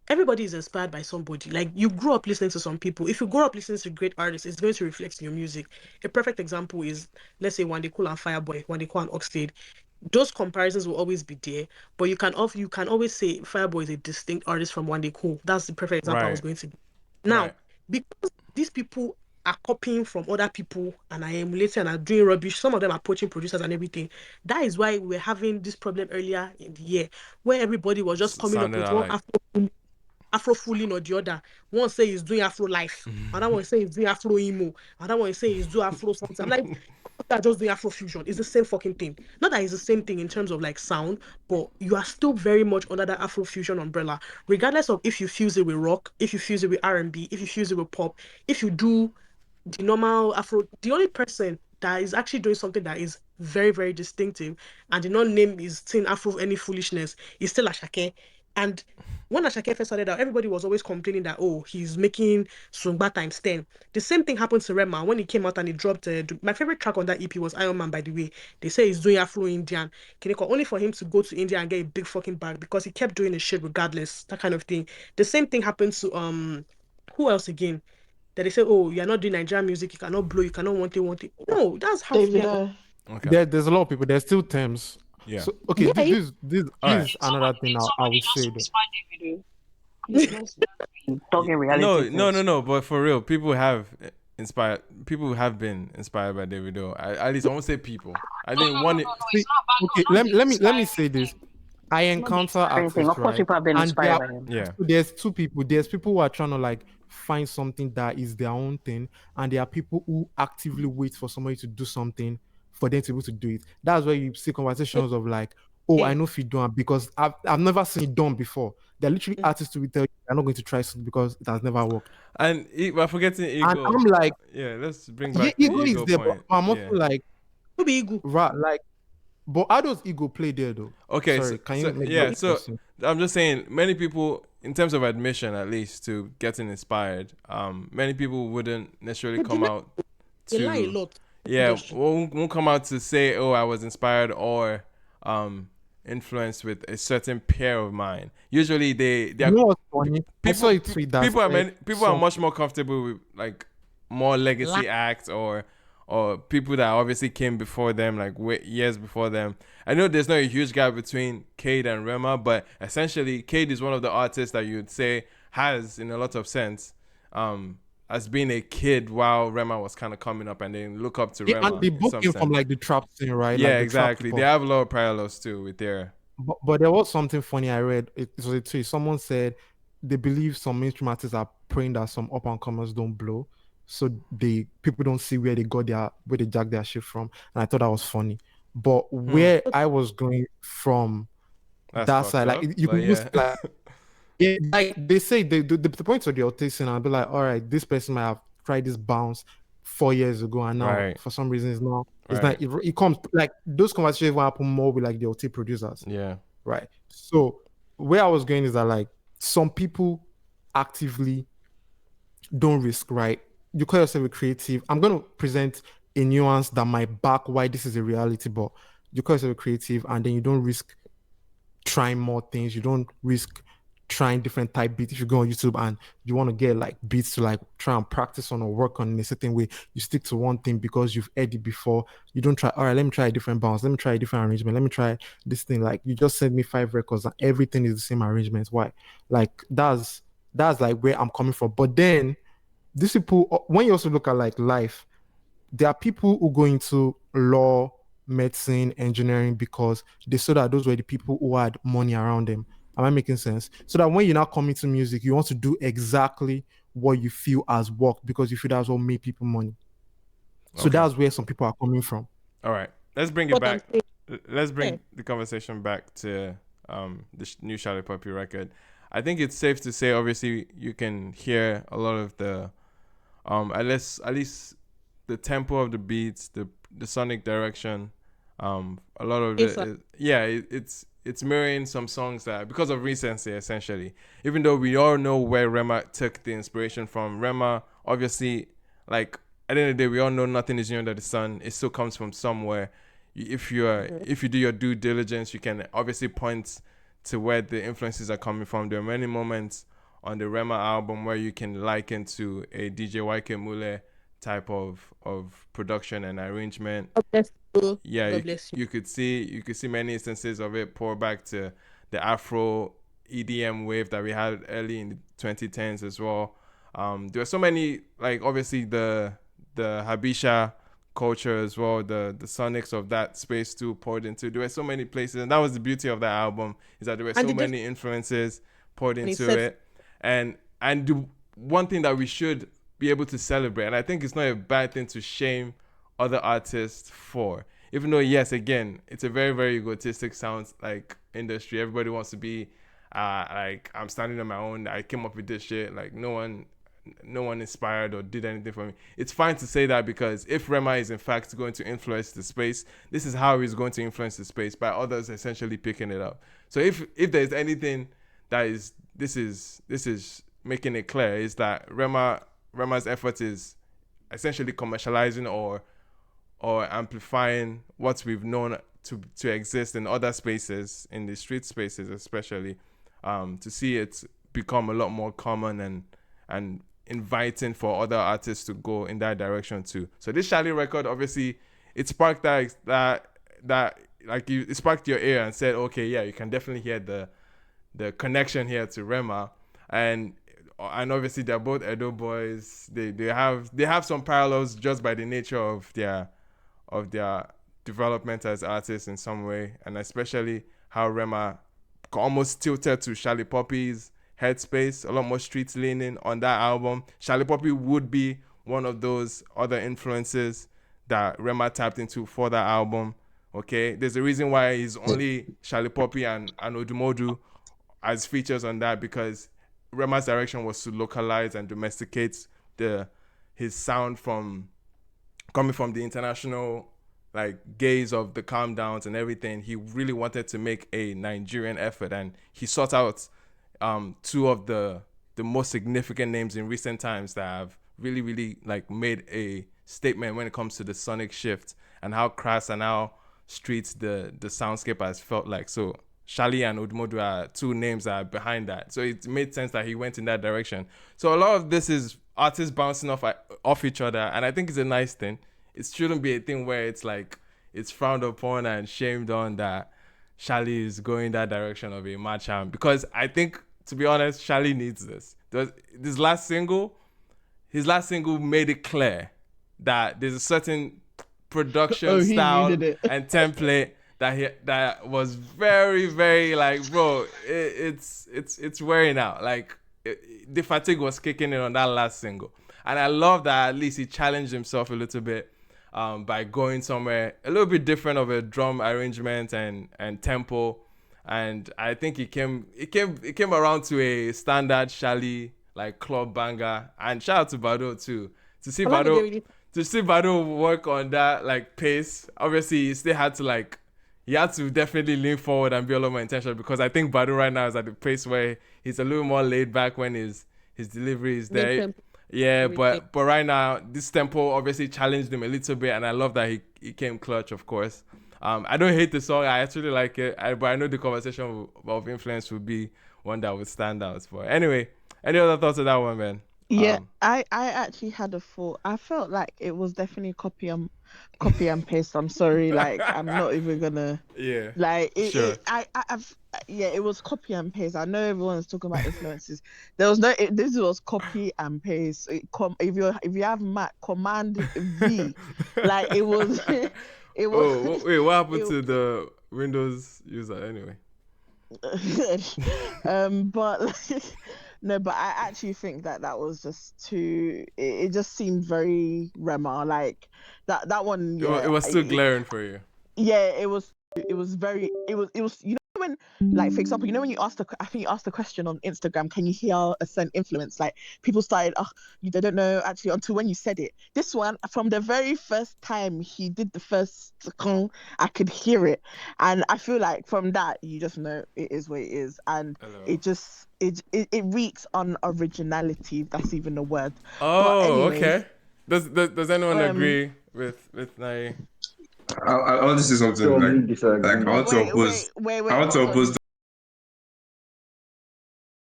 everybody is inspired by somebody. Like, you grew up listening to some people. If you grow up listening to great artists, it's going to reflect in your music. A perfect example is, let's say, Wande Cool and Fireboy, Wande Cool and Oxlade. Those comparisons will always be there, but you can always say Fireboy is a distinct artist from Wande Cool. That's the perfect example I was going to give. Now, because these people are copying from other people and are emulating and are doing rubbish, some of them are poaching producers and everything. That is why we're having this problem earlier in the year, where everybody was just coming up with one Afro fooling or the other. One say he's doing Afro life, another one say he's doing Afro emo, another one say he's doing Afro something. I'm like, that just doing Afro fusion. It's the same fucking thing. Not that it's the same thing in terms of like sound, but you are still very much under that Afro fusion umbrella, regardless of if you fuse it with rock, if you fuse it with R&B, if you fuse it with pop, if you do the normal Afro. The only person that is actually doing something that is very, very distinctive and the non-name is Teen Afro any foolishness is still Ashake. And when Ashake first started out, everybody was always complaining that, oh, he's making Sungba times 10. The same thing happened to Rema when he came out and he dropped. My favorite track on that EP was Iron Man, by the way. They say he's doing Afro Indian. Only for him to go to India and get a big fucking bag because he kept doing his shit regardless. That kind of thing. The same thing happened to who else again? That they say, oh, you're not doing Nigerian music, you cannot blow, you cannot want it. No, that's how Davido. Okay. There's a lot of people. There's still terms. Yeah. So, okay. This is another thing I would say. Talking reality. No. But for real, people have been inspired by Davido. At least I won't say people. I think one. Okay, let me say this. I encounter artists, right? People have been inspired by him. Yeah. So there's two people. There's people who are trying to like find something that is their own thing, and there are people who actively wait for somebody to do something for them to be able to do it. That's where you see conversations of like, oh, I know if you don't, because I've never seen it done before. They're literally artists who will tell you they're not going to try something because it has never worked. And we're forgetting ego. And I'm like, let's bring back ego the ego is there, point. but I'm also like, who be ego? Right, like, but how does ego play there though? Okay, sorry, can you make that so question? I'm just saying, many people, in terms of admission at least to getting inspired, many people wouldn't necessarily come out to. They lie a lot. Yeah, won't come out to say, oh, I was inspired or influenced with a certain peer of mine. Usually they are. You know what's funny? I saw you tweet that. People are much more comfortable with like more legacy acts or people that obviously came before them, like years before them. I know there's not a huge gap between Cade and Rema, but essentially Cade is one of the artists that you'd say has, in a lot of sense, as being a kid while Rema was kind of coming up, and then look up to Rema. And they both came from like the trap scene, right? Yeah, like exactly. They have a lot of parallels too with their. But there was something funny I read. It was a tweet. Someone said they believe some mainstream artists are praying that some up and comers don't blow, so people don't see where they jack their shit from. And I thought that was funny. But where I was going from that side, like you can use like. Yeah, like they say the point of the autism, I'll be like, all right, this person might have tried this bounce 4 years ago, and now for some reason it's not. It comes like those conversations will happen more with like the OT producers. Yeah. Right. So where I was going is that like some people actively don't risk, right? You call yourself a creative. I'm gonna present a nuance that might back why this is a reality, but you call yourself a creative and then you don't risk trying more things, you don't risk trying different type beats. If you go on YouTube and you want to get like beats to like try and practice on or work on in a certain way, you stick to one thing because you've heard it before. You don't try, all right, let me try a different bounce, let me try a different arrangement, let me try this thing. Like you just send me 5 records and everything is the same arrangement. Why? Like that's like where I'm coming from. But then these people, when you also look at like life, there are people who go into law, medicine, engineering because they saw that those were the people who had money around them. Am I making sense? So that when you now come into music, you want to do exactly what you feel as work because you feel that's what made people money. So that's where some people are coming from. All right, let's bring it back. Let's bring the conversation back to the new Shallipopi record. I think it's safe to say, obviously, you can hear a lot of the at least the tempo of the beats, the sonic direction, a lot of it's mirroring some songs that, because of recency, essentially. Even though we all know where Rema took the inspiration from, Rema, obviously, like at the end of the day, we all know nothing is new under the sun. It still comes from somewhere. If you do your due diligence, you can obviously point to where the influences are coming from. There are many moments on the Rema album where you can liken to a DJ YK Mule type of production and arrangement. You could see many instances of it pour back to the Afro EDM wave that we had early in the 2010s as well. There are so many, like obviously the Habesha culture as well, the sonics of that space too poured into. There were so many places, and that was the beauty of that album, is that there were so many influences poured into it. And the one thing that we should be able to celebrate, and I think it's not a bad thing to shame other artists for, even though yes, again, it's a very, very egotistic sound like industry. Everybody wants to be like, I'm standing on my own, I came up with this shit, like no one inspired or did anything for me. It's fine to say that, because if Rema is in fact going to influence the space, this is how he's going to influence the space, by others essentially picking it up. So if there's anything that is this is making it clear, is that Rema's effort is essentially commercializing or amplifying what we've known to exist in other spaces, in the street spaces especially, to see it become a lot more common and inviting for other artists to go in that direction too. So this Shally record, obviously, it sparked that like it sparked your ear and said, okay, yeah, you can definitely hear the connection here to Rema, and obviously they're both Edo boys. They have some parallels just by the nature of their development as artists in some way, and especially how Rema almost tilted to Shallipopi's headspace, a lot more street leaning on that album. Shallipopi would be one of those other influences that Rema tapped into for that album. Okay, there's a reason why he's only Shallipopi and Odumodu as features on that, because Rema's direction was to localize and domesticate his sound coming from the international like gaze of the calm downs and everything. He really wanted to make a Nigerian effort, and he sought out two of the most significant names in recent times that have really, really like made a statement when it comes to the sonic shift and how crass and how streets the soundscape has felt like. So Shally and Odumodu are two names that are behind that. So it made sense that he went in that direction. So a lot of this is artists bouncing off each other, and I think it's a nice thing. It shouldn't be a thing where it's like it's frowned upon and shamed on that Shally is going that direction of a Macham, because I think, to be honest, Shally needs this. His last single made it clear that there's a certain production style and template that was very, very like, bro, it's wearing out. Like the fatigue was kicking in on that last single, and I love that at least he challenged himself a little bit by going somewhere a little bit different of a drum arrangement and tempo. And I think it came around to a standard Shally like club banger. And shout out to Bado too. To see Bado work on that like pace. Obviously he still had to definitely lean forward and be a lot more intentional, because I think Bado right now is at the pace where he's a little more laid back when his delivery is there. Yeah, but right now this tempo obviously challenged him a little bit, and I love that he came clutch, of course. I don't hate the song. I actually like it, but I know the conversation of influence would be one that would stand out. But anyway, any other thoughts on that one, man? Yeah, I actually had a thought. I felt like it was definitely copy and paste. I'm sorry, like I'm not even gonna. Yeah. Like Sure. it was copy and paste. I know everyone's talking about influences. There was no. This was copy and paste. If you have Mac, Command V, like it was. It was. Oh wait, what happened to the Windows user anyway? But like, no, but I actually think that was just too. It just seemed very Rema, like that one. Yeah, it was too glaring for you. Yeah, it was. It was very. It was. You know when, like, for example, you know when you asked I think you asked the question on Instagram, can you hear a certain influence? Like people started, they don't know actually until when you said it. This one, from the very first time he did the first song, I could hear it, and I feel like from that you just know it is what it is, and it just it reeks on originality. If that's even a word. Oh, okay. Does anyone agree with Nai? I want to say something like I want to oppose. Wait, I want to oppose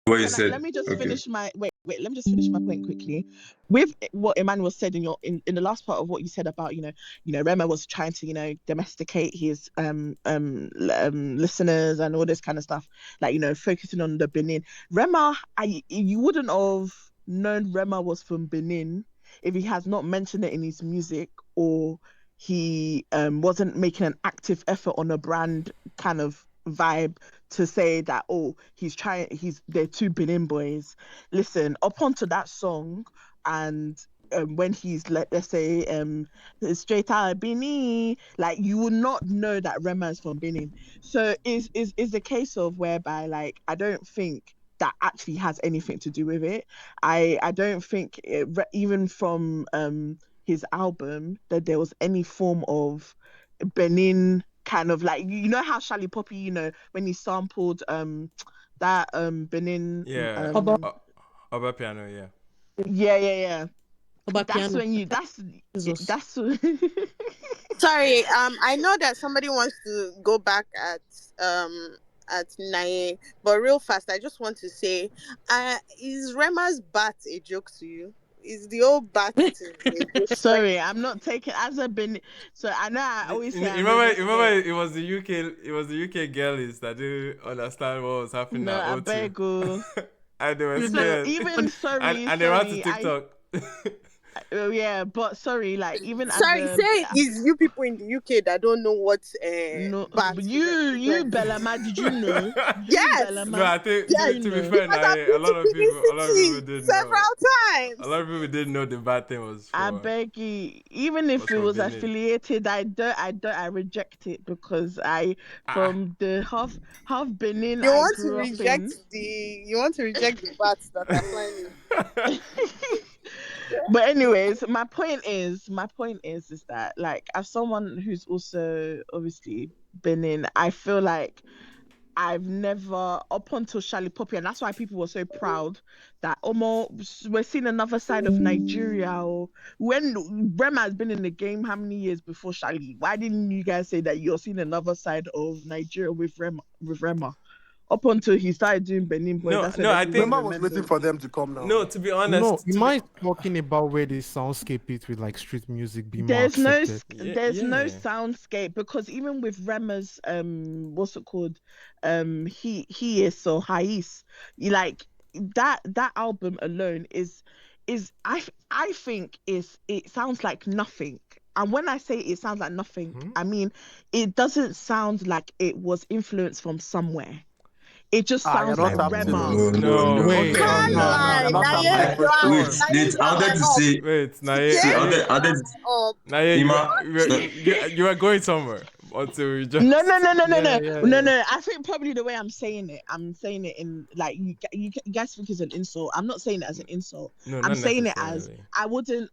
what you said. Let me just finish my let me just finish my point quickly. With what Emmanuel said in the last part of what you said about Rema was trying to domesticate his listeners and all this kind of stuff, like focusing on the Benin. Rema, you wouldn't have known Rema was from Benin if he has not mentioned it in his music, or he wasn't making an active effort on a brand kind of vibe to say that they're two Benin boys. Listen, up onto that song, and when he's let's say straight out of Benin, like you will not know that Rema is from Benin. So is the case of whereby, like, I don't think that actually has anything to do with it. I don't think even from his album that there was any form of Benin kind of, like, how Shallipopi, when he sampled that Benin Oba piano, yeah. Yeah. That's piano. when that's Sorry, I know that somebody wants to go back at Naye, but real fast, I just want to say, is Rema's bat a joke to you? Is the old bat thing a joke? Sorry, I'm not taking as a Benin. So I know I always say. Remember, it was the UK girlies that didn't understand what was happening. No, I beg you. And they were scared. Even sorry, and they ran to TikTok. Yeah, but sorry, like even it's you people in the UK that don't know what you Bellama, did you know? Yes. No, I think to be fair, a lot of people did several times. A lot of people didn't know the bad thing was. I beg you, even if it was affiliated, I reject it, because from the half Benin. You want to reject the bats that are flying. But anyways, my point is that, like, as someone who's also obviously been in, I feel like I've never, up until Shallipopi, and that's why people were so proud that we're seeing another side of Nigeria. Or when Rema has been in the game, how many years before Shalli? Why didn't you guys say that you're seeing another side of Nigeria with Rema? Up until he started doing Benin Boys. I think Rema was waiting for them to come now. No, to be honest. No, you might talking about where the soundscape is with, like, street music being more accepted. There's no soundscape, because even with Rema's what's it called, HEIS or HEIS, like that album alone is I think it sounds like nothing. And when I say it sounds like nothing, I mean it doesn't sound like it was influenced from somewhere. It just sounds like Rema. No. Wait, I wanted to say. Wait, Naye, you are going somewhere until you just. No. I think probably the way I'm saying it in, like, you guys think it's an insult. I'm not saying it as an insult. No, I'm saying it as I wouldn't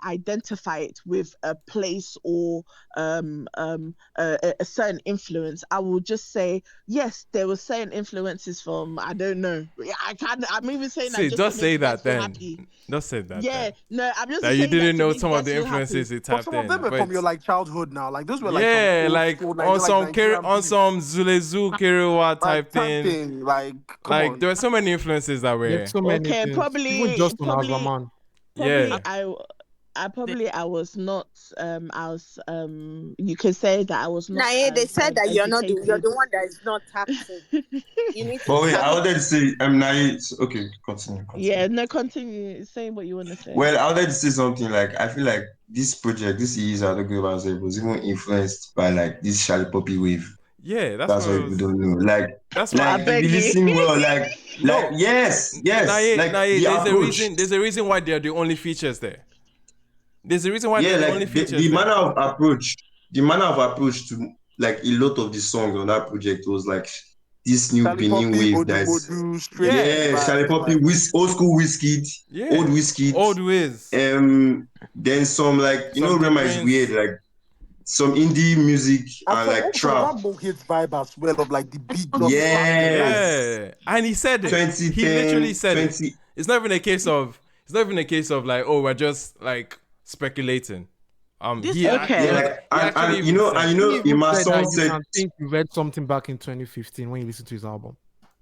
identify it with a place or a certain influence, I will just say yes. There were certain influences from, I don't know. I can't. I'm even saying that just to make you guys feel happy. Don't say that. Yeah, then. no, I'm just that saying you didn't that know some of the influences happy. it But tapped some of them in. were from your like childhood now. Like those were like yeah, some old like school, on some Nigerian on beats. some Zulezu Kiriwa type thing. Like, come like on. there were so many influences that were. There's so many Okay, things. probably Even just on Azaman. Yeah. I was not I was you could say that I was not. They said that you're educated. the one that is not tapped in. You need to. But wait, I wanted to say I'm naive. Okay, continue. Yeah, no, continue. Say what you want to say. Well, I wanted to say something like I feel like this project, this is I don't give about it, was even influenced by like this Shallipopi wave. Yeah, that's what people don't know. Like, that's like why if you listen well, like yes, Naye, like Naye, the there's approach. There's a reason why they're the only features there. There's a reason why they're the only features the manner of approach, to like a lot of the songs on that project was like this new Benin wave that's Shallipopi, old school Wizkid, old Wizkid, old Wiz. Then some like Rema is weird, like some indie music and like trap. Hits vibe as well of like the beat. Yeah, and he said it. 2010, he literally said it. It's not even a case of like, oh, we're just like speculating. And in my song said, I think you read something back in 2015 when you listened to his album.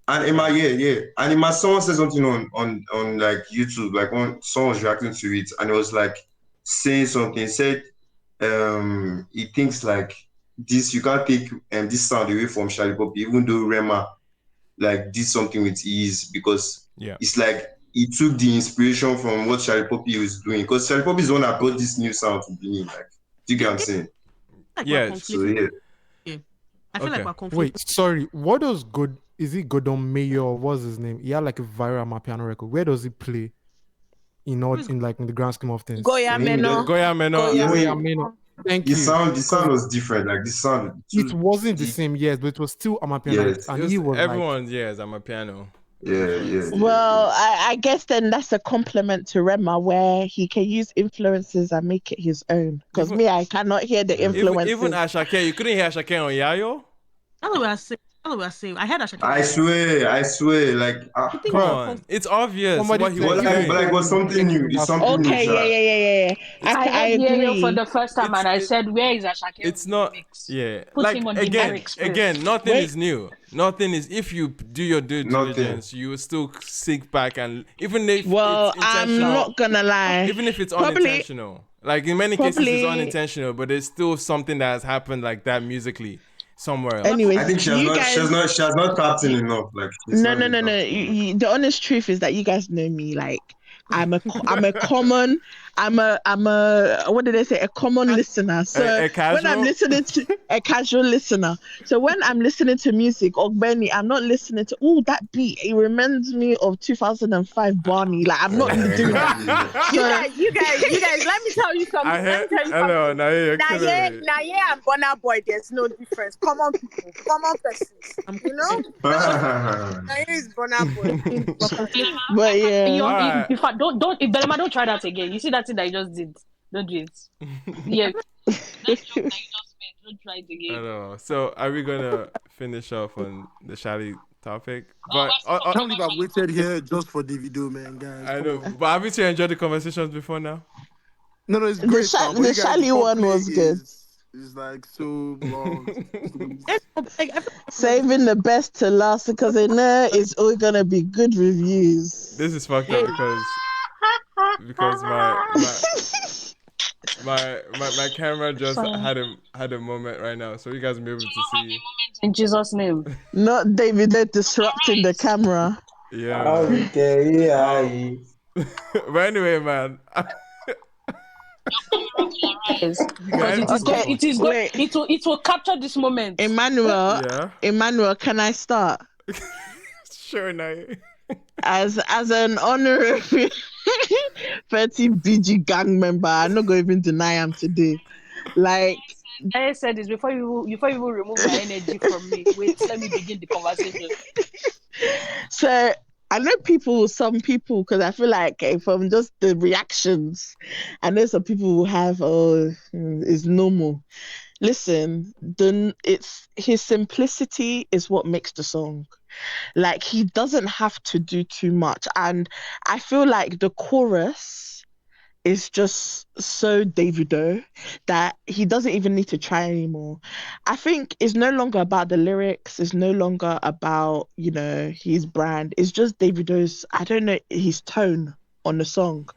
And in my and in my song said something on like YouTube, like one song was reacting to it, and it was like saying something. Said he thinks like this, you can't take this sound away from Shallipopi, even though Rema like did something with ease, because it's like he took the inspiration from what Shallipopi was doing, because Shallipopi is the one that brought this new sound to Benin. Like, do you get what I'm saying? Yeah. So yeah. I feel like we're confused. Wait, sorry. What does is it Godon Mayor? What's his name? He had like a viral Amapiano record. Where does he play? In the grand scheme of things. Goya Meno. Thank you. The sound was different. Like the sound. It wasn't the same, yes, but it was still Amapiano. Yes. And he was everyone's Amapiano. Yeah. Well, I guess then that's a compliment to Rema, where he can use influences and make it his own. Because I cannot hear the influences. Even Ashake, you couldn't hear Ashake on Yayo? That's what we're saying. I heard Ashake. I swear. Like, come on. It's obvious what he was doing. But like, was something new. It's something new. Okay, yeah. I agree. For the first time, and I said, where is Ashake? It's not, yeah. Put like, him on again, nothing is new. Nothing is, if you do your due diligence, you will still seek back, and even if it's intentional. I'm not gonna lie. Even if it's unintentional. Like, in many cases, it's unintentional, but there's still something that has happened like that musically. Somewhere else. Anyways, I think she has not tapped in enough. Like, no. The honest truth is that you guys know me. Like, I'm a common. What did they say? A common listener. So when I'm listening to a casual listener. So when I'm listening to music, Benny, I'm not listening to that beat. It reminds me of 2005 Barney. Like, I'm not doing that. You guys. Let me tell you something. Hello, Naye and Burna Boy, there's no difference. Common people, common persons. You know. Naye is Burna Boy. But yeah. If Belema don't try that again. You see that thing that you just did. Don't do it. Yeah. That joke that you just made. Don't try it again. I know. So are we gonna finish off on the Shally topic? But I can't believe I waited here just for Davido, man, guys. I know. But haven't you enjoyed the conversations before now? No, it's great. The Shally one was good. It's like so long. Saving the best to last, because I know it's all gonna be good reviews. This is fucked up because my camera just had a moment right now, so you guys will be able to see. In Jesus' name. Not Davido disrupting the camera. Yeah. Okay. But anyway, man. It will capture this moment. Emmanuel, can I start? Sure, now. As an honorary 30 BG gang member, I'm not going to even deny him today. Like, I said this before you remove my energy from me. Wait, let me begin the conversation. So I know some people, because I feel like from just the reactions, I know some people will have, it's normal. Listen, it's his simplicity is what makes the song. Like, he doesn't have to do too much, and I feel like the chorus is just so Davido that he doesn't even need to try anymore. I think it's no longer about the lyrics, it's no longer about, his brand. It's just Davido's, I don't know, his tone on the song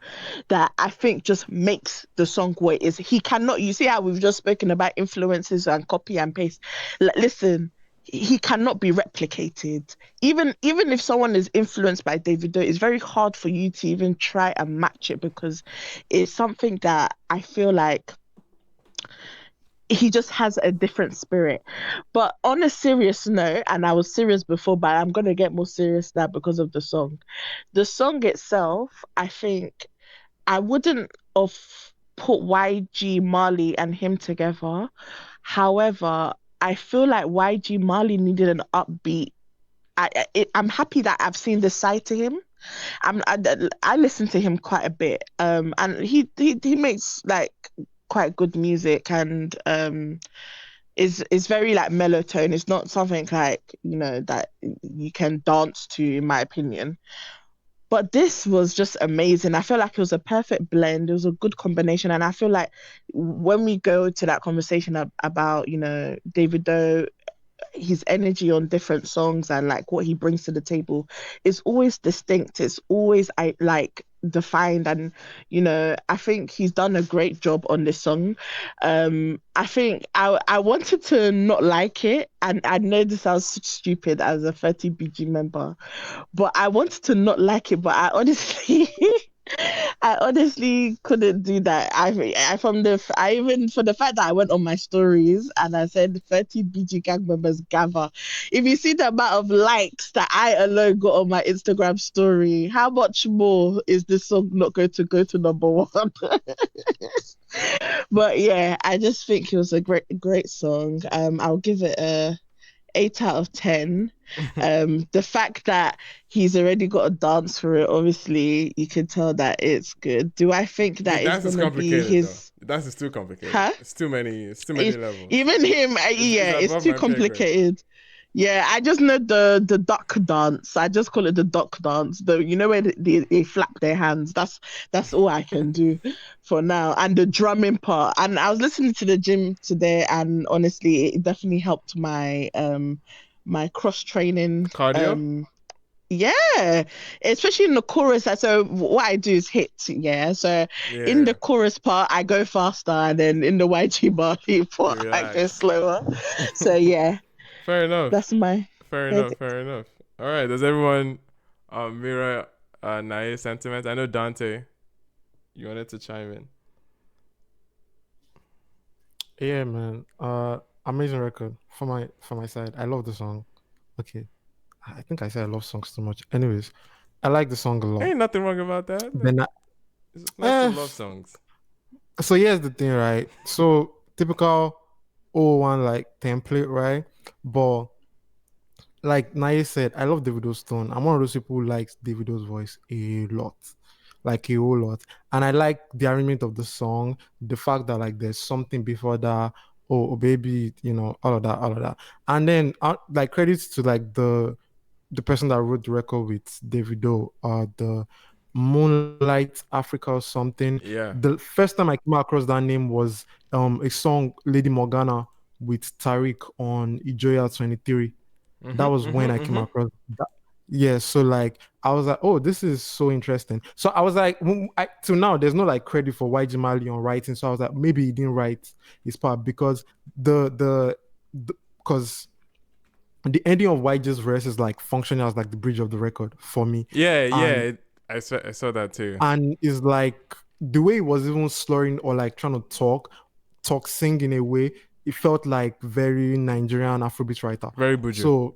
that I think just makes the song what it is. He cannot, you see how we've just spoken about influences and copy and paste. Listen, he cannot be replicated. Even if someone is influenced by Davido, it's very hard for you to even try and match it, because it's something that I feel like he just has a different spirit. But on a serious note, and I was serious before, but I'm going to get more serious now because of the song. The song itself, I think I wouldn't have put YG, Marley, and him together. However, I feel like YG Marley needed an upbeat. I'm happy that I've seen this side to him. I listen to him quite a bit. And he makes like quite good music, and is very like mellow tone. It's not something like, that you can dance to, in my opinion. But this was just amazing. I feel like it was a perfect blend. It was a good combination. And I feel like when we go to that conversation about, Davido, his energy on different songs and like what he brings to the table is always distinct. It's always defined, and I think he's done a great job on this song. I think I wanted to not like it, and I know this sounds stupid as a 30BG member, but I wanted to not like it, but I honestly I honestly couldn't do that. Even for the fact that I went on my stories and I said 30 BG gang members gather. If you see the amount of likes that I alone got on my Instagram story, how much more is this song not going to go to number one? But yeah, I just think it was a great song. I'll give it a 8 out of 10. The fact that he's already got a dance for it, obviously you can tell that it's good. Do I think that it's gonna be his Dance is too complicated. Huh? It's too many levels. Even him, it's too complicated. Yeah, I just know the duck dance. I just call it the duck dance. Where they flap their hands. That's all I can do for now. And the drumming part. And I was listening to the gym today, and honestly, it definitely helped my my cross training cardio. Yeah, especially in the chorus. So what I do is hit. Yeah, so in the chorus part, I go faster, and then in the YG part, I go slower. So yeah. Fair enough. That's my fair enough. All right. Does everyone mirror Nai's sentiment? I know Dante, you wanted to chime in. Yeah, man. Amazing record for my side. I love the song. Okay, I think I said I love songs too much. Anyways, I like the song a lot. Ain't nothing wrong about that. It's nice to love songs. So here's the thing, right? So typical 01 like template, right? But like Naya said, I love Davido's tone. I'm one of those people who likes Davido's voice a lot. Like a whole lot. And I like the arrangement of the song, the fact that like there's something before that, oh baby, all of that. And then like credits to like the person that wrote the record with Davido, the Moonlight Africa or something. Yeah. The first time I came across that name was a song Lady Morgana with Tariq on Ijoya 23. That was when I came across that. Yeah, so like I was like, oh, this is so interesting. So I was like, till now there's no like credit for YG Mali on writing. So I was like, maybe he didn't write his part because because the ending of YG's verse is like functioning as like the bridge of the record for me. Yeah, I saw that too. And it's like the way it was even slurring or like trying to sing in a way, it felt like very Nigerian Afrobeat writer. Very buju. So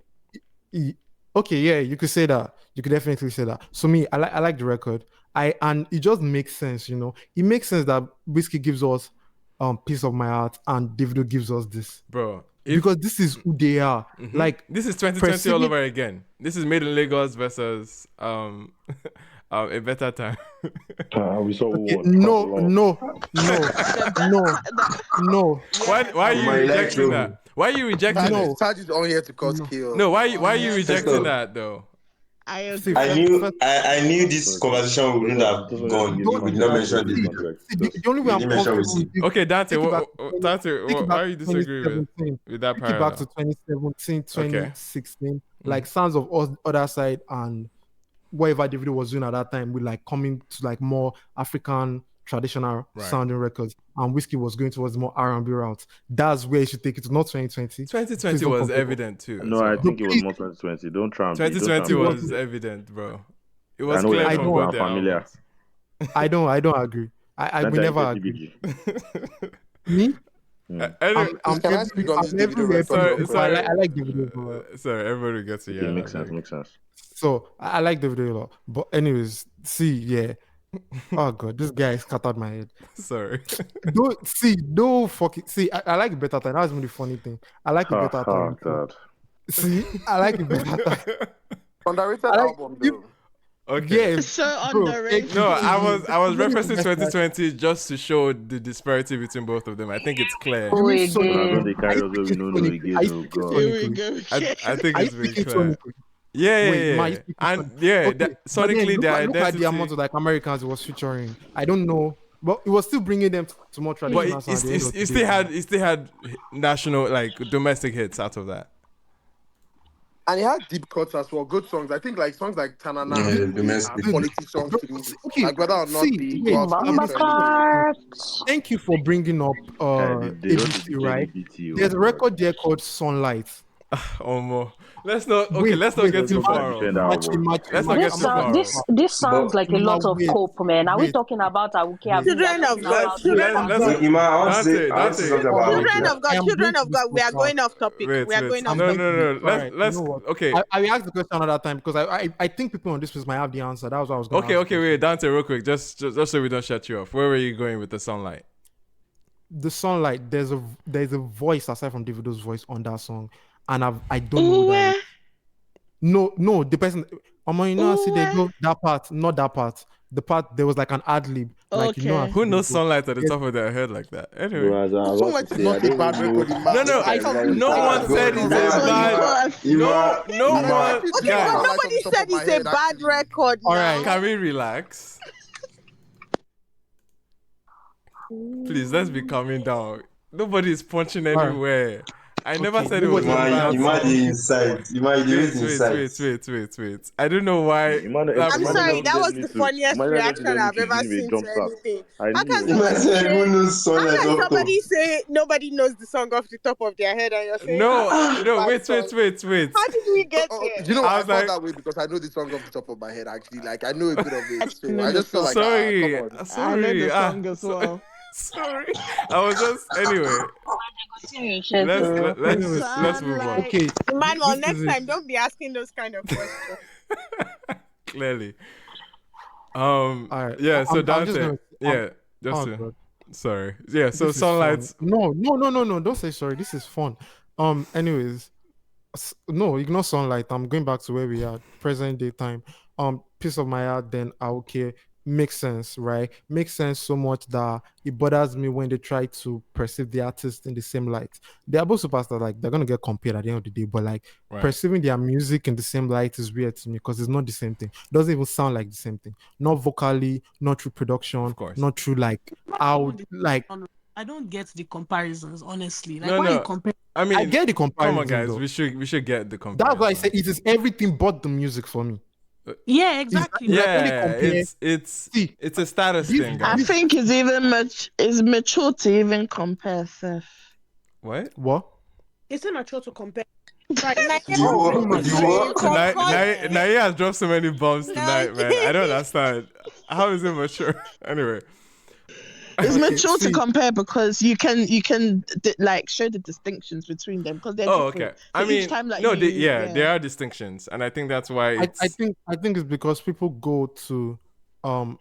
okay, yeah, you could say that. You could definitely say that. So me, I like the record. And it just makes sense, It makes sense that Whiskey gives us Piece of My Heart and Davido gives us this. Bro, because this is who they are. Like this is 2020 all over again. This is Made in Lagos versus a better time. We saw okay, no. Why are you rejecting that? Why are you rejecting it? Taj is on here to cause chaos. No, why are you rejecting that though? I knew this conversation wouldn't have gone if you did not mention Davido. The only way I'm comfortable with this, okay, Dante, why are you disagreeing with that parallel? Back to 2017, 2016, like Sounds of Other Side and whatever Davido was doing at that time, with like coming to like more African traditional sounding records, and Whiskey was going towards more R&B routes. That's where you should take it to, not 2020. 2020 was evident too. No, I think it was more 2020. Don't try. 2020 was evident, bro. It was clear from both their familiar. I don't agree. I will never agree. Me? Can I speak on this Davido record? I like Davido. Sorry, everybody gets it. Yeah, makes sense. So I like Davido a lot. But anyways, oh god, this guy scattered my head. Sorry. I like Better Time. That's the funny thing. I like Better Time. God. See, I like Better Time. Underrated album though. Okay. It's so underrated. No, I was referencing 2020 just to show the disparity between both of them. I think it's clear. I think it's very clear. Yeah. And sonically, their identity. Look at the amount of like Americans it was featuring. I don't know, but it was still bringing them to more traditional. But it still had national, like domestic hits out of that. And it had deep cuts as well, good songs. I think like songs like Tanana are quality songs to me. Okay, like whether or not thank you for bringing up ABC, right? There's a record there called Sunlight. Let's not get too far. This sounds like a lot of cope, man. Are we talking about AWUKE? Children of God. Children of God. We are going off topic. We are going off topic. No. Let's okay. I will ask the question another time because I think people on this place might have the answer. That was what I was going to ask. Okay, wait, Dante, real quick, just so we don't shut you off. Where were you going with the Sunlight? The Sunlight, there's a voice aside from Davido's voice on that song. And I don't know that. No, the person. You know, see, they go that part, not that part. The part there was like an ad lib. Like, okay. You know, who knows Sunlight at the top of their head like that? Anyway, Sunlight is not a bad record. No one said it's a bad. No one. Okay, but nobody said it's a bad record. All right, can we relax? Please, let's be calming down. Nobody is punching anywhere. I never said it was bad. You might be inside. Wait. I don't know why. I'm sorry, that was the funniest reaction I've ever seen to anything. How can somebody say nobody knows the song off the top of their head and you're saying no, wait. How did we get there? You know, I felt that way because I know the song off the top of my head actually. Like I know a bit of it. So I just feel like sorry. I know the song as well. Sorry, I was just let's move on. Okay, Emmanuel, next time don't be asking those kind of questions. Clearly, yeah. So Dante, sorry, yeah. So Sunlight. No, don't say sorry. This is fun. Anyways, no, ignore Sunlight. I'm going back to where we are, present day time. Piece of My Heart, then AWUKE. Makes sense, right? Makes sense so much that it bothers me when they try to perceive the artist in the same light. They are both superstars, like they're gonna get compared at the end of the day, but like perceiving their music in the same light is weird to me because it's not the same thing. It doesn't even sound like the same thing. Not vocally, not through production, of course. Not through like how like. I don't get the comparisons, honestly. Like why you compare? I mean, I get the comparison. Come on, guys, though. we should get the comparison. That's why I say it is everything but the music for me. Yeah, exactly. It's a status thing. Guys. I think it's mature to even compare stuff. What? It's immature to compare. Naya has dropped so many bombs tonight, man. I don't understand. How is it mature? Anyway. It's mature to compare because you can like show the distinctions between them because they're different. Okay. So I mean, time, like, there are distinctions, and I think that's why. I think it's because people go to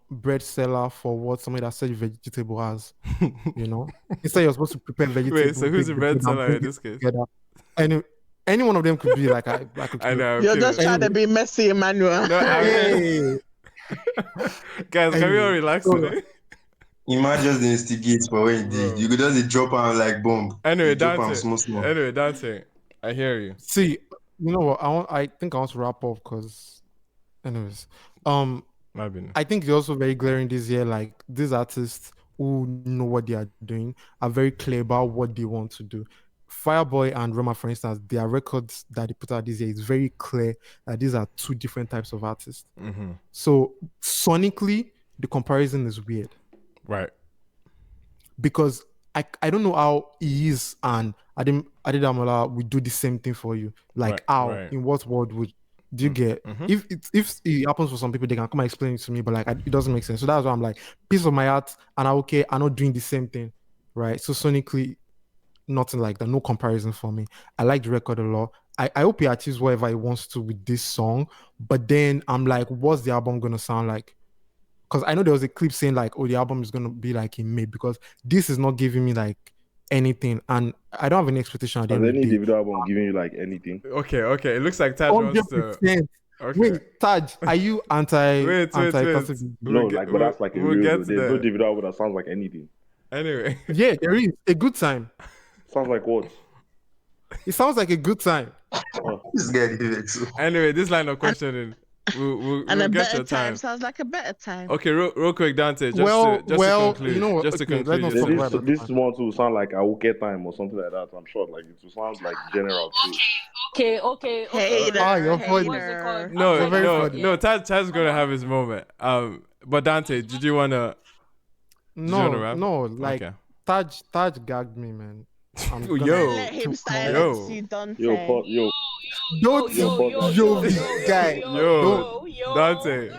bread seller for what somebody that sells vegetable has. Instead you're supposed to prepare vegetable. Wait, so who's the bread seller in this case? Any one of them could be like I could. I know. You're just trying to be messy, Emmanuel. No, guys, can we all relax today? You might just instigate for what you did. You could just drop on like bomb. Anyway, dancing. Anyway, dancing. I hear you. See, you know what? I think I want to wrap up because, anyways, I think it's also very glaring this year. Like these artists who know what they are doing are very clear about what they want to do. Fireboy and Rema, for instance, their records that they put out this year, it's very clear that these are two different types of artists. Mm-hmm. So sonically, the comparison is weird. Right. Because I don't know how HEIS and Adedamola would do the same thing for you. Like in what world would do you get? Mm-hmm. If it happens for some people, they can come and explain it to me, but like it doesn't make sense. So that's why I'm like, piece of my art and AWUKE are not doing the same thing. Right. So sonically, nothing like that, no comparison for me. I like the record a lot. I hope he achieves whatever he wants to with this song, but then I'm like, what's the album gonna sound like? Because I know there was a clip saying like, oh, the album is gonna be like in May, because this is not giving me like anything, and I don't have any expectation. Has any Davido album giving you like anything? Okay. It looks like Taj wants to. Okay. Wait, Taj, are you anti? Wait. No, but that's like a real. There's no Davido album that sounds like anything. Anyway. Yeah, there is a good time. Sounds like what? It sounds like a good time. This guy did it too. Anyway, this line of questioning. We'll a get better your time. sounds like a better time. Okay, real quick, Dante. Just to conclude. You know what? Just to conclude. This one will sound like AWUKE time or something like that. I'm sure, like it will sound like general too. Okay. You're funny. No. Taj is gonna have his moment. But Dante, did you wanna? No. Like okay. Taj gagged me, man. Let him silence you, Dante. Yo, guy. Dante.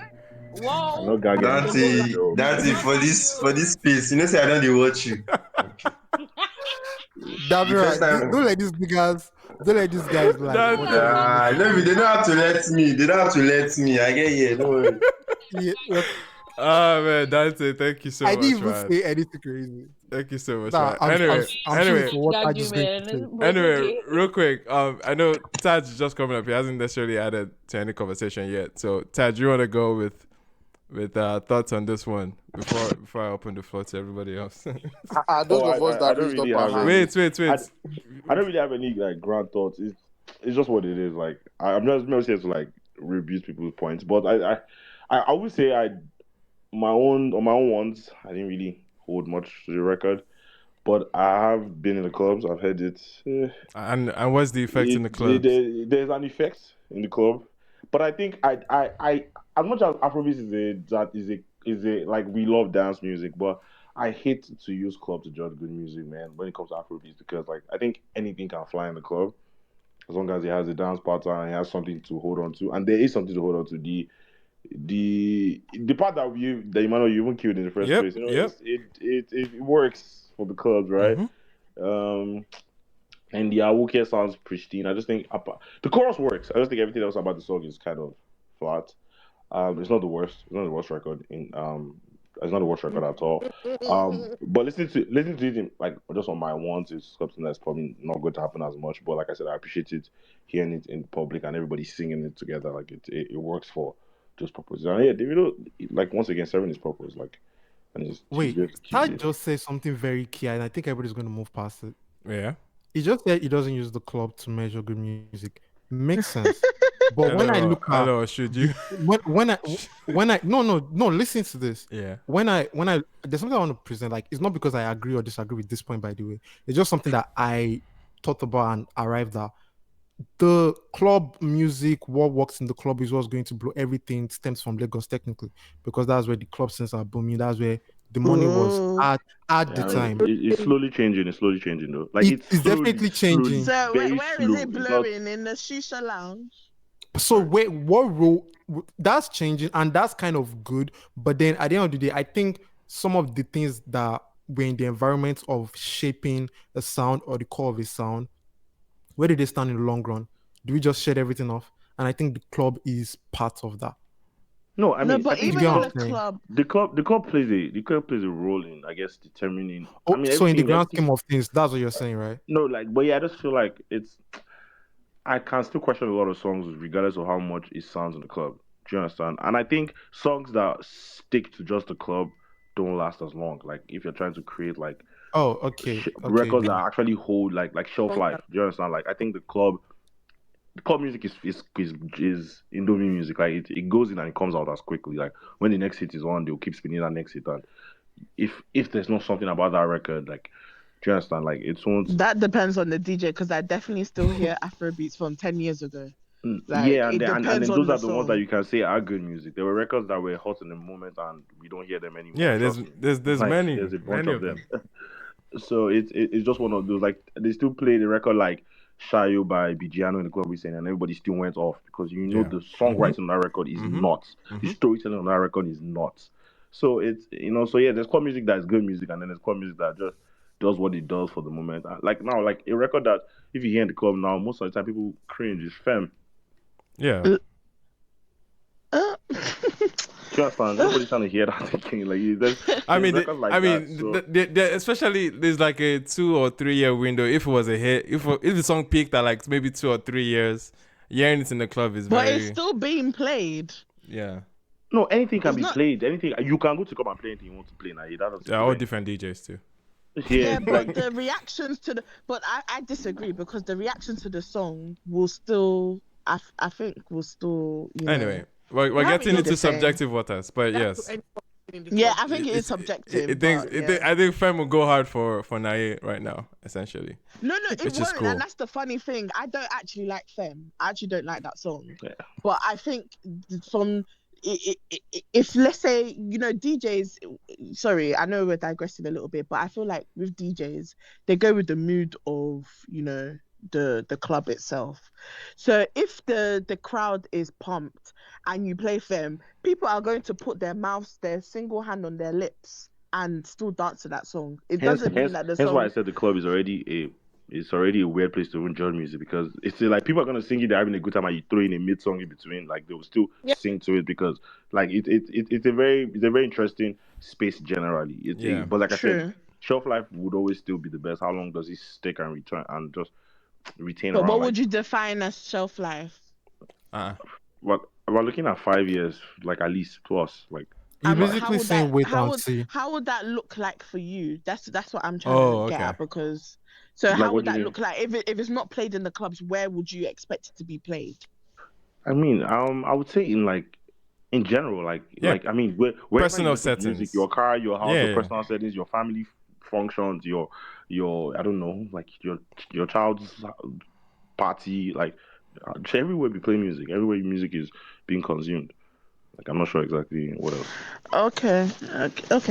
Whoa. Dante, for this space, you know, say I don't watch you. Davido, don't let these niggas. Don't let these guys like. They don't have to let me. I get here. No worry. Oh man, Dante, thank you so much. I didn't even say anything crazy. Thank you so much. Anyway, real quick. I know Taj is just coming up. He hasn't necessarily added to any conversation yet. So Taj, you want to go with thoughts on this one before I open the floor to everybody else? Those of us that raised up our hands. Wait. I don't really have any like grand thoughts. It's just what it is. Like I'm not here to like rebut people's points, but I would say on my own ones, I didn't really hold much to the record, but I have been in the clubs. I've heard it. And what's the effect in the clubs? There's an effect in the club, but I think I as much as Afrobeats is a like we love dance music, but I hate to use club to judge good music, man. When it comes to Afrobeats, because like I think anything can fly in the club as long as it has a dance pattern and it has something to hold on to, and there is something to hold on to. The part that Emmanuel you even killed in the first place, you know, it works for the clubs, right? Mm-hmm. And the AWUKE sounds pristine. I just think the chorus works. I just think everything else about the song is kind of flat. It's not the worst. It's not the worst record it's not the worst record at all. But listening to it like just on my wants is something that's probably not going to happen as much. But like I said, I appreciate it hearing it in public and everybody singing it together. Like it works for those purposes. And yeah, Davido, like once again, serving his purpose. Like, and Taj just said something very key, and I think everybody's going to move past it. Yeah. He just said he doesn't use the club to measure good music. Makes sense. But when I look at should you? when I no, listen to this. Yeah. When I there's something I want to present. Like it's not because I agree or disagree with this point, by the way. It's just something that I thought about and arrived at. The club music, what works in the club is what's going to blow everything stems from Lagos technically, because that's where the club scenes are booming. That's where the money was at the time. It's slowly changing. It's slowly changing though. Like it's definitely changing. So where is it blowing? In the shisha lounge? So wait, what role? That's changing, and that's kind of good. But then at the end of the day, I think some of the things that were in the environment of shaping a sound or the core of a sound, where did they stand in the long run? Do we just shed everything off? And I think the club is part of that. No, I No, mean, I but think You even get in what the I'm saying? club, the club plays a role in, I guess, determining. I Oh, mean, so in the grand everything. scheme of things, that's what you're saying, right? No, like, but yeah, I just feel like it's. I can still question a lot of songs regardless of how much it sounds in the club. Do you understand? And I think songs that stick to just the club don't last as long. Like if you're trying to create like Oh, okay, okay. records that actually hold like shelf life. Do you understand? Like I think the club music is Indomie music. Like it goes in and it comes out as quickly. Like when the next hit is on, they'll keep spinning that next hit. And if there's not something about that record, like do you understand? Like it won't. that depends on the DJ because I definitely still hear Afrobeats from 10 years ago. Like Yeah, it and depends then on those the are the ones that song. you can say are good music. There were records that were hot in the moment, and we don't hear them anymore. Yeah, Trust me. there's Like many there's a bunch many of of them. them. So it's just one of those. Like they still play the record like Shayo by Bigiano in the club recently, and everybody still went off because Yeah. the Mhm. songwriting on that record is Mhm. nuts. The Mhm. storytelling on that record is nuts. So it's so yeah, there's club music that is good music, and then there's club music that just does what it does for the moment. Like now, like a record that if you hear in the club now, most of the time people cringe is Femme. Yeah. Do you understand? Nobody's trying to hear that again. Like I there's mean, records like that. So especially there's like a 2 or 3 year window. If it was a hit, if the song peaked at like maybe 2 or 3 years, hearing it in the club is But it's very still being played. yeah. no, anything can It's be not. played. Anything you can go to come and play anything you want to play now. That doesn't They're prove all anything. different DJs too. Yeah, Yeah, but like the reactions to the. But I disagree because the reaction to the song will still. I think will still. Anyway, we're How it getting Be does the into same. subjective waters, but that to yes, anyone in the Yeah, club. I think it is subjective, but yeah. I think Fem will go hard for Nae right now, essentially, No, it which is won't, and cool. that's the funny thing. I don't actually like Femme. I actually don't like that song. yeah. But I think from if let's say DJs. Sorry, I know we're digressing a little bit, but I feel like with DJs they go with the mood of the club itself. So if the crowd is pumped and you play Femme, people are going to put their single hand on their lips and still dance to that song. It Hence, doesn't mean hence, that the hence why I song. said the club is already a weird place to enjoy music because it's like people are gonna sing it, they're having a good time, and you throw in a mid song in between, like they will still Yeah. sing to it because like it's a very interesting space generally. Yeah. But like I said, True. shelf life would always still be the best. How long does it stick and return and just retain But around what like would you define as shelf life? Uh. what we're looking at 5 years, like at least plus, like You're plus. How basically would saying that wait and see. how would that look like for you? That's what I'm trying to Oh, get okay. at because so Like how what would do you that mean? look like if it's not played in the clubs? Where would you expect it to be played? I mean, I would say in general, Yeah. I mean, wherever you Personal listen to music, settings. your car, your house, Yeah. your Yeah. personal settings, your family functions, your I don't know, like your child's party, like everywhere we play music, everywhere music is being consumed. Like I'm not sure exactly what else. Okay,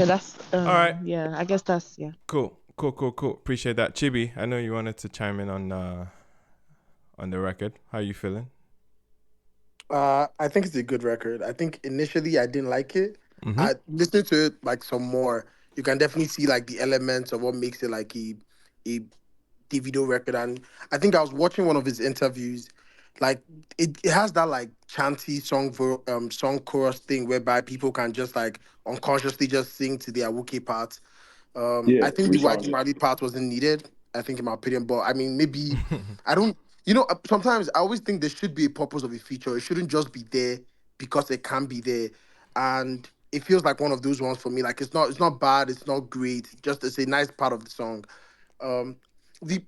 that's All right. yeah, I guess that's yeah. Cool. Appreciate that, Chibi. I know you wanted to chime in on the record. How you feeling? I think it's a good record. I think initially I didn't like it. Mm-hmm. I listened to it like some more. You can definitely see like the elements of what makes it like a Davido record. And I think I was watching one of his interviews. Like it has that like chanty song chorus thing whereby people can just like unconsciously just sing to the AWUKE part. Yeah, I think the we White found it. Mali part wasn't needed. I think, in my opinion, but I mean, maybe I don't. Sometimes I always think there should be a purpose of a feature. It shouldn't just be there because it can be there, and it feels like one of those ones for me. Like it's not bad, it's not great. Just it's a nice part of the song. Um, the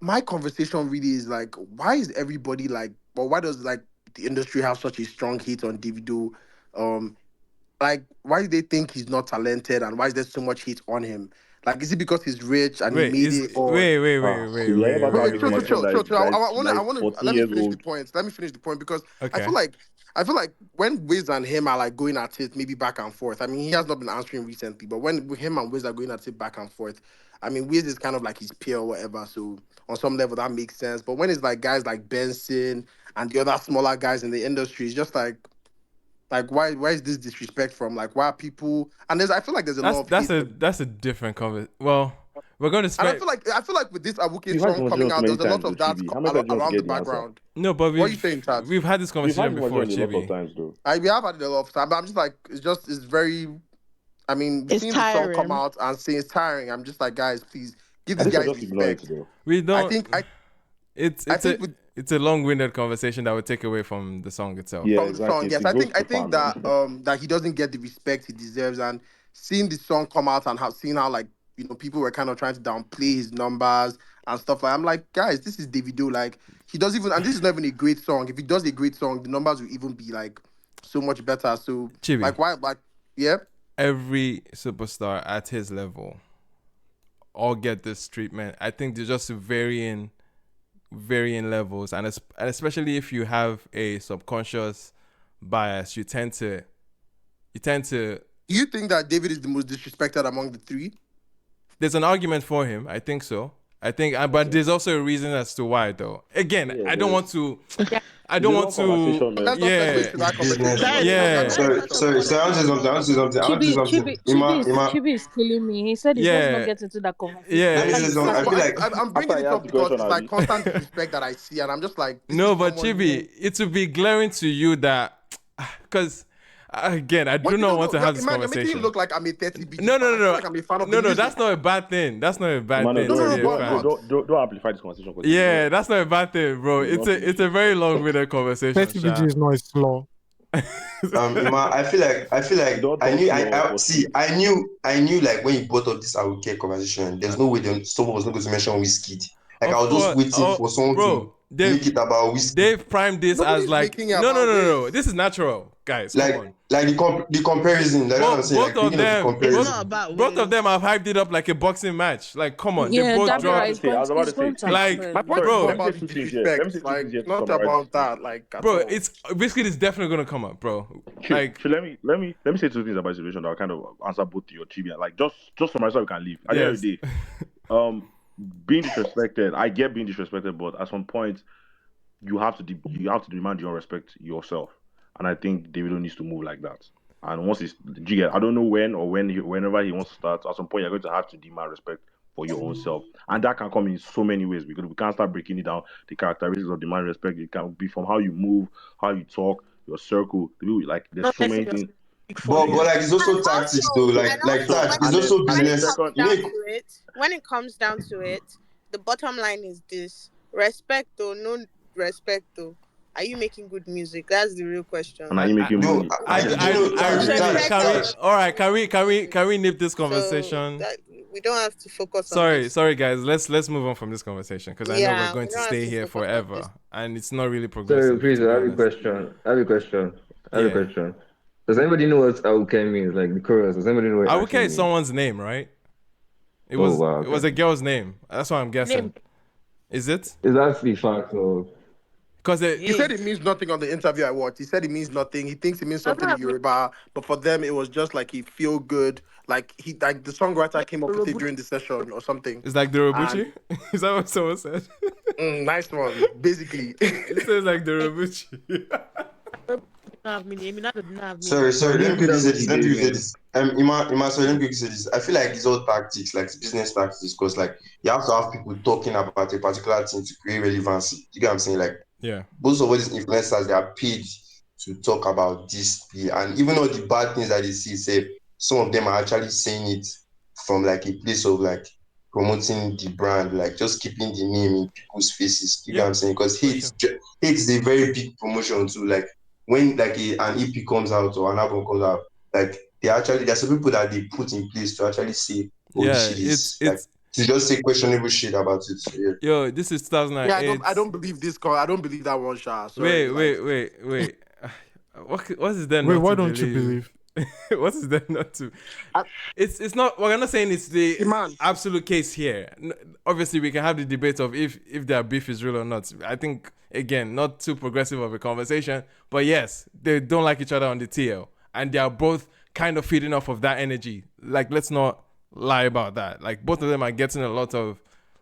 My conversation really is like, why is everybody like, well, why does like the industry have such a strong hit on Davido? Um, like, why do they think he's not talented, and why is there so much hate on him? Like, is it because he's rich and he Wait, made is it, or See, you're about to wait, have wait, chill, chill, information chill, chill, chill. that I is want to, like 14 let me years finish the old. point. Let me finish the point because I okay? feel like, I feel like when Wiz and him are like going at it, maybe back and forth. I mean, he has not been answering recently, but when him and Wiz are going at it back and forth, I mean, Wiz is kind of like his peer or whatever. So on some level, that makes sense. But when it's like guys like Benson and the other smaller guys in the industry, it's just like why is this disrespect from like why are people, and I feel like there's a lot of hate. That's a different conversation. Well, We're going to And spend. I feel like with this AWUKE You've had this song coming conversation out, so many there's a lot times, though, of that Chibi. How many times do you want to around the get the answer? background. No, but What are you saying, Chad? we've had this We've conversation had this before, conversation a lot of Chibi. times, though. We have had it a lot of time, but I'm just like, it's very. I mean, It's seeing the song come tiring. out and saying it's tiring, I'm just like, guys, please give I these think I guys just ignore it, respect. though. We don't. I think It's a long-winded conversation that would take away from the song itself. Yeah, from the exactly. song, It's yes, a I ghost think fan, that he doesn't get the respect he deserves, and seeing the song come out and seeing how like people were kind of trying to downplay his numbers and stuff like. I'm like, guys, this is Davido. Like he doesn't even, and this is not even a great song. If he does a great song, the numbers will even be like so much better. So Chibi. like why yeah. Every superstar at his level all get this treatment. I think they're just varying levels, and especially if you have a subconscious bias, you tend to. You think that David is the most disrespected among the three? There's an argument for him. I think so. But there's also a reason as to why, though. Again, Yeah, I don't want to. Let's not segue to that conversation. Yeah. Sorry. I want to say something. Chibi is killing me. He said he's let's not get into that conversation. Yeah. Let me say something. I feel like I'm bringing it up because it's like constant disrespect that I see, and I'm just like, no, but Chibi, it would be glaring to you that because. Again, I do not want to have this conversation. You're making it look like I'm a 30 BG No. Like I'm a fan of the music. That's not a bad thing. That's not a bad Man, thing. don't amplify this conversation. Yeah, that's not a bad thing, bro. It's a very long-winded conversation. 30 BG is not slow. I feel like I knew like when you brought up this AWUKE conversation, there's no way someone was not going to mention Wizkid. Like I was just waiting for someone to make it about Wizkid. They've primed this as like no. This is natural, guys. Like come on. Like the comparison, like what I'm saying, both of them, it's not about both of them have hyped it up like a boxing match. Like, come on, Yeah, they both dropped. I was about to say, like, my point bro, is about disrespect, like not about that, like. Bro, it's basically it's definitely gonna come up, bro. Like, let me say two things about the situation that will kind of answer both your trivia. Like, just for myself, we can leave. At the end of the day, being disrespected, I get being disrespected, but at some point, you have to demand your respect yourself. And I think Davido needs to move like that. And once I don't know when or whenever he wants to start, at some point you're going to have to demand respect for your own self. And that can come in so many ways because we can't start breaking it down. The characteristics of demand respect, it can be from how you move, how you talk, your circle. Like there's so many things. But like it's also tactics though. Like that. It's also business. When it comes down to it, the bottom line is this: respect or no respect though. Are you making good music? That's the real question. And are you making money? All right, can we nip this conversation? So we don't have to focus on this. Sorry guys, let's move on from this conversation because I know we're going to stay here forever and it's not really progressive. Sorry, please, I have a question. Does anybody know what AWUKE means? Like the chorus? Does anybody know what AWUKE is someone's name, right? It was a girl's name. That's what I'm guessing. Is it? Is that the fact or? Because he said it means nothing on the interview I watched. He said it means nothing. He thinks it means something in Yoruba, but for them it was just like he feel good. Like the songwriter came up with it during the session or something. It's like the Robuchi? Is that what someone said? Nice one. Basically, it says like the Robuchi. Sorry. Let me quickly say this. Ima, sorry, let me quickly say this. I feel like it's all tactics, like business tactics, because like you have to have people talking about a particular thing to create relevancy. You get what I'm saying? Like, yeah, most of all these influencers, they are paid to talk about this, and even all the bad things that they see, say some of them are actually saying it from like a place of like promoting the brand, like just keeping the name in people's faces. You get what I'm saying? Because hate is a very big promotion too. Like when like an EP comes out or an album comes out, like there's some people that they put in place to actually say, shit is like to just say questionable shit about it. So, yeah. Yo, this is 2008. Yeah, I don't believe this call. I don't believe that one shot. Wait. What is there? Wait, why don't you believe? What is there not to? It's not. We're not saying it's the absolute case here. Obviously, we can have the debate of if their beef is real or not. I think again, not too progressive of a conversation, but yes, they don't like each other on the TL, and they are both kind of feeding off of that energy. Like, let's not lie about that. Like, both of them are getting a lot of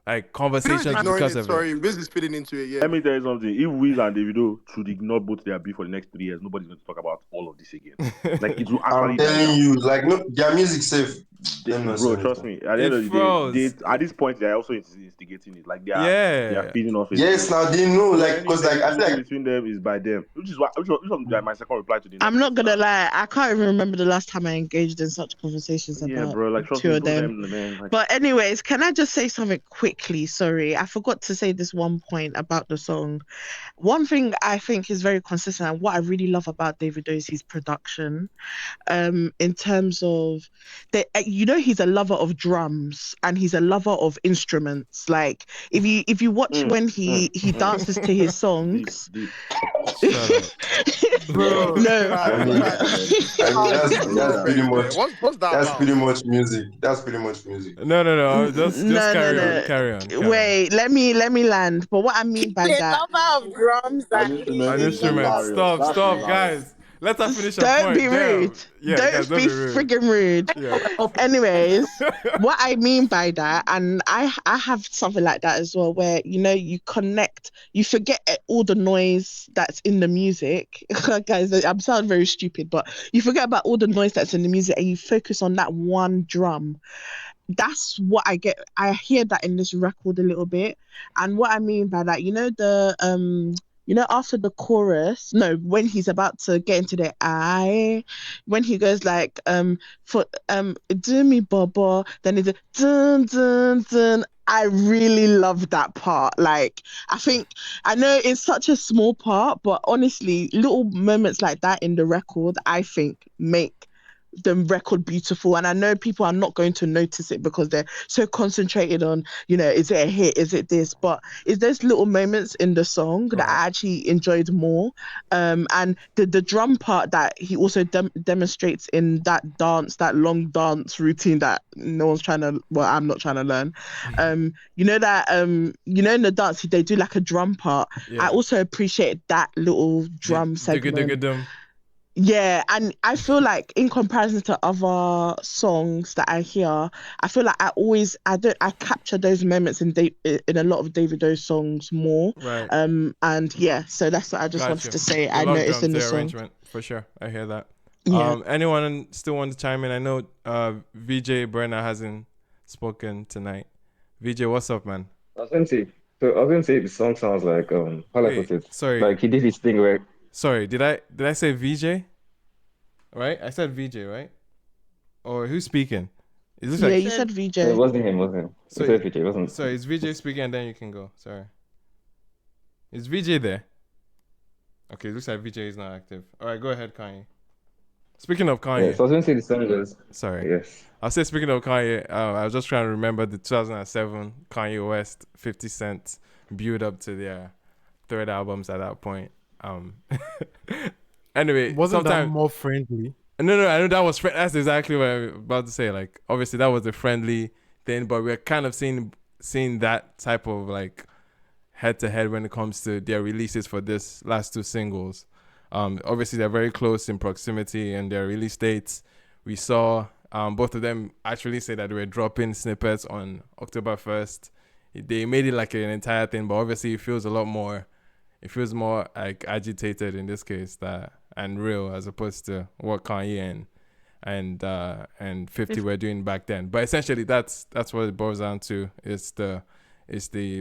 like conversations because of it. Sorry, Wiz is fitting into it. Yeah. Let me tell you something. If Wiz and Davido should ignore both their beef for the next 3 years, nobody's going to talk about all of this again. Like, it will actually. I'm telling you, like, no, their music safe. Bro, trust me. At the end of the day, at this point, they're also instigating it. Like they are feeding off it. Yes, now they know, like, any because like I feel like between them is by them, which is why which one my second reply to the. I'm not gonna lie, I can't even remember the last time I engaged in such conversations about bro, like trust two me, of them. man, like... But anyways, can I just say something quickly? Sorry, I forgot to say this one point about the song. One thing I think is very consistent, and what I really love about Davido is his production. In terms of he's a lover of drums and he's a lover of instruments. Like if you watch when he dances to his songs. Deep. Bro, no, I mean that's pretty much what's that that's about? pretty much music. That's pretty much music. No. Just carry on. Wait, let me land. But what I mean by A that, lover of drums An instrument. Stop, guys. Let her finish her don't point. be rude. Yeah, don't guys, be friggin' rude. Yeah. Anyways, what I mean by that, and I have something like that as well, where you connect, you forget all the noise that's in the music. Guys, I'm sounding very stupid, but you forget about all the noise that's in the music and you focus on that one drum. That's what I get. I hear that in this record a little bit, and what I mean by that, after the chorus, no, when he's about to get into the when he goes like, do me baba, then it's dun dun dun. I really love that part. Like, I know it's such a small part, but honestly, little moments like that in the record, I think make the record beautiful. And I know people are not going to notice it because they're so concentrated on, is it a hit? Is it this? But it's those little moments in the song that I actually enjoyed more. And the drum part that he also demonstrates in that dance, that long dance routine that no one's I'm not trying to learn. In the dance, they do like a drum part. Yeah. I also appreciate that little drum segment. Yeah, and I feel like in comparison to other songs that I hear, I feel like I capture those moments in a lot of Davido's songs more. Right. And yeah, so that's what I just wanted to say. I noticed in the song. Arrangement, for sure. I hear that. Yeah. Anyone still want to chime in? I know VJ Brenner hasn't spoken tonight. VJ, what's up, man? I was gonna say the song sounds like how I put it. Sorry. Like he did his thing where. Sorry, did I say VJ? Right? I said VJ, right? Or who's speaking? Is this you said VJ. It wasn't him. So, said VJ, wasn't. Sorry, it's VJ speaking and then you can go. Sorry. Is VJ there? Okay, it looks like VJ is not active. Alright, go ahead, Kanye. Speaking of Kanye. Yeah, so I was gonna say the song was. Sorry. Yes. I'll say speaking of Kanye, I was just trying to remember the 2007 Kanye West 50 Cent build up to their third albums at that point. Anyway, wasn't that more friendly? No, I know that was that's exactly what I was about to say. Like, obviously that was a friendly thing, but we're kind of seeing that type of like head to head when it comes to their releases for this last two singles. Obviously they're very close in proximity and their release dates. We saw both of them actually say that they were dropping snippets on October 1st. They made it like an entire thing, but obviously it feels more like agitated in this case and real as opposed to what Kanye and 50 were doing back then. But essentially that's what it boils down to. It's the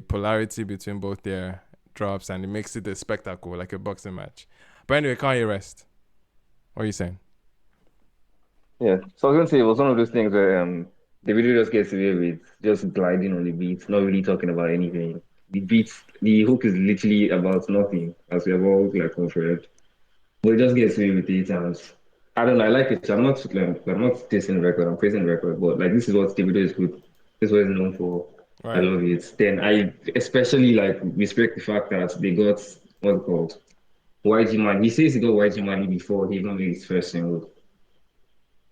polarity between both their drops, and it makes it a spectacle, like a boxing match. But anyway, Kanye rest. What are you saying? Yeah, so I was gonna say it was one of those things where the video just gets away with just gliding on the beat, not really talking about anything. The hook is literally about nothing, as we have all like confirmed. But it just gets away with it, and I don't know. I like it. I'm not dissing the record. I'm praising the record, but like this is what Davido is good. This is what he's known for. Right. I love it. Then I especially like respect the fact that they got what's it called YG Money. He says he got YG Money before he even made his first single.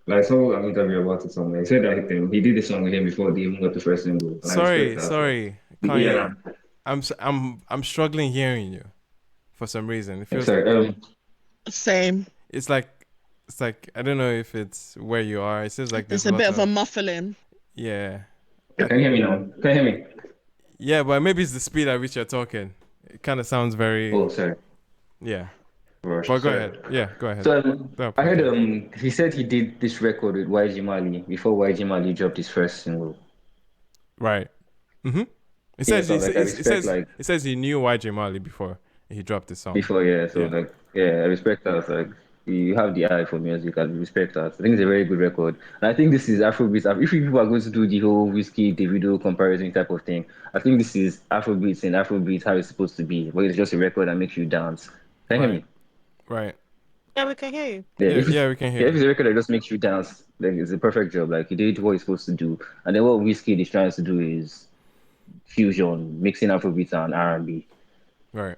Like, I saw an interview about it somewhere. He said that he did the song with him before they even got the first single. Sorry, Kanye, yeah. I'm struggling hearing you for some reason. It feels same. It's like I don't know if it's where you are. It seems like it's a bit of a muffling. Yeah. Can you hear me now? Can you hear me? Yeah, but maybe it's the speed at which you're talking. It kind of sounds very. Oh, sorry. Yeah. Rush. But go Sorry. ahead. Yeah, go ahead. So No, I heard podcast. he said he did this record with YG Mali before YG Mali dropped his first single. Right. Mm-hmm. It Yeah, says so it, like I says it respect says like it says he knew YG Mali before he dropped the song. before, yeah. So Yeah. like I respect that. Like you have the eye for music, I respect that. I think it's a very good record. And I think this is Afrobeats. If people are going to do the whole whiskey Davido comparison type of thing, I think this is Afrobeats and Afrobeats how it's supposed to be, where it's just a record that makes you dance. Can you hear me? Right. Yeah, we can hear you. Yeah, Yeah, we can hear if you. it's a record that just makes you dance, then it's a perfect job. Like he did what he's supposed to do. And then what Whiskey is trying to do is fusion, mixing Afrobeats and R&B. Right.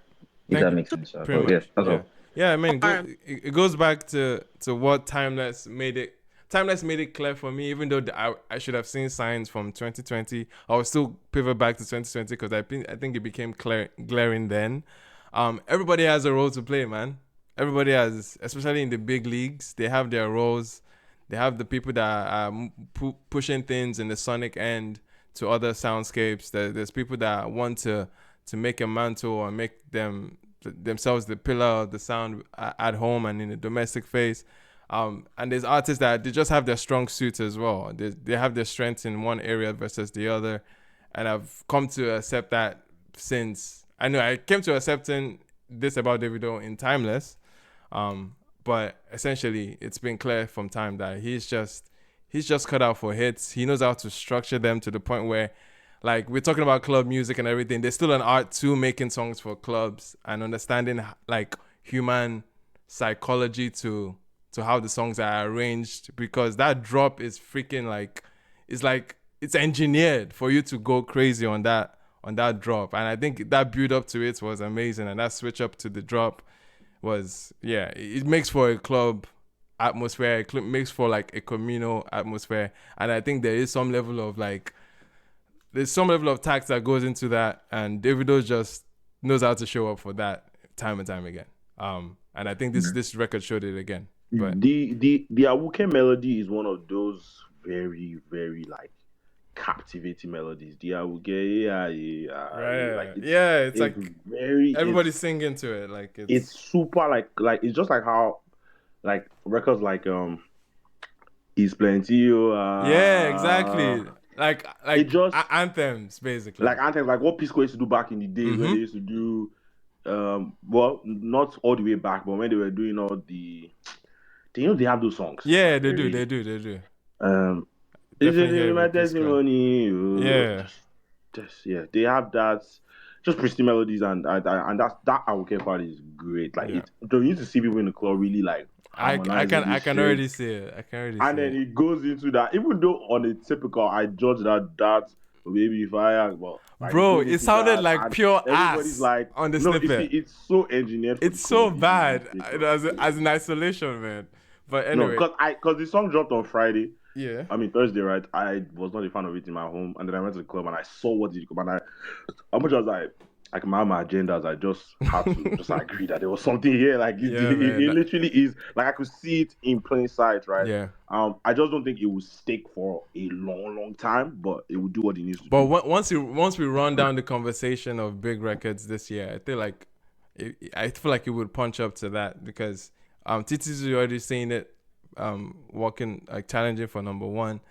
If that makes sense. Pretty Yeah, much. Yeah. Yeah, I mean, it goes back to what Timeless made it. Timeless made it clear for me, even though I should have seen signs from 2020. I will still pivot back to 2020 because I think it became glaring then. Everybody has a role to play, man. Everybody has, especially in the big leagues, they have their roles. They have the people that are pushing things in the sonic end to other soundscapes. There's people that want to make a mantle or make themselves the pillar of the sound at home and in the domestic phase. And there's artists that they just have their strong suits as well. They have their strengths in one area versus the other. And I've come to accept that since I came to accepting this about Davido in Timeless. But essentially it's been clear from time that he's just cut out for hits. He knows how to structure them to the point where, like, we're talking about club music and everything. There's still an art to making songs for clubs and understanding like human psychology to how the songs are arranged, because that drop is freaking like it's engineered for you to go crazy on that drop. And I think that build up to it was amazing, and that switch up to the drop was, it makes for a club atmosphere. It makes for like a communal atmosphere, and I think there is some level of tact that goes into that, and Davido just knows how to show up for that time and time again. And I think this record showed it again. But the AWUKE melody is one of those very, very like captivating melodies. The AWUKE, it's like very everybody's singing to it. Like it's super like it's just like how like records like Is Plenty. Yeah, exactly. Like it just anthems basically. Like anthems, like what Pisco used to do back in the days when they used to do well, not all the way back, but when they were doing all the they have those songs. Yeah, like, they do. Definitely my testimony. Yeah. They have that just pristine melodies, and that AWUKE part is great. Like you need to see people in the club really like I can already see it. And then it goes into that, even though on a typical I judge that maybe if I ask, but like, bro, it sounded like pure ass like, on the snippet. It's so engineered. It's so bad as an isolation, man. But anyway, because the song dropped on Friday. Yeah. I mean Thursday, right? I was not a fan of it in my home, and then I went to the club and I saw what it come, and how much I was like my agendas, I just had to just agree that there was something here. Like it literally is. Like I could see it in plain sight, right? Yeah. I just don't think it will stick for a long time, but it will do what it needs to do. But once we run down the conversation of big records this year, I feel like it would punch up to that, because TT's already saying it, walking like challenging for number one,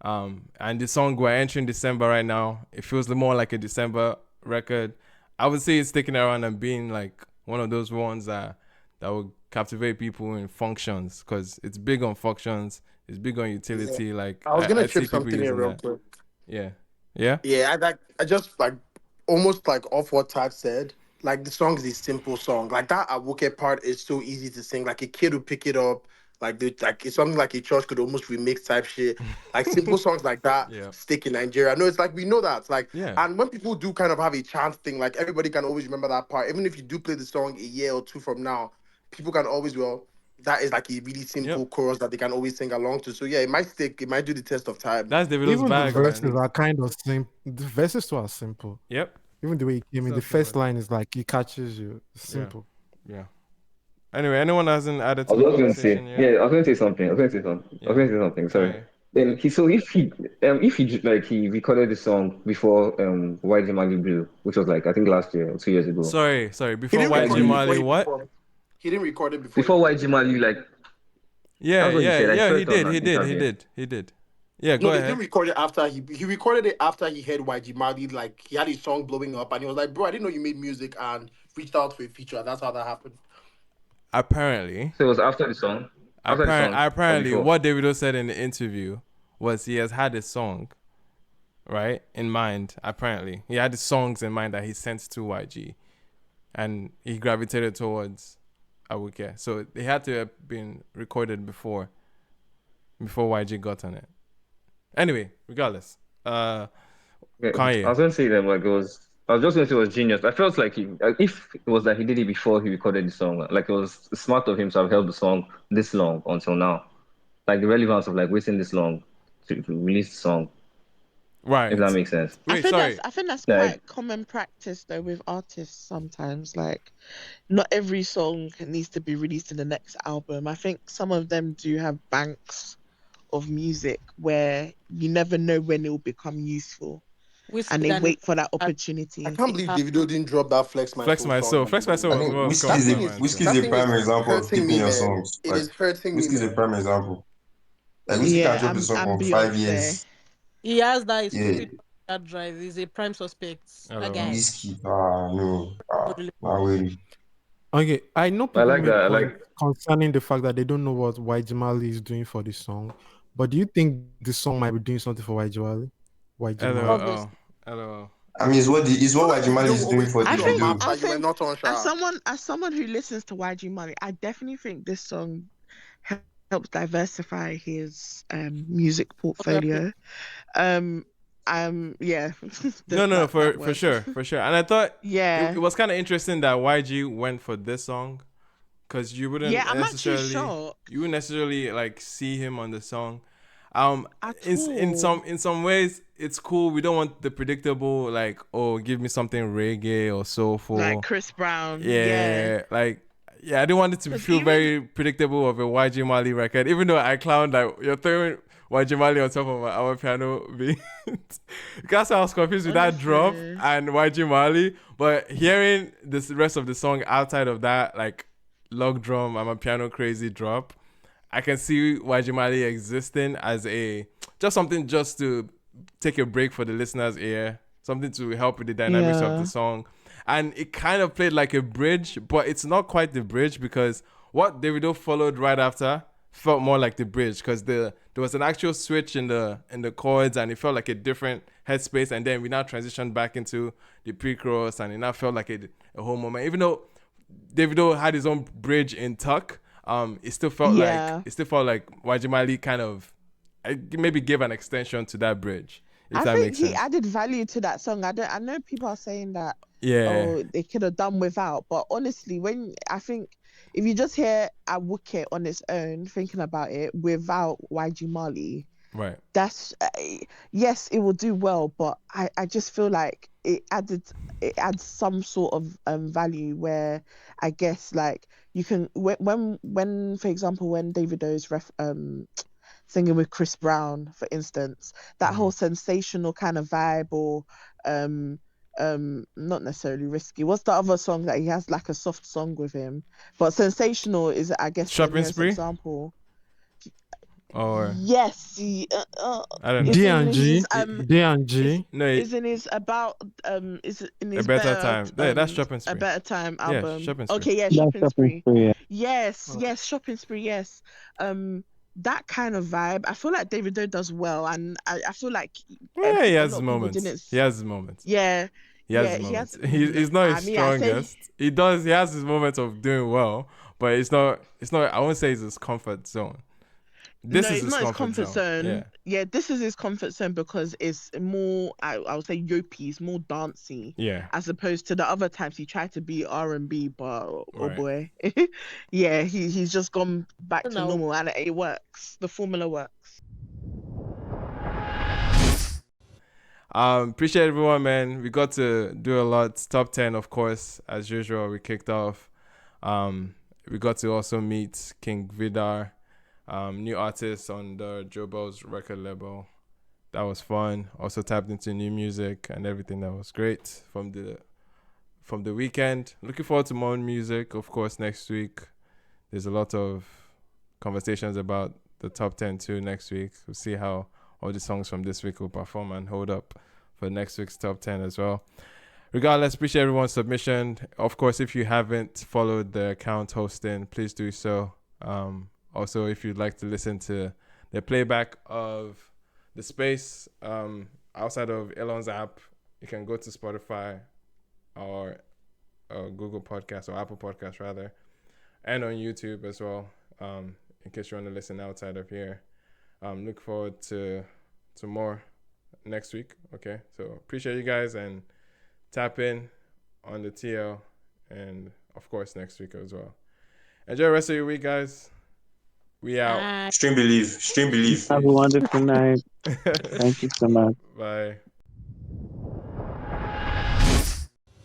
and the song we're entering December right now, it feels more like a December record. I would say it's sticking around and being like one of those ones that will captivate people in functions, because it's big on functions, it's big on utility. Yeah. Like I was gonna chip something in real quick. Yeah. I just like almost like off what Tad said. Like the song is a simple song. Like that AWUKE part is so easy to sing. Like a kid would pick it up. Like it's something like a church could almost remix type shit. Like simple songs like that stick in Nigeria. No, it's like we know that. Like and when people do kind of have a chant thing, like everybody can always remember that part. Even if you do play the song a year or two from now, people can always that is like a really simple chorus that they can always sing along to. So yeah, it might stick. It might do the test of time. That's Davido's bag. The verses are kind of simple. The verses too are simple. Yep. Even the way it came in, the first line is like it catches you. It's simple. Yeah. Anyway, anyone hasn't added to I was going to say, I was going to say something. Sorry. Right. Then if he recorded the song before YG Mali Blue, which was like I think last year or 2 years ago. Sorry. Before YG Mali, what? He didn't record it before. Before YG Mali, like Yeah, that's what he said. I saw he it on did, an interview. he did. Yeah, No, go they ahead. didn't record it after he recorded it after he heard YG Mali. Like he had his song blowing up, and he was like, "Bro, I didn't know you made music," and reached out for a feature. And that's how that happened. Apparently. So it was after the song. After the song or Apparently, before? what Davido said in the interview was he has had a song, right, in mind. Apparently, he had the songs in mind that he sent to YG, and he gravitated towards AWUKE. So they had to have been recorded before YG got on it. Anyway, regardless, Yeah, Kanye. I was gonna say that like it was. I was just gonna say it was genius. I felt like if it was that he did it before he recorded the song, like it was smart of him to have held the song this long until now. Like the relevance of like waiting this long to release the song. Right. If that makes sense. I think that's quite common practice though with artists sometimes. Like not every song needs to be released in the next album. I think some of them do have banks of music where you never know when it will become useful. And they wait for that opportunity. I can't believe Davido didn't drop that Flex My Soul. Flex My Soul I was think more Whiskey is a prime example of hurting keeping me, your man. songs. It Like is hurting me, Whiskey is a man. prime example. Like Whiskey can drop a song I'm for 5 Beyonce. years. He has that Yeah, stupid hard drive. He's a prime suspect. That guy. Whiskey. No. Not really. Okay, I know I people like make that. I points like. concerning the fact that they don't know what YG Mali is doing for the song. But do you think the song might be doing something for YG Mali? LOL. I mean, it's what Wajimali is doing for I the video. think as someone who listens to YG Money, I definitely think this song helps diversify his music portfolio. Yeah. No, for sure. And I thought yeah, it was kind of interesting that YG went for this song, because you wouldn't I'm actually shocked. you wouldn't necessarily like see him on the song. In some ways it's cool. We don't want the predictable like, oh, give me something reggae or soulful like Chris Brown. Yeah. I didn't want it to feel very predictable of a YG Mali record, even though I clowned like you're throwing YG Mali on top of our piano beat. Because I was confused with that drop and YG Mali, but hearing this rest of the song outside of that like log drum, I'm a piano crazy drop, I can see YG Mali existing as just something just to take a break for the listener's ear, something to help with the dynamics of the song. And it kind of played like a bridge, but it's not quite the bridge, because what Davido followed right after felt more like the bridge, because there was an actual switch in the chords, and it felt like a different headspace. And then we now transitioned back into the pre-chorus, and it now felt like a whole moment. Even though Davido had his own bridge in Tuck, it still felt like YG Mali kind of maybe gave an extension to that bridge. I think he added value to that song. I know people are saying that they could have done without, but honestly, if you just hear AWUKE on its own, thinking about it without YG Mali, right, that's yes, it will do well, but I just feel like it adds some sort of value where I guess like you can when for example when Davido's singing with Chris Brown, for instance, that whole sensational kind of vibe, or not necessarily risky. What's the other song that he has like a soft song with him? But sensational is, I guess, the nearest example. Or yes, I don't know. D&G. No, isn't it about is it in his a better time? Yeah, that's Shopping Spree. A Better Time album. Yeah, Shopping Spree. Okay, yeah, Shopping Spree. Yes, Shopping Spree. Yes, that kind of vibe, I feel like Davido does well, and I feel like he has his moments. He has his moments. Yeah. He has his moments. He's not his strongest. He has his moments of doing well, but it's not I won't say it's his comfort zone. This is not his comfort zone. Yeah, this is his comfort zone because it's more, I would say, yopey, it's more dancey. Yeah. As opposed to the other times he tried to be R&B, but oh boy. Yeah, he's just gone back to normal, and it works. The formula works. Appreciate everyone, man. We got to do a lot. Top 10, of course, as usual. We kicked off. We got to also meet Kvng Vidarr. New artists on the Joeboy's record label. That was fun. Also tapped into new music and everything. That was great from the weekend. Looking forward to more music, of course, next week. there's a lot of conversations about the top 10 too next week. We'll see how all the songs from this week will perform and hold up for next week's top 10 as well. Regardless, appreciate everyone's submission. Of course, if you haven't followed the account hosting, please do so. Also, if you'd like to listen to the playback of the space outside of Elon's app, you can go to Spotify or Google Podcast or Apple Podcast rather, and on YouTube as well. In case you want to listen outside of here, look forward to more next week. Okay, so appreciate you guys and tap in on the TL and of course next week as well. Enjoy the rest of your week, guys. We out. Stream believe. Have a wonderful night. Thank you so much. Bye.